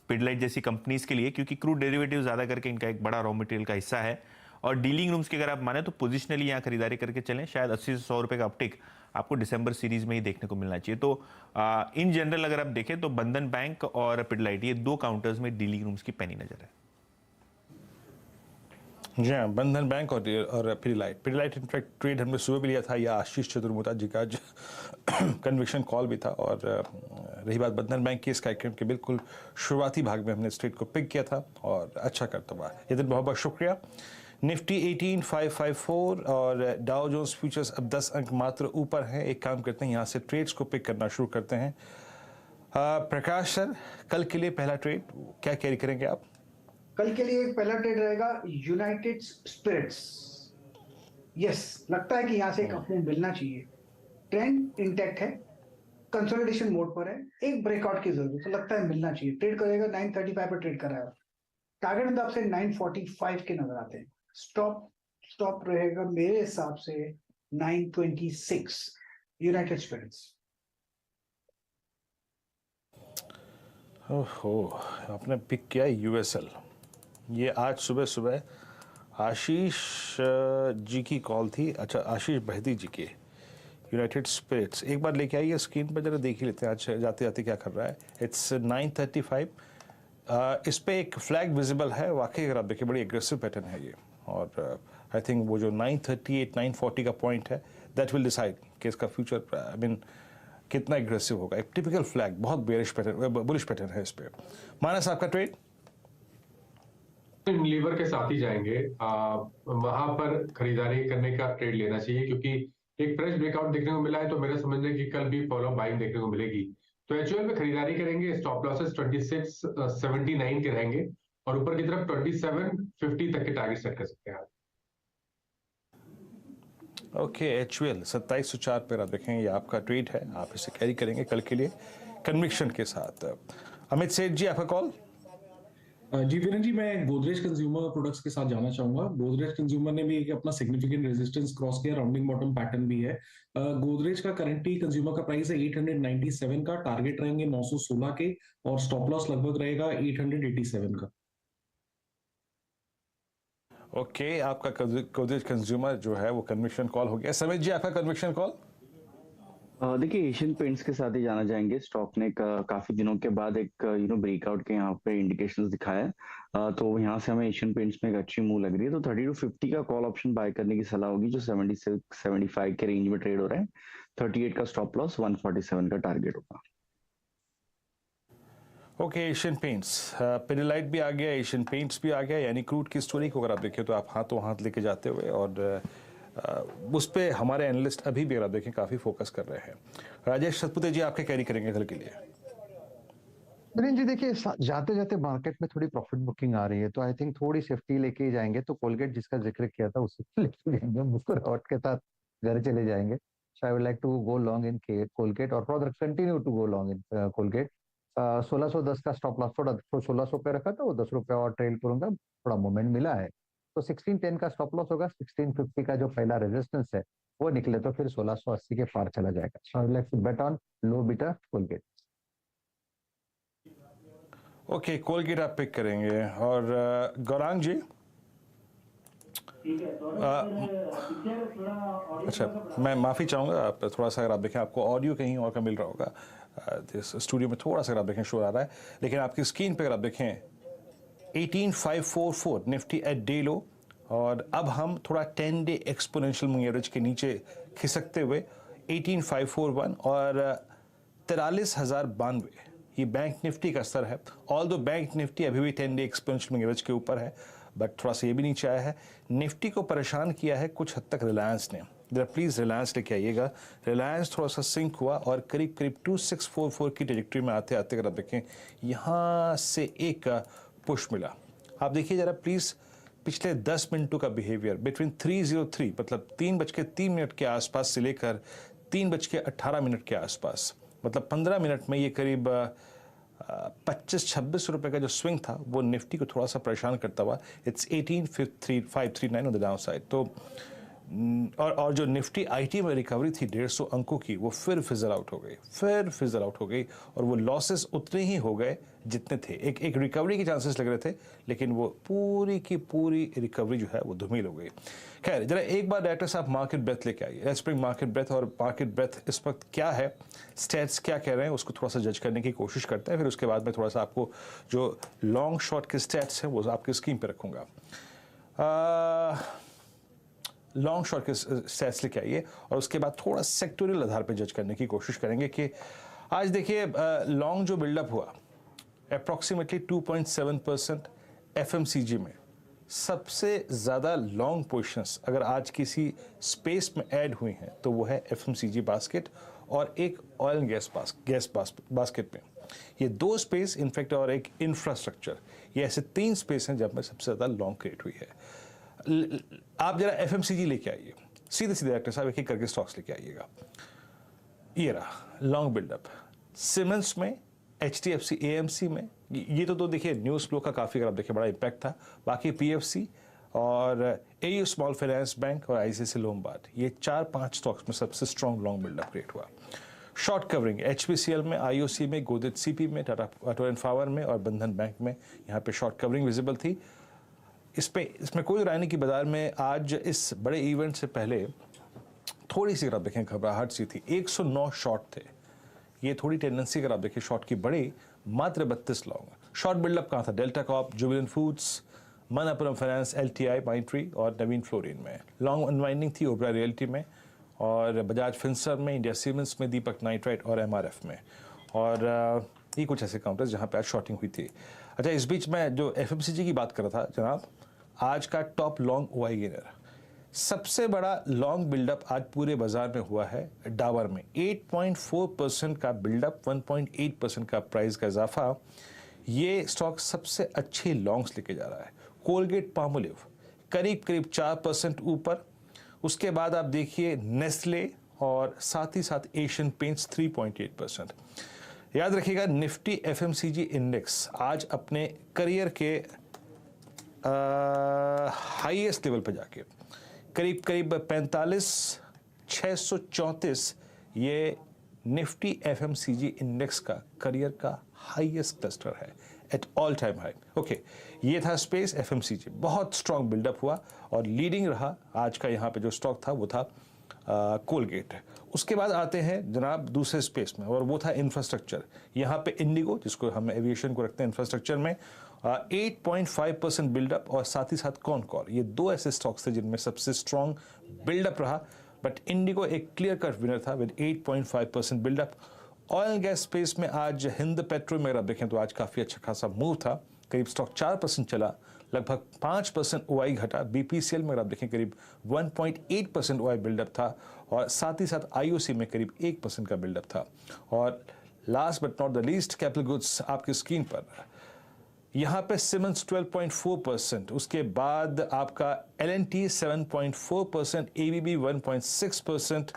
पिडलाइट जैसी कंपनीज के लिए, क्योंकि क्रूड डेरिवेटिव ज्यादा करके इनका एक बड़ा रॉ मटेरियल का हिस्सा है। और डीलिंग रूम्स की अगर आप माने तो पोजिशनली यहाँ खरीदारी करके चलें, शायद 80 से 100 रुपए का अपटिक आपको दिसंबर सीरीज में ही देखने को मिलना चाहिए। तो इन जनरल अगर आप देखें तो बंधन बैंक और पिडलाइट ये 2 काउंटर्स में डीलिंग रूम्स की पैनी नजर है। जी हाँ, बंधन बैंक और पिडलाइट इनफैक्ट ट्रेड हमने सुबह भी लिया था, या आशीष चतुर्मुता जी का आज कन्विक्शन कॉल भी था। और रही बात बंधन बैंक की, इस कार्यक्रम के बिल्कुल शुरुआती भाग में हमने इस ट्रेड को पिक किया था और अच्छा करता हुआ। ये दिन बहुत बहुत शुक्रिया। निफ्टी 18,554 और डाउ जोन्स फ्यूचर्स अब 10 अंक मात्र ऊपर हैं। एक काम करते हैं, यहाँ से ट्रेड्स को पिक करना शुरू करते हैं। प्रकाश सर, कल के लिए पहला ट्रेड क्या कैरी करेंगे आप? कल के लिए पहला ट्रेड रहेगा यूनाइटेड स्पिरिट्स। यस, लगता है कि यहाँ से एक अपमूव मिलना चाहिए। ट्रेंड इंटैक्ट है, कंसोलिडेशन मोड पर है, एक ब्रेकआउट की जरूरत है, लगता है मिलना चाहिए। ट्रेड करेगा 935 पर ट्रेड कर रहा है। टारगेट में आपसे 945 के नजर आते हैं। स्टॉप रहेगा मेरे हिसाब से 926 यूनाइटेड स्पिरिट्स। ओहो, आपने पिक किया USL। ये आज सुबह आशीष जी की कॉल थी। अच्छा, आशीष बहदी जी की यूनाइटेड स्पिरिट्स एक बार लेके आइए स्क्रीन पर, जरा देख ही लेते हैं आज जाते जाते क्या कर रहा है। इट्स 935। इस पे एक फ्लैग विजिबल है, वाकई अगर आप देखिए बड़ी एग्रेसिव पैटर्न है ये। और आई थिंक वो जो 938 940 का पॉइंट है दैट विल डिसाइड कि इसका फ्यूचर आई मीन कितना एग्रेसिव होगा। एक टिपिकल फ्लैग, बहुत बेरिश पैटर्न, बुलिश पैटर्न है इस पे। मानस आपका ट्रेड लीवर के साथ ही जाएंगे, वहां पर खरीदारी करने का ट्रेड लेना चाहिए, क्योंकि एक फ्रेश ब्रेकआउट देखने को मिला है। तो मेरा समझना है कि कल भी फॉलो बाइंग देखने को मिलेगी। तो एचयूएल में खरीदारी करेंगे। स्टॉप लॉसेस 2679 के रहेंगे और ऊपर की तरफ 2750 तक के टारगेट सेट कर सकते हैं। ओके, एचयूएल 2704 पर आप देखें, ये आपका ट्रेड है, आप इसे कैरी करेंगे कल के लिए कन्विक्शन के साथ। अमित सेठ जी, आपका कॉल। जी वीरेंद्र जी, मैं गोदरेज कंज्यूमर प्रोडक्ट्स के साथ जाना चाहूंगा। गोदरेज कंज्यूमर ने भी एक अपना सिग्निफिकेंट रेजिस्टेंस क्रॉस किया, राउंडिंग बॉटम पैटर्न भी है। गोदरेज का करंटली कंज्यूमर का प्राइस है 897 का, टारगेट रहेंगे 916 के और स्टॉप लॉस लगभग रहेगा 887 का। ओके, आपका गोदरेज कंज्यूमर जो है वो कन्विक्शन कॉल हो गया। समीर जी, आपका कन्विक्शन कॉल? देखिए एशियन पेंट्स के साथ ही जाना चाहेंगे। स्टॉक ने काफी दिनों के बाद एक ब्रेकआउट के यहाँ पे इंडिकेशंस दिखाया है, तो यहाँ से हमें एशियन पेंट्स में एक अच्छी मूव लग रही है। तो 30 to 50 का कॉल ऑप्शन बाय करने की सलाह होगी, जो 76-75 के रेंज में ट्रेड हो रहा है। 38 का स्टॉप लॉस, 147 का टारगेट होगा। ओके, एशियन पेंट्स, पिडिलाइट भी आ गया, एशियन पेंट्स भी आ गया। यानी क्रूड की स्टोरी को अगर आप देखें तो आप हाथों हाथ लेके जाते हुए, और उस पर हमारे एनालिस्ट अभी भी अगर आप देखें काफ़ी फोकस कर रहे हैं। राजेश सतपुते जी, आपके कैरी करेंगे कल के लिए? नरेंद्र जी देखिए, जाते जाते मार्केट में थोड़ी प्रॉफिट बुकिंग आ रही है, तो आई थिंक थोड़ी सेफ्टी लेके ही जाएंगे। तो कोलगेट जिसका जिक्र किया था उससे लेके जाएंगे, मुस्कुराहट के साथ घर चले जाएंगे। So I would like to go long in Colgate और for continue to go long in Colgate. 1610 का स्टॉप लॉस, थोड़ा 1600 पे रखा था, वो 10 रुपए और ट्रेल करूंगा, थोड़ा मोमेंट मिला है। तो 1610 का स्टॉप लॉस होगा। 1650 का जो पहला रेजिस्टेंस है वो निकले तो फिर 1680 के पार चला जाएगा। So I would like to bet on low beta Colgate. Okay, Colgate आप पिक करेंगे। और गौरांग जी? अच्छा, मैं माफ़ी चाहूँगा, आप थोड़ा सा अगर आप देखें, आपको ऑडियो कहीं और का मिल रहा होगा। स्टूडियो में थोड़ा सा अगर आप देखें शोर आ रहा है, लेकिन आपकी स्क्रीन पे अगर आप देखें 18544 निफ्टी एट डे लो, और अब हम थोड़ा 10 डे एक्सपोनेंशियल मूविंग एवरेज के नीचे खिसकते हुए 18541 और 43,092 ये बैंक निफ्टी का स्तर है। ऑल दो बैंक निफ्टी अभी भी 10 डे एक्सपोनेंशियल मूविंग एवरेज के ऊपर है, बट थोड़ा सा ये भी नीचे आया है। निफ्टी को परेशान किया है कुछ हद तक रिलायंस ने। जरा प्लीज रिलायंस लेके आइएगा। रिलायंस थोड़ा सा सिंक हुआ और करीब करीब 2644 की ट्रेजेक्टरी में आते आते अगर आप देखें यहाँ से एक पुश मिला। आप देखिए जरा प्लीज पिछले 10 मिनटों का बिहेवियर बिटवीन 303 मतलब 3:03 के आसपास से लेकर 3:18 के आसपास, मतलब 15 मिनट में ये करीब 25-26 रुपए का जो स्विंग था वो निफ्टी को थोड़ा सा परेशान करता हुआ it's 18,539 on the down side. तो और जो निफ्टी आईटी में रिकवरी थी 150 अंकों की, वो फिर फिजल आउट हो गई और वो लॉसेस उतने ही हो गए जितने थे। एक रिकवरी के चांसेस लग रहे थे, लेकिन वो पूरी की पूरी रिकवरी जो है वो धूमिल हो गई। खैर, जरा एक बार डायरेक्टर साहब मार्केट ब्रेथ लेके आइए। Let's bring market breath. और मार्केट ब्रेथ इस वक्त क्या है, स्टैट्स क्या कह रहे हैं, उसको थोड़ा सा जज करने की कोशिश करते हैं। फिर उसके बाद में थोड़ा सा आपको जो लॉन्ग शॉर्ट के स्टैट्स हैं वो आपकी स्क्रीन पर रखूंगा। लॉन्ग शॉर्ट के स्टैट्स लेके आइए और उसके बाद थोड़ा सेक्टोरियल आधार पर जज करने की कोशिश करेंगे कि आज देखिए लॉन्ग जो बिल्डअप हुआ अप्रॉक्सीमेटली 2.7% एफएमसीजी में सबसे ज़्यादा लॉन्ग पोजीशंस अगर आज किसी स्पेस में ऐड हुई हैं तो वो है एफएमसीजी बास्केट और एक ऑयल एंड गैस बास्केट में। ये दो स्पेस इनफैक्ट और एक इंफ्रास्ट्रक्चर, ये ऐसे 3 स्पेस हैं जब में सबसे ज़्यादा लॉन्ग क्रिएट हुई है। आप जरा एफएमसीजी लेके आइए, सीधे सीधे डायरेक्टर साहब एक एक करके स्टॉक्स लेके आइएगा। ये रहा लॉन्ग बिल्डअप सीमेंस में, HDFC AMC में। ये तो देखिए न्यूज़ फ्लो का काफ़ी अगर आप देखिए बड़ा इम्पैक्ट था। बाकी PFC और AU स्मॉल फाइनेंस बैंक और ICICI लोम्बार्ड, ये 4-5 स्टॉक्स में सबसे स्ट्रॉन्ग लॉन्ग बिल्डअप क्रिएट हुआ। शॉर्ट कवरिंग HPCL में, IOC में, गोदरेज CP में, टाटा ऑटो एंड पावर में और बंधन बैंक में यहाँ पे शॉर्ट कवरिंग विजिबल थी। इसमें कोई राय नहीं कि बाजार में आज इस बड़े इवेंट से पहले थोड़ी सी अगर आप देखें घबराहट सी थी। 109 शॉर्ट थे। ये थोड़ी टेंडेंसी अगर आप देखें शॉर्ट की बढ़ी, मात्र 32 लॉन्ग। शॉर्ट बिल्डअप कहाँ था? Delta Corp, Jubilant foods, Manappuram finance, LTI, माइंट्री और नवीन फ्लोरिन में। लॉन्ग अनवाइंडिंग थी ओबरा रियल्टी में और बजाज फिंसर्व में, इंडिया सीमेंट्स में, दीपक नाइट्राइट और MRF में। और ये कुछ ऐसे काउंटर्स जहाँ पे आज शॉर्टिंग हुई थी। अच्छा, इस बीच में जो FMCG की बात कर रहा था जनाब, आज का टॉप लॉन्ग OI गेनर, सबसे बड़ा लॉन्ग बिल्डअप आज पूरे बाजार में हुआ है डाबर में। 8.4% का बिल्डअप, 1.8% का प्राइस का इजाफा। ये स्टॉक सबसे अच्छे लॉन्ग्स लेके जा रहा है। कोलगेट पामोलिव करीब करीब 4% ऊपर। उसके बाद आप देखिए नेस्ले और साथ ही साथ एशियन पेंट्स 3.8%। याद रखिएगा निफ्टी एफएमसीजी इंडेक्स आज अपने करियर के हाईएस्ट लेवल पे जाके करीब 45,634 ये निफ्टी एफएमसीजी इंडेक्स का करियर का हाईएस्ट क्लस्टर है eight all time high. Okay, ये था स्पेस एफएमसीजी, बहुत स्ट्रॉन्ग बिल्डअप हुआ और लीडिंग रहा आज का यहाँ पे जो स्टॉक था वो था कोलगेट। उसके बाद आते हैं जनाब दूसरे स्पेस में और वो था इंफ्रास्ट्रक्चर। यहाँ पे इंडिगो, जिसको हम एविएशन को रखते हैं इंफ्रास्ट्रक्चर में, 8.5% बिल्डअप और साथ ही साथ कॉनकॉर, ये दो ऐसे स्टॉक्स थे जिनमें सबसे स्ट्रॉन्ग बिल्डअप रहा। बट इंडिगो एक क्लियर कट विनर था with 8.5% buildup. Oil and gas space में आज हिंद पेट्रो में अगर आप देखें तो आज काफ़ी अच्छा खासा मूव था, करीब स्टॉक 4% चला, लगभग 5% ओआई घटा। बीपीसीएल में अगर आप देखें करीब 1.8% ओआई बिल्डअप था और साथ ही साथ आईओसी में करीब 1% का बिल्डअप था। और last but not the least capital goods आपकी स्क्रीन पर, यहाँ पे सिमेंस 12.4%, उसके बाद आपका एलएनटी 7.4%, एबीबी 1.6%,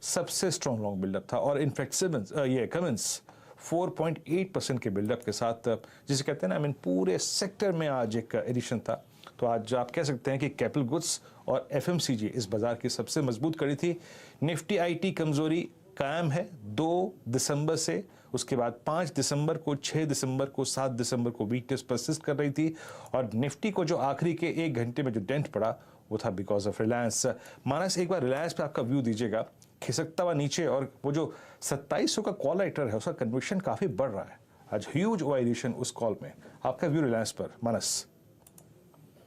सबसे स्ट्रॉन्ग लॉन्ग बिल्डअप था। और इनफैक्ट सिमेंस ये कमिंस 4.8% के बिल्डअप के साथ, जिसे कहते हैं ना पूरे सेक्टर में आज एक एडिशन था। तो आज आप कह सकते हैं कि कैपिटल गुड्स और एफएमसीजी इस बाजार की सबसे मजबूत कड़ी थी। निफ्टी आईटी कमजोरी कायम है 2 दिसंबर से, उसके बाद 5 दिसंबर को, 6 दिसंबर को, 7 दिसंबर को वीकनेस परसिस्ट कर रही थी। और निफ्टी को जो आखिरी के 1 घंटे में जो डेंट पड़ा वो था बिकॉज ऑफ रिलायंस। मानस, एक बार रिलायंस पे आपका व्यू दीजिएगा, खिसकता हुआ नीचे, और वो जो 2700 का कॉल राइटर है उसका कन्विक्शन काफी बढ़ रहा है। आज ह्यूज ओआईरेशन उस कॉल में। आपका व्यू रिलायंस पर मानस?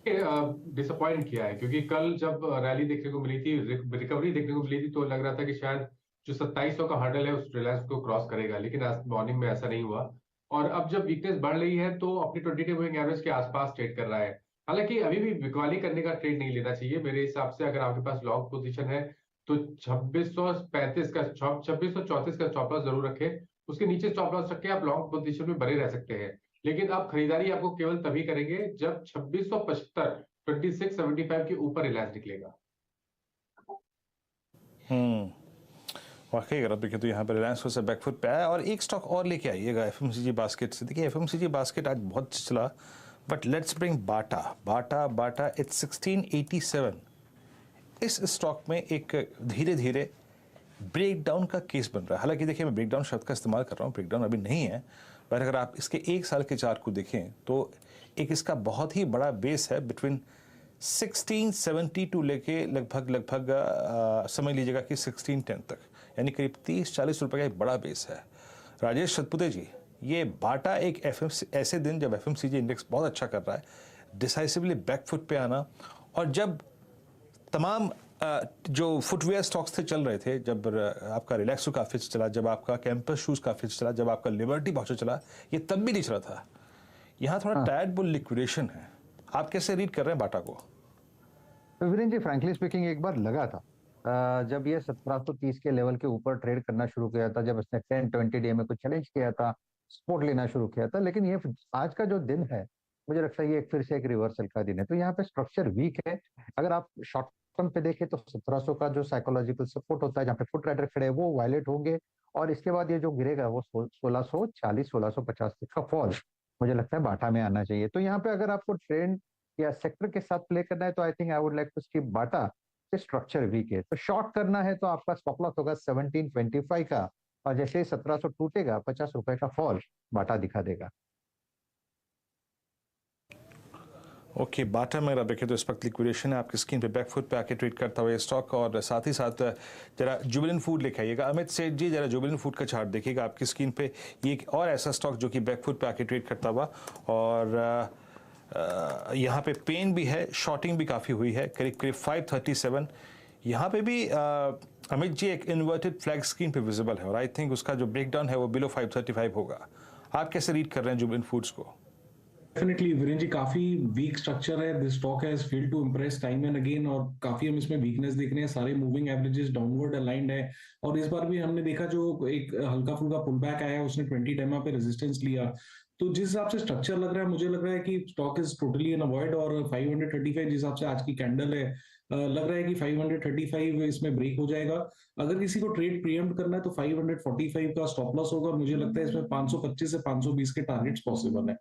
डिसअपॉइंट किया है क्योंकि कल जब रैली देखने को मिली थी, रिकवरी देखने को मिली थी, तो लग रहा था कि शायद जो 2700 का हर्डल है उस रिलायंस को क्रॉस करेगा, लेकिन आज मॉर्निंग में ऐसा नहीं हुआ। और अब जब वीकनेस बढ़ रही है तो अपनी 20 डे मूविंग एवरेज के आसपास ट्रेड कर रहा है। हालांकि अभी भी बिकवाली करने का ट्रेड नहीं लेना चाहिए मेरे हिसाब से। अगर आपके पास लॉन्ग पोजीशन है तो 2634 का स्टॉप लॉस जरूर रखें, उसके नीचे स्टॉप लॉस रख के आप लॉन्ग पोजीशन में बने रह सकते हैं। लेकिन आप खरीदारी आपको केवल तभी करेंगे जब 2675 2675 के ऊपर रिलायंस निकलेगा। वाकई अगर आप देखें तो यहाँ पर रिलायंस को से बैकफुट पे आया। और एक स्टॉक और लेके आइएगा एफएमसीजी बास्केट से। देखिए एफएमसीजी बास्केट आज बहुत चला, but let's bring Bata it's 1687। इस स्टॉक में एक धीरे धीरे ब्रेकडाउन का केस बन रहा है। हालांकि देखिए मैं ब्रेकडाउन शब्द का इस्तेमाल कर रहा हूँ, ब्रेकडाउन अभी नहीं है, पर अगर आप इसके 1 साल के चार्ट को देखें तो एक इसका बहुत ही बड़ा बेस है बिटवीन 1672 लेके लगभग समझ लीजिएगा कि 1610 तक, यानी करीब 30-40 रुपए का एक बड़ा बेस है। राजेश सतपुते जी, ये बाटा एक ऐसे दिन जब एफएमसीजी इंडेक्स बहुत अच्छा कर रहा है, डिसाइसिवली बैकफुट पे आना, और जब तमाम जो फुटवेयर स्टॉक्स थे चल रहे थे, जब आपका रिलैक्सो काफी चला, जब आपका कैंपस शूज काफी चला, जब आपका लिबर्टी बहुत चला, ये तब भी नहीं चला था। यहाँ थोड़ा टायर्ड बुल लिक्विडेशन है। आप कैसे रीड कर रहे हैं बाटा को? वीरेंद्र जी, फ्रैंकली स्पीकिंग एक बार लगा था जब ये 1730 के लेवल के ऊपर ट्रेड करना शुरू किया था, जब इसने 10-20 डे में कुछ चैलेंज किया था, सपोर्ट लेना शुरू किया था। लेकिन ये आज का जो दिन है, मुझे लगता है ये फिर से एक रिवर्सल का दिन है। तो यहाँ पे स्ट्रक्चर वीक है। अगर आप शॉर्ट टर्म पे देखें तो 1700 का जो साइकोलॉजिकल सपोर्ट होता है, जहाँ पे फुट राइडर खड़े हैं, वो वायलेट होंगे, और इसके बाद ये जो गिरेगा वो 1640 1650 तक का फॉल मुझे लगता है बाटा में आना चाहिए। तो यहाँ पे अगर आपको ट्रेंड या सेक्टर के साथ प्ले करना है तो I think I would like to keep Bata. Structure weak है तो शॉर्ट करना है तो आपका स्टॉप लॉस होगा 1725 का, और जैसे ही 1700 टूटेगा 50 रुपए का फॉल बाटा दिखा देगा। ओके, बाटा में अगर देखें तो इस वक्त लिक्विडेशन है आपकी स्क्रीन पे, बैकफुट पे आके ट्रेड करता हुआ ये स्टॉक। और साथ ही साथ जरा जुबिलेंट फूड लेके आइएगा। अमित सेठ जी, जरा जुबिलेंट फूड का चार्ट देखिएगा आपकी स्क्रीन पे। ये एक और ऐसा स्टॉक जो कि बैकफुट पे आके ट्रेड करता हुआ, और यहाँ पे पेन भी है, शॉर्टिंग भी काफ़ी हुई है, करीब 537। यहाँ पे भी अमित जी एक इन्वर्टेड फ्लैग स्क्रीन पे विजिबल है, और आई थिंक उसका जो ब्रेकडाउन है वो बिलो 535 होगा। आप कैसे रीड कर रहे हैं जुबिलेंट फूड्स को? डेफिनेटली वीरेंद्र जी, काफी वीक स्ट्रक्चर है। This stock has failed to impress time and again, और काफी हम इसमें वीकनेस देख रहे हैं। सारे मूविंग एवरेजेस डाउनवर्ड अलाइंड है, और इस बार भी हमने देखा जो एक हल्का फुल्का पुल बैक आया, उसने 20 डेमा पे रेजिस्टेंस लिया, तो जिस हिसाब से स्ट्रक्चर लग रहा है, मुझे लग रहा है कि stock is totally an avoid, और 535 जिस हिसाब से आज की कैंडल है, लग रहा है कि 535 इसमें ब्रेक हो जाएगा। अगर किसी को ट्रेड प्रीएम्प्ट करना है तो 545 का स्टॉप लॉस होगा, और मुझे लगता है इसमें 525 से 520 के टारगेट्स पॉसिबल है।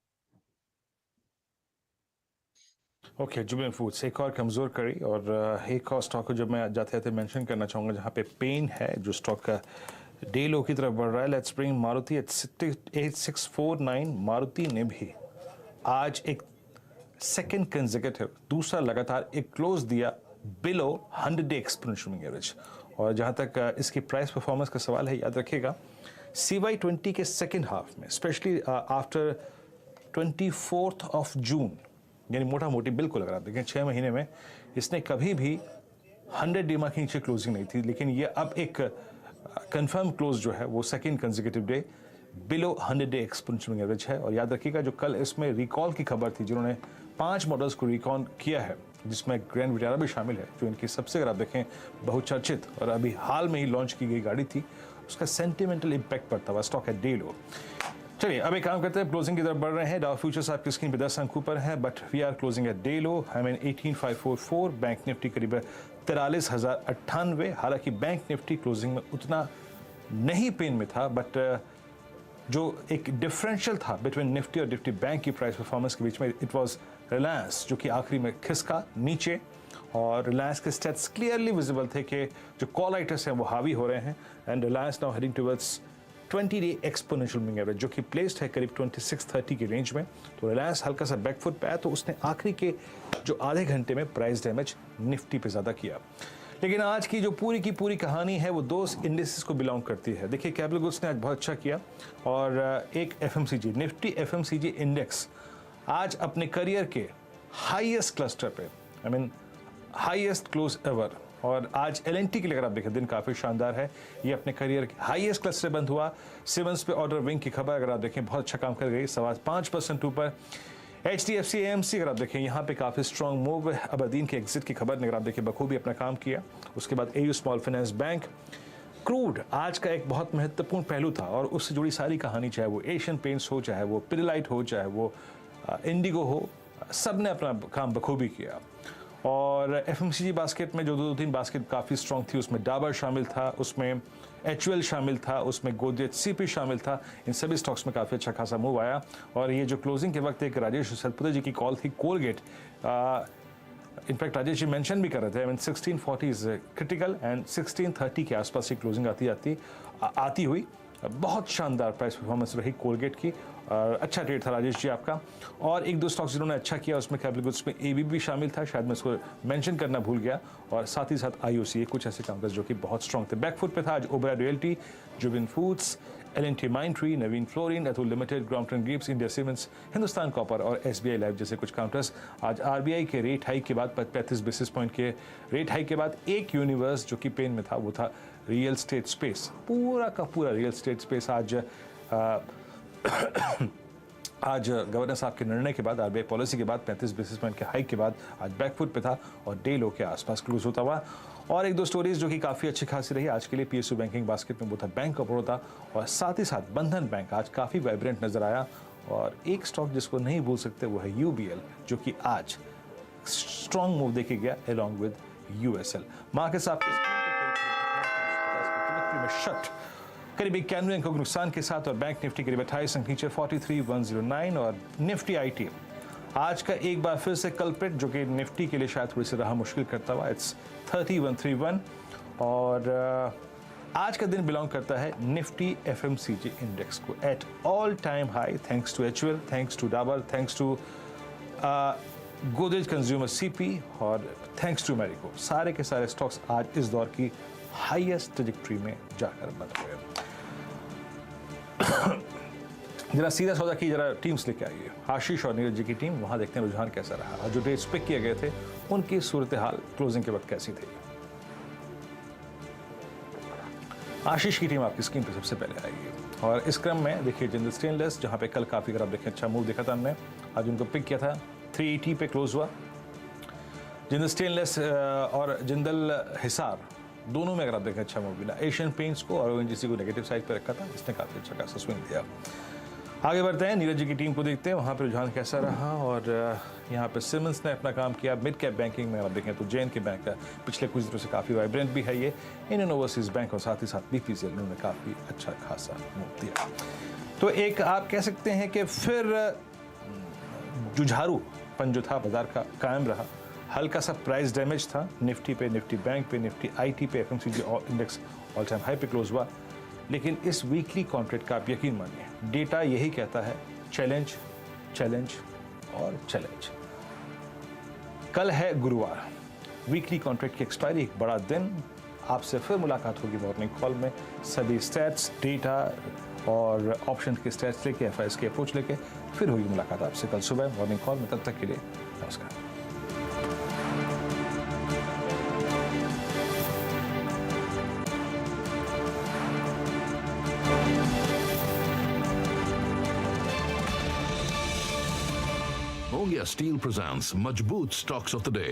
ओके, जुबिन फूड्स एक और कमज़ोर कड़ी, और एक और स्टॉक को जब मैं जाते जाते मेंशन करना चाहूँगा जहाँ पे पेन है, जो स्टॉक का डे लो की तरफ बढ़ रहा है। Let's bring Maruti at 8649। Maruti ने भी आज एक सेकंड कंसेक्यूटिव, दूसरा लगातार एक क्लोज दिया below 100 day exponential moving average. और जहाँ तक इसकी प्राइस परफॉर्मेंस का सवाल है, याद रखिएगा CY20 के सेकेंड हाफ में, स्पेशली आफ्टर 24 जून, यानी मोटा मोटी बिल्कुल अगर आप देखें 6 महीने में इसने कभी भी 100 डे मार्क के नीचे क्लोजिंग नहीं थी। लेकिन ये अब एक कंफर्म क्लोज जो है वो second consecutive day below 100 day exponential moving average है। और याद रखिएगा जो कल इसमें रिकॉल की खबर थी, जिन्होंने 5 मॉडल्स को रिकॉल किया है, जिसमें ग्रैंड विटारा भी शामिल है, जो इनकी सबसे अगर आप देखें बहुचर्चित और अभी हाल में ही लॉन्च की गई गाड़ी थी, उसका सेंटिमेंटल इम्पैक्ट पड़ता हुआ स्टॉक है डे लो। चलिए अब एक काम करते हैं, क्लोजिंग की तरफ बढ़ रहे हैं। डाउ फ्यूचर्स आपकी स्क्रीन पे 10 अंक ऊपर है, but we are closing at day low. I mean 18544। Bank Nifty करीब 43,098। हालांकि बैंक निफ्टी क्लोजिंग में उतना नहीं पेन में था, बट जो एक डिफरेंशियल था बिटवीन निफ्टी और निफ्टी बैंक की प्राइस परफॉर्मेंस के बीच में, इट वाज रिलायंस, जो कि आखिरी में खिसका नीचे। और रिलायंस के स्टेट्स क्लियरली विजिबल थे कि जो कॉल राइटर्स हैं वो हावी हो रहे हैं, and Reliance now heading towards 20 day exponential moving average, जो कि प्लेस्ड है करीब 2630 की रेंज में। तो रिलायंस हल्का सा बैकफुट पे आया, तो उसने आखिरी के जो आधे घंटे में प्राइस डैमेज निफ्टी पे ज़्यादा किया। लेकिन आज की जो पूरी की पूरी कहानी है वो 2 इंडिसेस को बिलोंग करती है। देखिए कैपिटल गुड्स ने आज बहुत अच्छा किया, और एक FMCG निफ्टी FMCG इंडेक्स आज अपने करियर के हाईएस्ट क्लस्टर पे, I mean highest close ever. और आज LNT के लिए अगर आप देखें दिन काफ़ी शानदार है, ये अपने करियर के हाईएस्ट क्लस्टर बंद हुआ। सिमंस पे ऑर्डर विंग की खबर अगर आप देखें बहुत अच्छा काम कर गई, 5% ऊपर। HDFC AMC अगर आप देखें यहाँ पे काफ़ी स्ट्रॉन्ग मूव। अबरदीन के एग्जिट की खबर ने अगर आप देखें बखूबी अपना काम किया। उसके बाद AU small finance bank. Crude आज का एक बहुत महत्वपूर्ण पहलू था, और उससे जुड़ी सारी कहानी, चाहे वो एशियन पेंट्स हो, चाहे वो पिडिलाइट हो, चाहे वो इंडिगो हो, सब ने अपना काम बखूबी किया। और FMCG बास्केट में जो 2-3 बास्केट काफ़ी स्ट्रॉन्ग थी, उसमें डाबर शामिल था, उसमें HUL शामिल था, उसमें गोदरेज CP शामिल था। इन सभी स्टॉक्स में काफ़ी अच्छा खासा मूव आया। और ये जो क्लोजिंग के वक्त एक राजेश सतपुते जी की कॉल थी, Colgate, in fact Rajesh ji mention भी कर रहे थे, I mean 1640 is critical, and 1630 के आसपास ही क्लोजिंग आती हुई बहुत शानदार प्राइस परफॉर्मेंस रही कोलगेट की। अच्छा ट्रेड था राजेश जी आपका। और 1-2 स्टॉक्स जिन्होंने अच्छा किया, उसमें कैपिटल गुड्स में ABB भी शामिल था, शायद मैं इसको मेंशन करना भूल गया, और साथ ही साथ IOC, कुछ ऐसे काउंटर्स जो कि बहुत स्ट्रॉन्ग थे। बैकफुट पे था आज Oberoi Realty, Jubin Foods, LNT Mindtree, Navin Fluorine, Atul Limited, Crompton Greaves, India Cements, Hindustan Copper और SBI लाइफ जैसे कुछ काउंटर्स। आज RBI के रेट हाइक के बाद 35 बेसिस पॉइंट के रेट हाइक के बाद एक यूनिवर्स जो कि पेन में था, वो था रियल स्टेट स्पेस। पूरा का पूरा रियल स्टेट स्पेस आज गवर्नर साहब के निर्णय के बाद, RBI पॉलिसी के बाद, 35 बेसिस पॉइंट के हाइक के बाद आज बैकफुट पे था और डे लो के आसपास क्लोज होता हुआ। और 1-2 स्टोरीज जो कि काफ़ी अच्छी खासी रही आज के लिए PSU बैंकिंग बास्केट में, वो था बैंक ऑफ बड़ौदा, और साथ ही साथ बंधन बैंक आज काफ़ी वाइब्रेंट नजर आया। और एक स्टॉक जिसको नहीं भूल सकते वो है UBL, जो कि आज स्ट्रॉन्ग मूव देके गया अलॉन्ग विद USL। मार्केट्स आपके शट करीब 91 अंकों के नुकसान के साथ, और बैंक निफ्टी करीब 28 अंक नीचे 43,109। और निफ्टी IT आज का एक बार फिर से कल्प्रिट, जो कि निफ्टी के लिए शायद थोड़ी सी राह मुश्किल करता हुआ, इट्स 3131। और आज का दिन बिलोंग करता है निफ्टी FMCG इंडेक्स को at all time high, thanks to HUL, thanks to Dabur, thanks to Godrej consumer CP और थैंक्स टू मैरिको। सारे के सारे स्टॉक्स आज इस दौर की हाईएस्ट ट्रैजेक्टरी में जाकर बंद हुए। जरा सीधा सौदा की जरा टीम्स लेके आइए। आशीष और नीरज जी की टीम, वहां देखते हैं रुझान कैसा रहा, जो डेट्स पिक किए गए थे उनकी सूरत हाल क्लोजिंग के वक्त कैसी थी। आशीष की टीम आपकी स्क्रीन पे सबसे पहले आएगी, और इस क्रम में देखिए जिंदल स्टेनलेस, जहां पे कल काफी अगर आप देखें अच्छा मूव देखा था हमने, आज उनको पिक किया था, 380 पे क्लोज हुआ। जिंदल स्टेनलेस और जिंदल हिसार दोनों में अगर आप देखें अच्छा मूव मिला। एशियन पेंट्स को और ONGC को नेगेटिव साइड पे रखा था, इसने काफी अच्छा खासा स्विंग दिया। आगे बढ़ते हैं, नीरज जी की टीम को देखते हैं वहाँ पे रुझान कैसा रहा। और यहाँ पे सिमंस ने अपना काम किया मिड कैप बैंकिंग में। आप देखें तो JNK बैंक पिछले कुछ दिनों से काफ़ी वाइब्रेंट भी है ये। इंडियन ओवरसीज बैंक और साथ ही साथ BPCL उन्होंने काफ़ी अच्छा खासा मूव दिया। तो एक आप कह सकते हैं कि फिर जुझारूपन जो था बाजार का कायम रहा। हल्का सा प्राइस डैमेज था निफ्टी पे, निफ्टी बैंक पे, निफ्टी IT पे, FMCG index all time high पे क्लोज हुआ। लेकिन इस वीकली कॉन्ट्रैक्ट का आप यकीन मानिए डेटा यही कहता है, चैलेंज चैलेंज और चैलेंज। कल है गुरुवार, वीकली कॉन्ट्रैक्ट की एक्सपायरी, एक बड़ा दिन। आपसे फिर मुलाकात होगी मॉर्निंग कॉल में, सभी स्टैट्स, डेटा और ऑप्शन के स्टैट्स लेके, FIs के अप्रोच लेके फिर होगी मुलाकात आपसे कल सुबह मॉर्निंग कॉल में। तब तक के लिए नमस्कार। Only Steel presents Majboot Stocks of the Day.